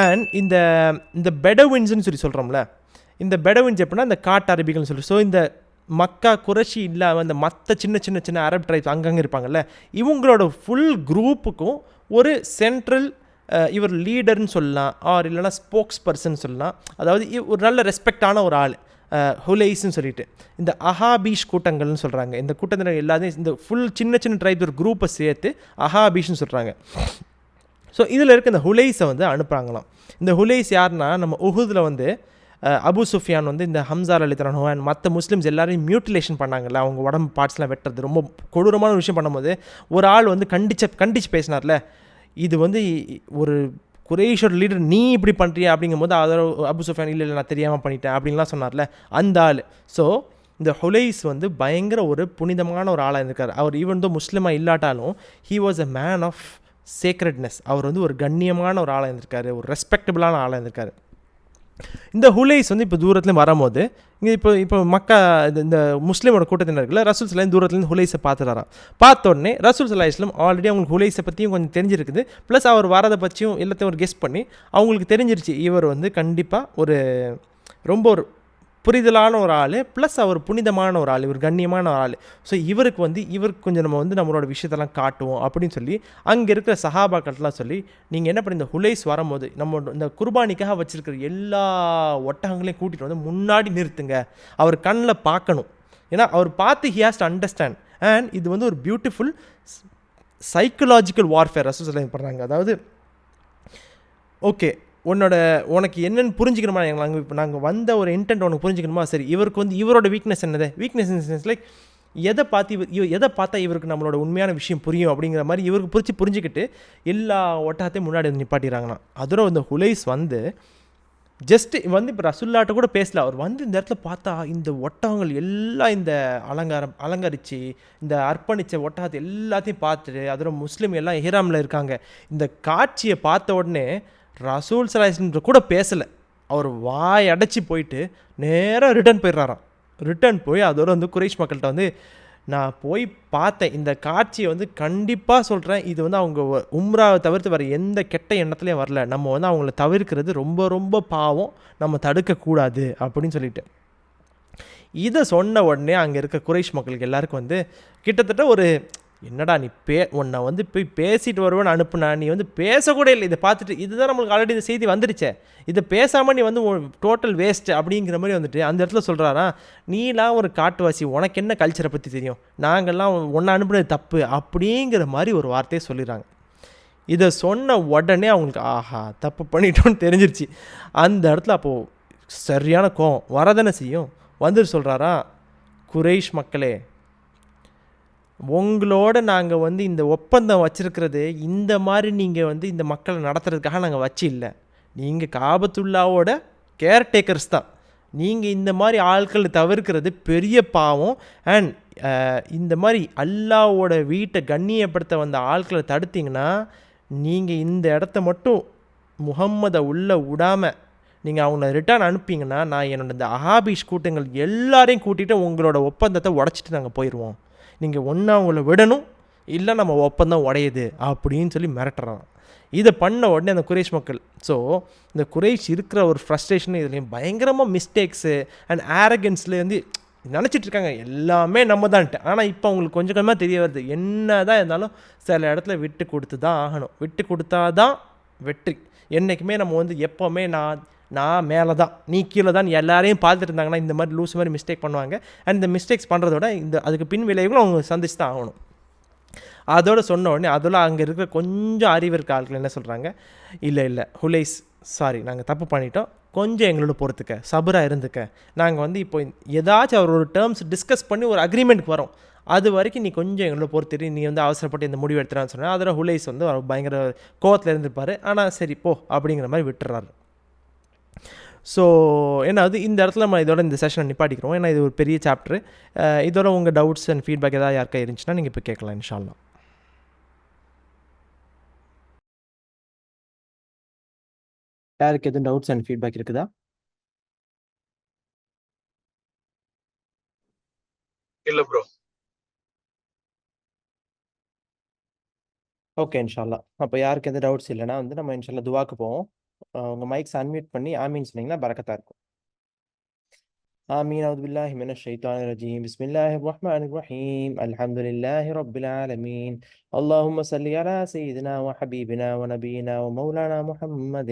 அண்ட் இந்த பெடவின்ஸ்ன்னு சொல்கிறோம்ல, இந்த பெடவின்ஸ் எப்படின்னா இந்த காட்டு அரபிகள்னு சொல்லிட்டு. ஸோ இந்த மக்கா குறைஷி இல்லாமல் அந்த மற்ற சின்ன சின்ன சின்ன அரப் ட்ரைப்ஸ் அங்கங்கே இருப்பாங்கல்ல, இவங்களோட ஃபுல் குரூப்புக்கும் ஒரு சென்ட்ரல் இவர் லீடர்னு சொல்லலாம், ஆர் இல்லைனா ஸ்போக்ஸ் பர்சன் சொல்லலாம். அதாவது ஒரு நல்ல ரெஸ்பெக்டான ஒரு ஆள், ஹுலைஸ்ன்னு சொல்லிட்டு. இந்த அஹாபீஷ் கூட்டங்கள்னு சொல்கிறாங்க. இந்த கூட்டத்தில் எல்லாத்தையும் இந்த ஃபுல் சின்ன சின்ன ட்ரைப்ஸ் ஒரு குரூப்பை சேர்த்து அஹாபீஷ்னு சொல்கிறாங்க. ஸோ இதில் இருக்க இந்த ஹுலைஸை வந்து அனுப்புகிறாங்களாம். இந்த ஹுலைஸ் யாருன்னா, நம்ம உஹுதில் வந்து அபு சுஃபியான் வந்து இந்த ஹம்சார் அலி தலான் மற்ற முஸ்லீம்ஸ் எல்லாரையும் மியூட்டிலேஷன் பண்ணாங்கல்ல, அவங்க உடம்பு பார்ட்ஸ்லாம் வெட்டுறது ரொம்ப கொடூரமான ஒரு விஷயம் பண்ணும்போது ஒரு ஆள் வந்து கண்டிச்சு பேசினார்ல, இது வந்து ஒரு குறைஷோட லீடர் நீ இப்படி பண்ணுறியா அப்படிங்கும்போது அதோட அபு சுஃபியான் இல்லை நான் தெரியாமல் பண்ணிட்டேன் அப்படின்லாம் சொன்னார்ல அந்த ஆள். ஸோ இந்த ஹுலைஸ் வந்து பயங்கர ஒரு புனிதமான ஒரு ஆளாக இருந்திருக்கார். அவர் ஈவன் தோ முஸ்லீமாக இல்லாட்டாலும் he was a man of sacredness. அவர் வந்து ஒரு கண்ணியமான ஒரு ஆளாக இருந்திருக்காரு, ஒரு ரெஸ்பெக்டபிளான ஆளாக இருந்திருக்காரு. இந்த ஹுலைஸ் வந்து இப்போ தூரத்துலேயும் வரும்போது இங்கே இப்போ மக்கா இந்த முஸ்லீமோட கூட்டத்தினர்களில் ரசூல் சலாம் தூரத்துலேருந்து ஹுலைஸை பார்த்துறாராம். பார்த்த உடனே ரசூல் சல்லல்லாஹு அலைஹி வஸல்லம் ஆல்ரெடி அவங்களுக்கு ஹுலைஸை பற்றியும் கொஞ்சம் தெரிஞ்சிருக்குது, ப்ளஸ் அவர் வரதை பற்றியும் எல்லாத்தையும் ஒரு கெஸ் பண்ணி அவங்களுக்கு தெரிஞ்சிருச்சு இவர் வந்து கண்டிப்பாக ஒரு ரொம்ப ஒரு புரிதலான ஒரு ஆள், ப்ளஸ் அவர் புனிதமான ஒரு ஆள், இவர் கண்ணியமான ஒரு ஆள். ஸோ இவருக்கு கொஞ்சம் நம்ம வந்து நம்மளோட விஷயத்தெல்லாம் காட்டுவோம் அப்படின்னு சொல்லி அங்கே இருக்கிற சஹாபாக்கள்லாம் சொல்லி, நீங்கள் என்ன பண்ணி இந்த ஹுலைஸ் வரும்போது நம்ம இந்த குர்பானிக்காக வச்சுருக்கிற எல்லா ஒட்டகங்களையும் கூட்டிகிட்டு வந்து முன்னாடி நிறுத்துங்க, அவர் கண்ணில் பார்க்கணும். ஏன்னா அவர் பார்த்து he has to understand. And இது வந்து ஒரு பியூட்டிஃபுல் சைக்கலாஜிக்கல் வார்ஃபேர் ரசூல் ஸல்லல்லாஹு அலைஹி வஸல்லம் பண்ணுறாங்க. அதாவது ஓகே உனக்கு என்னென்னு புரிஞ்சுக்கணுமா, நாங்கள் வந்த ஒரு இன்டென்ட் உனக்கு புரிஞ்சுக்கணுமா, சரி இவருக்கு வந்து இவரோட வீக்னஸ் என்னது, வீக்னஸ் இன் சென்ஸ் லைக் எதை பார்த்தா இவருக்கு நம்மளோட உண்மையான விஷயம் புரியும் அப்படிங்கிற மாதிரி இவருக்கு புரிஞ்சுக்கிட்டு எல்லா ஒட்டகத்தையும் முன்னாடி வந்து நிப்பாட்டிடுறாங்கண்ணா. அதோட இந்த ஹுலைஸ் வந்து ஜஸ்ட்டு வந்து இப்போ ரசுல்லாட்ட கூட பேசல, அவர் வந்து இந்த இடத்துல பார்த்தா இந்த ஒட்டகங்கள் எல்லாம் இந்த அலங்கரித்து இந்த அர்ப்பணித்த ஒட்டகத்தை எல்லாத்தையும் பார்த்துட்டு அதோட முஸ்லீம் எல்லாம் ஹிராமில் இருக்காங்க. இந்த காட்சியை பார்த்த உடனே ரசூல் ஸல்லல்லாஹு அலைஹி வஸல்லம் கூட பேசலை, அவர் வாய் அடைச்சி போயிட்டு நேராக ரிட்டர்ன் போயிடுறாராம். ரிட்டர்ன் போய் அதோட வந்து குறைஷ் மக்கள்கிட்ட வந்து நான் போய் பார்த்தேன், இந்த காட்சியை வந்து கண்டிப்பாக சொல்கிறேன், இது வந்து அவங்க உம்ராவை தவிர்த்து வேறு எந்த கெட்ட எண்ணத்துலேயும் வரல, நம்ம வந்து அவங்கள தவிர்க்கிறது ரொம்ப ரொம்ப பாவம், நம்ம தடுக்கக்கூடாது அப்படின்னு சொல்லிட்டு. இதை சொன்ன உடனே அங்கே இருக்க குறைஷ் மக்களுக்கு எல்லாருக்கும் வந்து கிட்டத்தட்ட ஒரு என்னடா நீ உன்னை வந்து போய் பேசிட்டு வருவேன்னு அனுப்புனா, நீ வந்து பேசக்கூட இல்லை, இதை பார்த்துட்டு இதுதான் நம்மளுக்கு ஆல்ரெடி இந்த செய்தி வந்துடுச்சே, இதை பேசாமல் நீ வந்து டோட்டல் வேஸ்ட்டு அப்படிங்கிற மாதிரி வந்துட்டு அந்த இடத்துல சொல்கிறாரா, நீலாம் ஒரு காட்டுவாசி, உனக்கு என்ன கல்ச்சரை பற்றி தெரியும், நாங்கள்லாம் ஒன்றை அனுப்புனது தப்பு அப்படிங்கிற மாதிரி ஒரு வார்த்தையை சொல்லிடுறாங்க. இதை சொன்ன உடனே அவங்களுக்கு ஆஹா தப்பு பண்ணிட்டோன்னு தெரிஞ்சிருச்சு. அந்த இடத்துல அப்போது சரியான கோவம் வரதானே செய்யும். வந்துட்டு சொல்கிறாரா, குறைஷ் மக்களே, உங்களோட நாங்கள் வந்து இந்த ஒப்பந்தம் வச்சுருக்கிறது இந்த மாதிரி நீங்கள் வந்து இந்த மக்களை நடத்துறதுக்காக நாங்கள் வச்சு இல்லை, நீங்கள் காபத்துல்லாவோட கேர்டேக்கர்ஸ் தான், நீங்கள் இந்த மாதிரி ஆட்களை தவிர்க்கிறது பெரிய பாவம். அண்ட் இந்த மாதிரி அல்லாவோட வீட்டை கண்ணியப்படுத்த வந்த ஆட்களை தடுத்திங்கன்னா நீங்கள் இந்த இடத்த மட்டும் முஹம்மதை உள்ளே விடாமல் நீங்கள் அவங்கள ரிட்டர்ன் அனுப்பிங்கன்னா நான் என்னோட இந்த அஹாபீஷ் கூட்டங்கள் எல்லாரையும் கூட்டிகிட்டு உங்களோட ஒப்பந்தத்தை உடச்சிட்டு நாங்கள் போயிடுவோம், நீங்கள் ஒன்றா அவங்கள விடணும், இல்லை நம்ம ஒப்பந்தம் உடையுது அப்படின்னு சொல்லி மிரட்டுறான். இதை பண்ண உடனே அந்த குறைஷ் மக்கள், ஸோ இந்த குறைஷ் இருக்கிற ஒரு ஃப்ரஸ்ட்ரேஷன் இதுலேயும் பயங்கரமாக மிஸ்டேக்ஸு அண்ட் ஆரகன்ஸ்லேருந்து நினச்சிட்ருக்காங்க எல்லாமே நம்ம தான்ட்டு. ஆனால் இப்போ அவங்களுக்கு கொஞ்சம் கொஞ்சமாக தெரிய வருது என்ன தான் இருந்தாலும் சில இடத்துல விட்டு கொடுத்து தான் ஆகணும், விட்டு கொடுத்தா தான் வெற்றி. என்றைக்குமே நம்ம வந்து எப்போவுமே நான் மேலே தான் நீ கீழே தான் எல்லாரையும் பார்த்துட்டு இருந்தாங்கன்னா இந்த மாதிரி லூஸ் மாதிரி மிஸ்டேக் பண்ணுவாங்க. அண்ட் இந்த மிஸ்டேக்ஸ் பண்ணுறதோட அதுக்கு பின் விளைவுகளும் அவங்க சந்திச்சு தான் ஆகணும். அதோடு சொன்ன உடனே அதில் அங்கே இருக்கிற கொஞ்சம் அறிவு இருக்க ஆட்கள் என்ன சொல்கிறாங்க, இல்லை ஹுலைஸ் சாரி நாங்கள் தப்பு பண்ணிட்டோம், கொஞ்சம் எங்களோட பொறுத்துக்க, சபராக இருந்துக்க, நாங்கள் வந்து இப்போ ஏதாச்சும் அவர் ஒரு டேர்ம்ஸ் டிஸ்கஸ் பண்ணி ஒரு அக்ரிமெண்ட்டுக்கு வரோம், அது வரைக்கும் நீ கொஞ்சம் எங்களோட பொறுத்துட்டு நீ வந்து அவசரப்பட்டு இந்த முடிவு எடுத்துறான்னு சொன்னால் அதில் ஹுலைஸ் வந்து அவர் பயங்கர கோவத்தில் இருந்திருப்பார். ஆனால் சரி போ அப்படிங்கிற மாதிரி விட்டுறாரு. ஸோ ஏன்னாவது இந்த இடத்துல நம்ம இதோட இந்த செஷனை நிப்பாட்டிக்கிறோம், ஏன்னா இது ஒரு பெரிய சாப்டரு. இதோட உங்கள் டவுட்ஸ் அண்ட் ஃபீட்பேக் ஏதாவது யாருக்கா இருந்துச்சுன்னா நீங்கள் இப்போ கேட்கலாம் இன்ஷா அல்லாஹ். யாருக்கு எதுவும் டவுட்ஸ் அண்ட் ஃபீட்பேக் இருக்குதா? இல்ல ப்ரோ. ஓகே இன்ஷா அல்லாஹ். அப்போ யாருக்கு எந்த டவுட்ஸ் இல்லைன்னா வந்து நம்ம இன்ஷா அல்லாஹ் துவாக்கு போவோம். உங்கள் மைக்ஸ் அன்மியூட் பண்ணி ஆமீன் சொன்னீங்கன்னா பரக்கத்தாக இருக்கும். آمين. أعوذ بالله من الشيطان الرجيم. بسم الله الرحمن الرحيم. الحمد لله رب العالمين. اللهم صل على سيدنا وحبيبنا ونبينا ومولانا محمد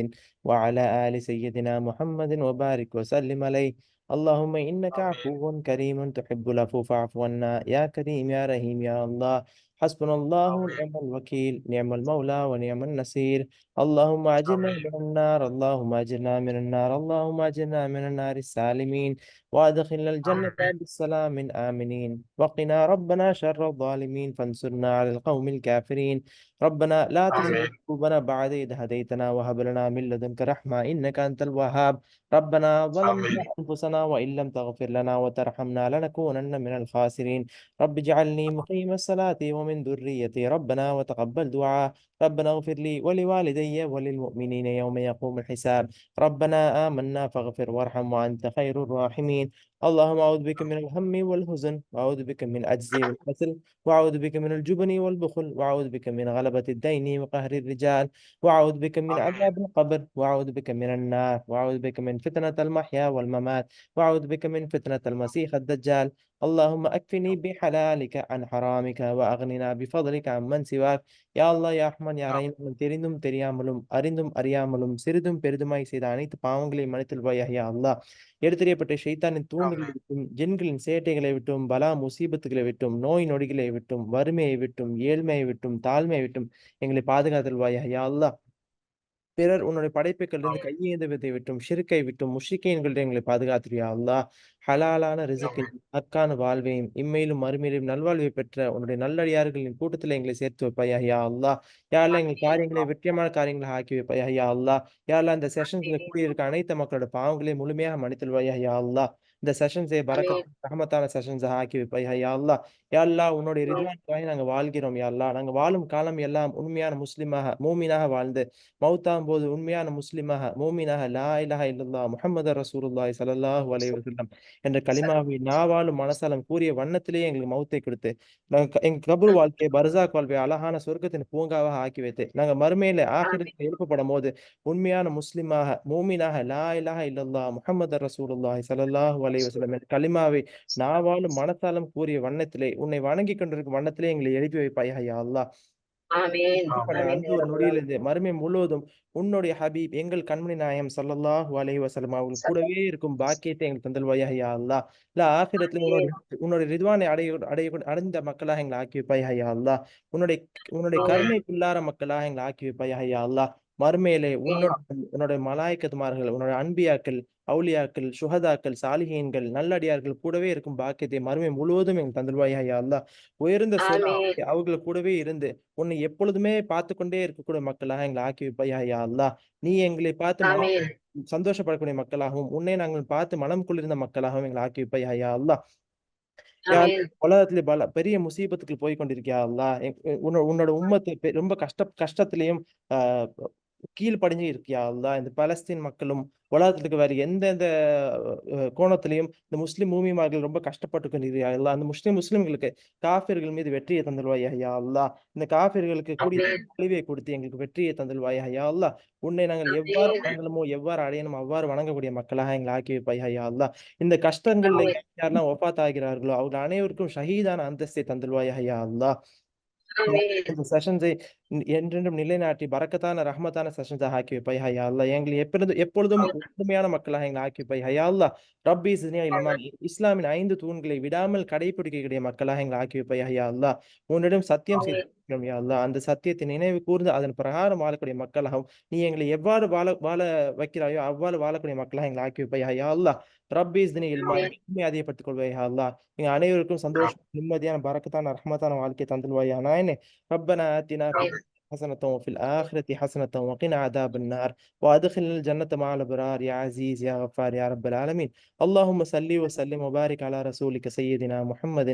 وعلى آل سيدنا محمد وبارك وسلم عليه. اللهم إنك عفو كريم تحب العفو فاعف عنا يا كريم يا رحيم يا الله. حسبنا الله ونعم الوكيل، نعم المولى ونعم النصير. اللهم أجرنا من النار، اللهم أجرنا من النار، اللهم أجرنا من النار السالمين، وأدخلنا الجنة بالسلام آمنين. وقنا ربنا شر الظالمين، فانصرنا على القوم الكافرين. ربنا لا تزغ قلوبنا بعد إذ هديتنا، وهب لنا من لدنك رحمة إنك أنت الوهاب. ربنا ظلمنا أنفسنا وإن لم تغفر لنا وترحمنا لنكونن من الخاسرين. رب اجعلني مقيم الصلاة ومن ذريتي ربنا وتقبل دعاء. ربنا اغفر لي ولوالدي وللمؤمنين يوم يقوم الحساب. ربنا آمنا فاغفر وارحم وأنت خير الراحمين. اللهم أعوذ بك من الهم والحزن، وأعوذ بك من العجز والكسل، وأعوذ بك من الجبن والبخل، وأعوذ بك من غلبة الدين وقهر الرجال، وأعوذ بك من عذاب القبر، وأعوذ بك من النار، وأعوذ بك من فتنة المحيا والممات، وأعوذ بك من فتنة المسيح الدجال. اللهم أكفني بحلالك عن حرامك، وأغننا بفضلك عن من سواك. யா அல்லாஹ் யா ரஹ்மான் யா ரஹீம், தெரிந்தும் தெரியாமலும் அறிந்தும் அறியாமலும் சிறிதும் பெரிதுமாய் செய்த அனைத்து பாவங்களையும் மன்னித்தருள்வாயாக யா அல்லாஹ். எடுத்தறியப்பட்ட ஷைத்தானின் தூண்டுகளை விட்டும், ஜின்களின் சேட்டைகளை விட்டும், பலா முசீபத்துகளை விட்டும், நோய் நொடிகளை விட்டும், வறுமையை விட்டும், ஏழ்மையை விட்டும், தாழ்மையை விட்டும் எங்களை பாதுகாத்தல்வாயாக யா அல்லாஹ். பிறர் உன்னுடைய படைப்புகளிலிருந்து கையேந்துவதை விட்டும், ஷிர்க்கை விட்டும், முஷ்ரிக்கீன்களிடம் எங்களை பாதுகாத்திரியா அல்லாஹ். ஹலாலான ரிசுக்கையும் ஹக்கான வாழ்வையும் இம்மையிலும் மறுமையிலும் நல்வாழ்வை பெற்ற உன்னுடைய நல்லடியார்களின் கூட்டத்தில் எங்களை சேர்த்து வைப்பாயா யா அல்லாஹ். யா அல்லாஹ், எங்கள் காரியங்களை வெற்றியமான காரியங்களை ஆக்கி வைப்பாயா யா அல்லாஹ். யா அல்லாஹ், இந்த செஷன்ஸ்ல கூடியிருக்க அனைத்து மக்களோட பாவங்களை முழுமையாக மன்னித்தல்வாயா யா அல்லாஹ். இந்த செஷன்ஸை பரக்கத் ரஹமத்தான செஷன்ஸாக ஆக்கி வைப்பாயா யா அல்லாஹ். யா அல்லாஹ், உன்னுடைய ரிதுவானுக்காக நாங்கள் வாழ்கிறோம் யா அல்லாஹ். நாங்கள் வாழும் காலம் எல்லாம் உண்மையான முஸ்லிமாக மூமினாக வாழ்ந்து மௌத்தாம் போது உண்மையான முஸ்லிமாக மூமினாக லா இலாஹ இல்லல்லாஹ் முஹம்மது ரசூலுல்லாஹி ஸல்லல்லாஹு அலைஹி வஸல்லம் என்ற கலிமாவை நாவாலும் மனசாலும் கூறிய வண்ணத்திலேயே எங்களுக்கு மௌத்தை கொடுத்து, எங்க கபர் வாழ்க்கையை பர்சாக் வாழ்வை அழகான சொர்க்கத்தின் பூங்காவாக ஆக்கி வைத்து, நாங்கள் மறுமையில ஆகிரத்தில் எழுப்பப்படும் போது உண்மையான முஸ்லிமாக மூமினாக லா இலாஹ இல்லல்லாஹ் முஹம்மது ரசூலுல்லாஹி ஸல்லல்லாஹு அலைஹி வஸல்லம் என்ற கலிமாவை நாவாலும் மனசாலும் கூறிய வண்ணத்திலே, உன்னை வணங்கி கொண்டிருக்கும் வண்ணத்திலே எங்களை எழுப்பி வைப்பாயா யா அல்லாஹ். அந்த ஒரு நொடியிலிருந்து மறுமை முழுவதும் உன்னுடைய ஹபீப் எங்கள் கண்மணி நாயம் ஸல்லல்லாஹு அலைஹி வஸல்லம் அவர்கள் கூடவே இருக்கும் பாக்கியத்தை எங்களுக்கு தந்தல்வாயா யா அல்லாஹ். இல்ல ஆகிரத்தில் உன்னுடைய ரிதுவானை அடைந்த மக்களாக எங்களை ஆக்கி வைப்பாயா யா அல்லாஹ். உன்னுடைய உன்னுடைய கருணைக்குள்ளார மக்களாக எங்களை ஆக்கி வைப்பாயா யா அல்லாஹ். மறுமையிலே உன்னுடைய மலாய்க்கத்துமார்கள், உன்னுடைய அன்பியாக்கள், அவுலியாக்கள், சுஹதாக்கள், சாலிஹீன்கள், நல்லடியார்கள் கூடவே இருக்கும் பாக்கியத்தை மறுமை முழுவதும் எங்களுக்கு தந்தல்வாயா யா அல்லாஹ். உயர்ந்த சொர்க்கத்தை அவர்கள் கூடவே இருந்து உன்னை எப்பொழுதுமே பார்த்து கொண்டே இருக்கக்கூடிய மக்களாக எங்களை ஆக்கி வைப்பாயா யா அல்லாஹ். நீ எங்களை பார்த்து சந்தோஷப்படக்கூடிய மக்களாகவும், உன்னை நாங்கள் பார்த்து மனம் குளிர்ந்த மக்களாகவும் எங்களை ஆக்கி வைப்பாயா யா அல்லாஹ். யா அல்லாஹ், உலகத்திலே பெரிய முசீபத்துக்கு போய் கொண்டிருக்கியா அல்லாஹ். உன்னோட உம்மத்து ரொம்ப கஷ்டத்திலையும் ஆஹ் கீழ்ப்படிஞ்சு இருக்கியா அல்லாஹ். இந்த பலஸ்தீன் மக்களும் உலகத்துக்கு வேற எந்தெந்த கோணத்திலையும் இந்த முஸ்லிம் மூமிமார்கள் ரொம்ப கஷ்டப்பட்டு கொண்டிருக்கியா அல்லாஹ். அந்த முஸ்லிம்களுக்கு காஃபிர்கள் மீது வெற்றியை தந்துள்வாயா யா அல்லாஹ். இந்த காஃபிர்களுக்கு கூடிய அழிவை கொடுத்து எங்களுக்கு வெற்றியை தந்துள்வாயா யா அல்லாஹ். உன்னை நாங்கள் எவ்வாறு வணங்கணுமோ, எவ்வாறு அடையணுமோ அவ்வாறு வணங்கக்கூடிய மக்களாக எங்களை ஆக்கி வைப்பாயா யா அல்லாஹ். இந்த கஷ்டங்கள்ல யாரெல்லாம் ஒஃபாத் ஆகிறார்களோ அவர்கள் அனைவருக்கும் ஷஹீதான அந்தஸ்தை தந்துள்வாயா யா அல்லாஹ். இந்த செஷன்ஸை என்றென்றும் நிலைநாட்டி பரக்கத்தான ரஹ்மத்தான செஷன்ஸாக ஆக்கி வைப்பாய் யா அல்லாஹ். எங்களை எப்பொழுதும் உண்மையான மக்களாக எங்களை ஆக்கி வைப்பாய் யா அல்லாஹ். ரப்பி ஸித்னி இல்மா, இஸ்லாமின் 5 தூண்களை விடாமல் கடைபிடிக்கக்கூடிய மக்களாக எங்களை ஆக்கி வைப்பாய் யா அல்லாஹ். உன்னிடம் சத்தியம் செய்திருக்கிறோம் யா அல்லாஹ். அந்த சத்தியத்தை நினைவு கூர்ந்து அதன் பிரகாரம் வாழக்கூடிய மக்களாகவும், நீ எங்களை எவ்வாறு வாழ வைக்கிறாயோ அவ்வாறு வாழக்கூடிய மக்களாக எங்களை ஆக்கி வைப்பாய் யா அல்லாஹ். ரப்பி ஸித்னி இல்மா, அதிகப்படுத்திக் கொள்வாய் யா அல்லாஹ். எங்க அனைவருக்கும் சந்தோஷம், நிம்மதியான பரக்கத்தான ரஹ்மத்தான வாழ்க்கை தந்துள்வாயா நாயனே. ربنا آتنا في الدنيا حسنة وفي الآخرة حسنة وقنا عذاب النار، وأدخلنا الجنة مع الأبرار يا عزيز يا غفار يا رب العالمين. اللهم صل وسلم وبارك على رسولك سيدنا محمد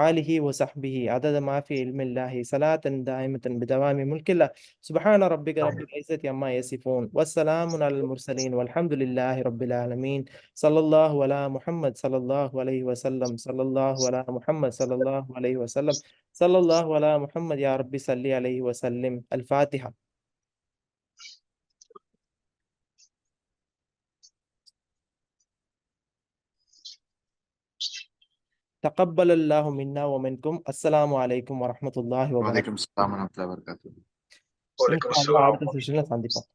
آله وصحبه عدد ما في علم الله، صلاة دائمة بدوام ملك الله. سبحان ربك رب العزة عما يصفون، والسلام على المرسلين، والحمد لله رب العالمين. صلى الله على محمد صلى الله عليه وسلم، صلى الله على محمد صلى الله عليه وسلم، صلى الله على محمد يا رب صل عليه وسلم. الفاتحة. தகப்பலல்லாஹு மின்னா வ மின்கும். அஸ்ஸலாமு அலைக்கும் வரஹ்மத்துல்லாஹி வபரகாத்துஹு. வலைக்கும் ஸலாம் வரஹ்மத்துல்லாஹி வபரகாத்துஹு. இன்ஷா அல்லாஹ் அடுத்த செஷன்ல சந்திப்போம்.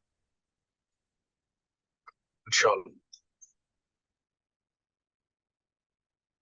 இன்ஷா அல்லாஹ்.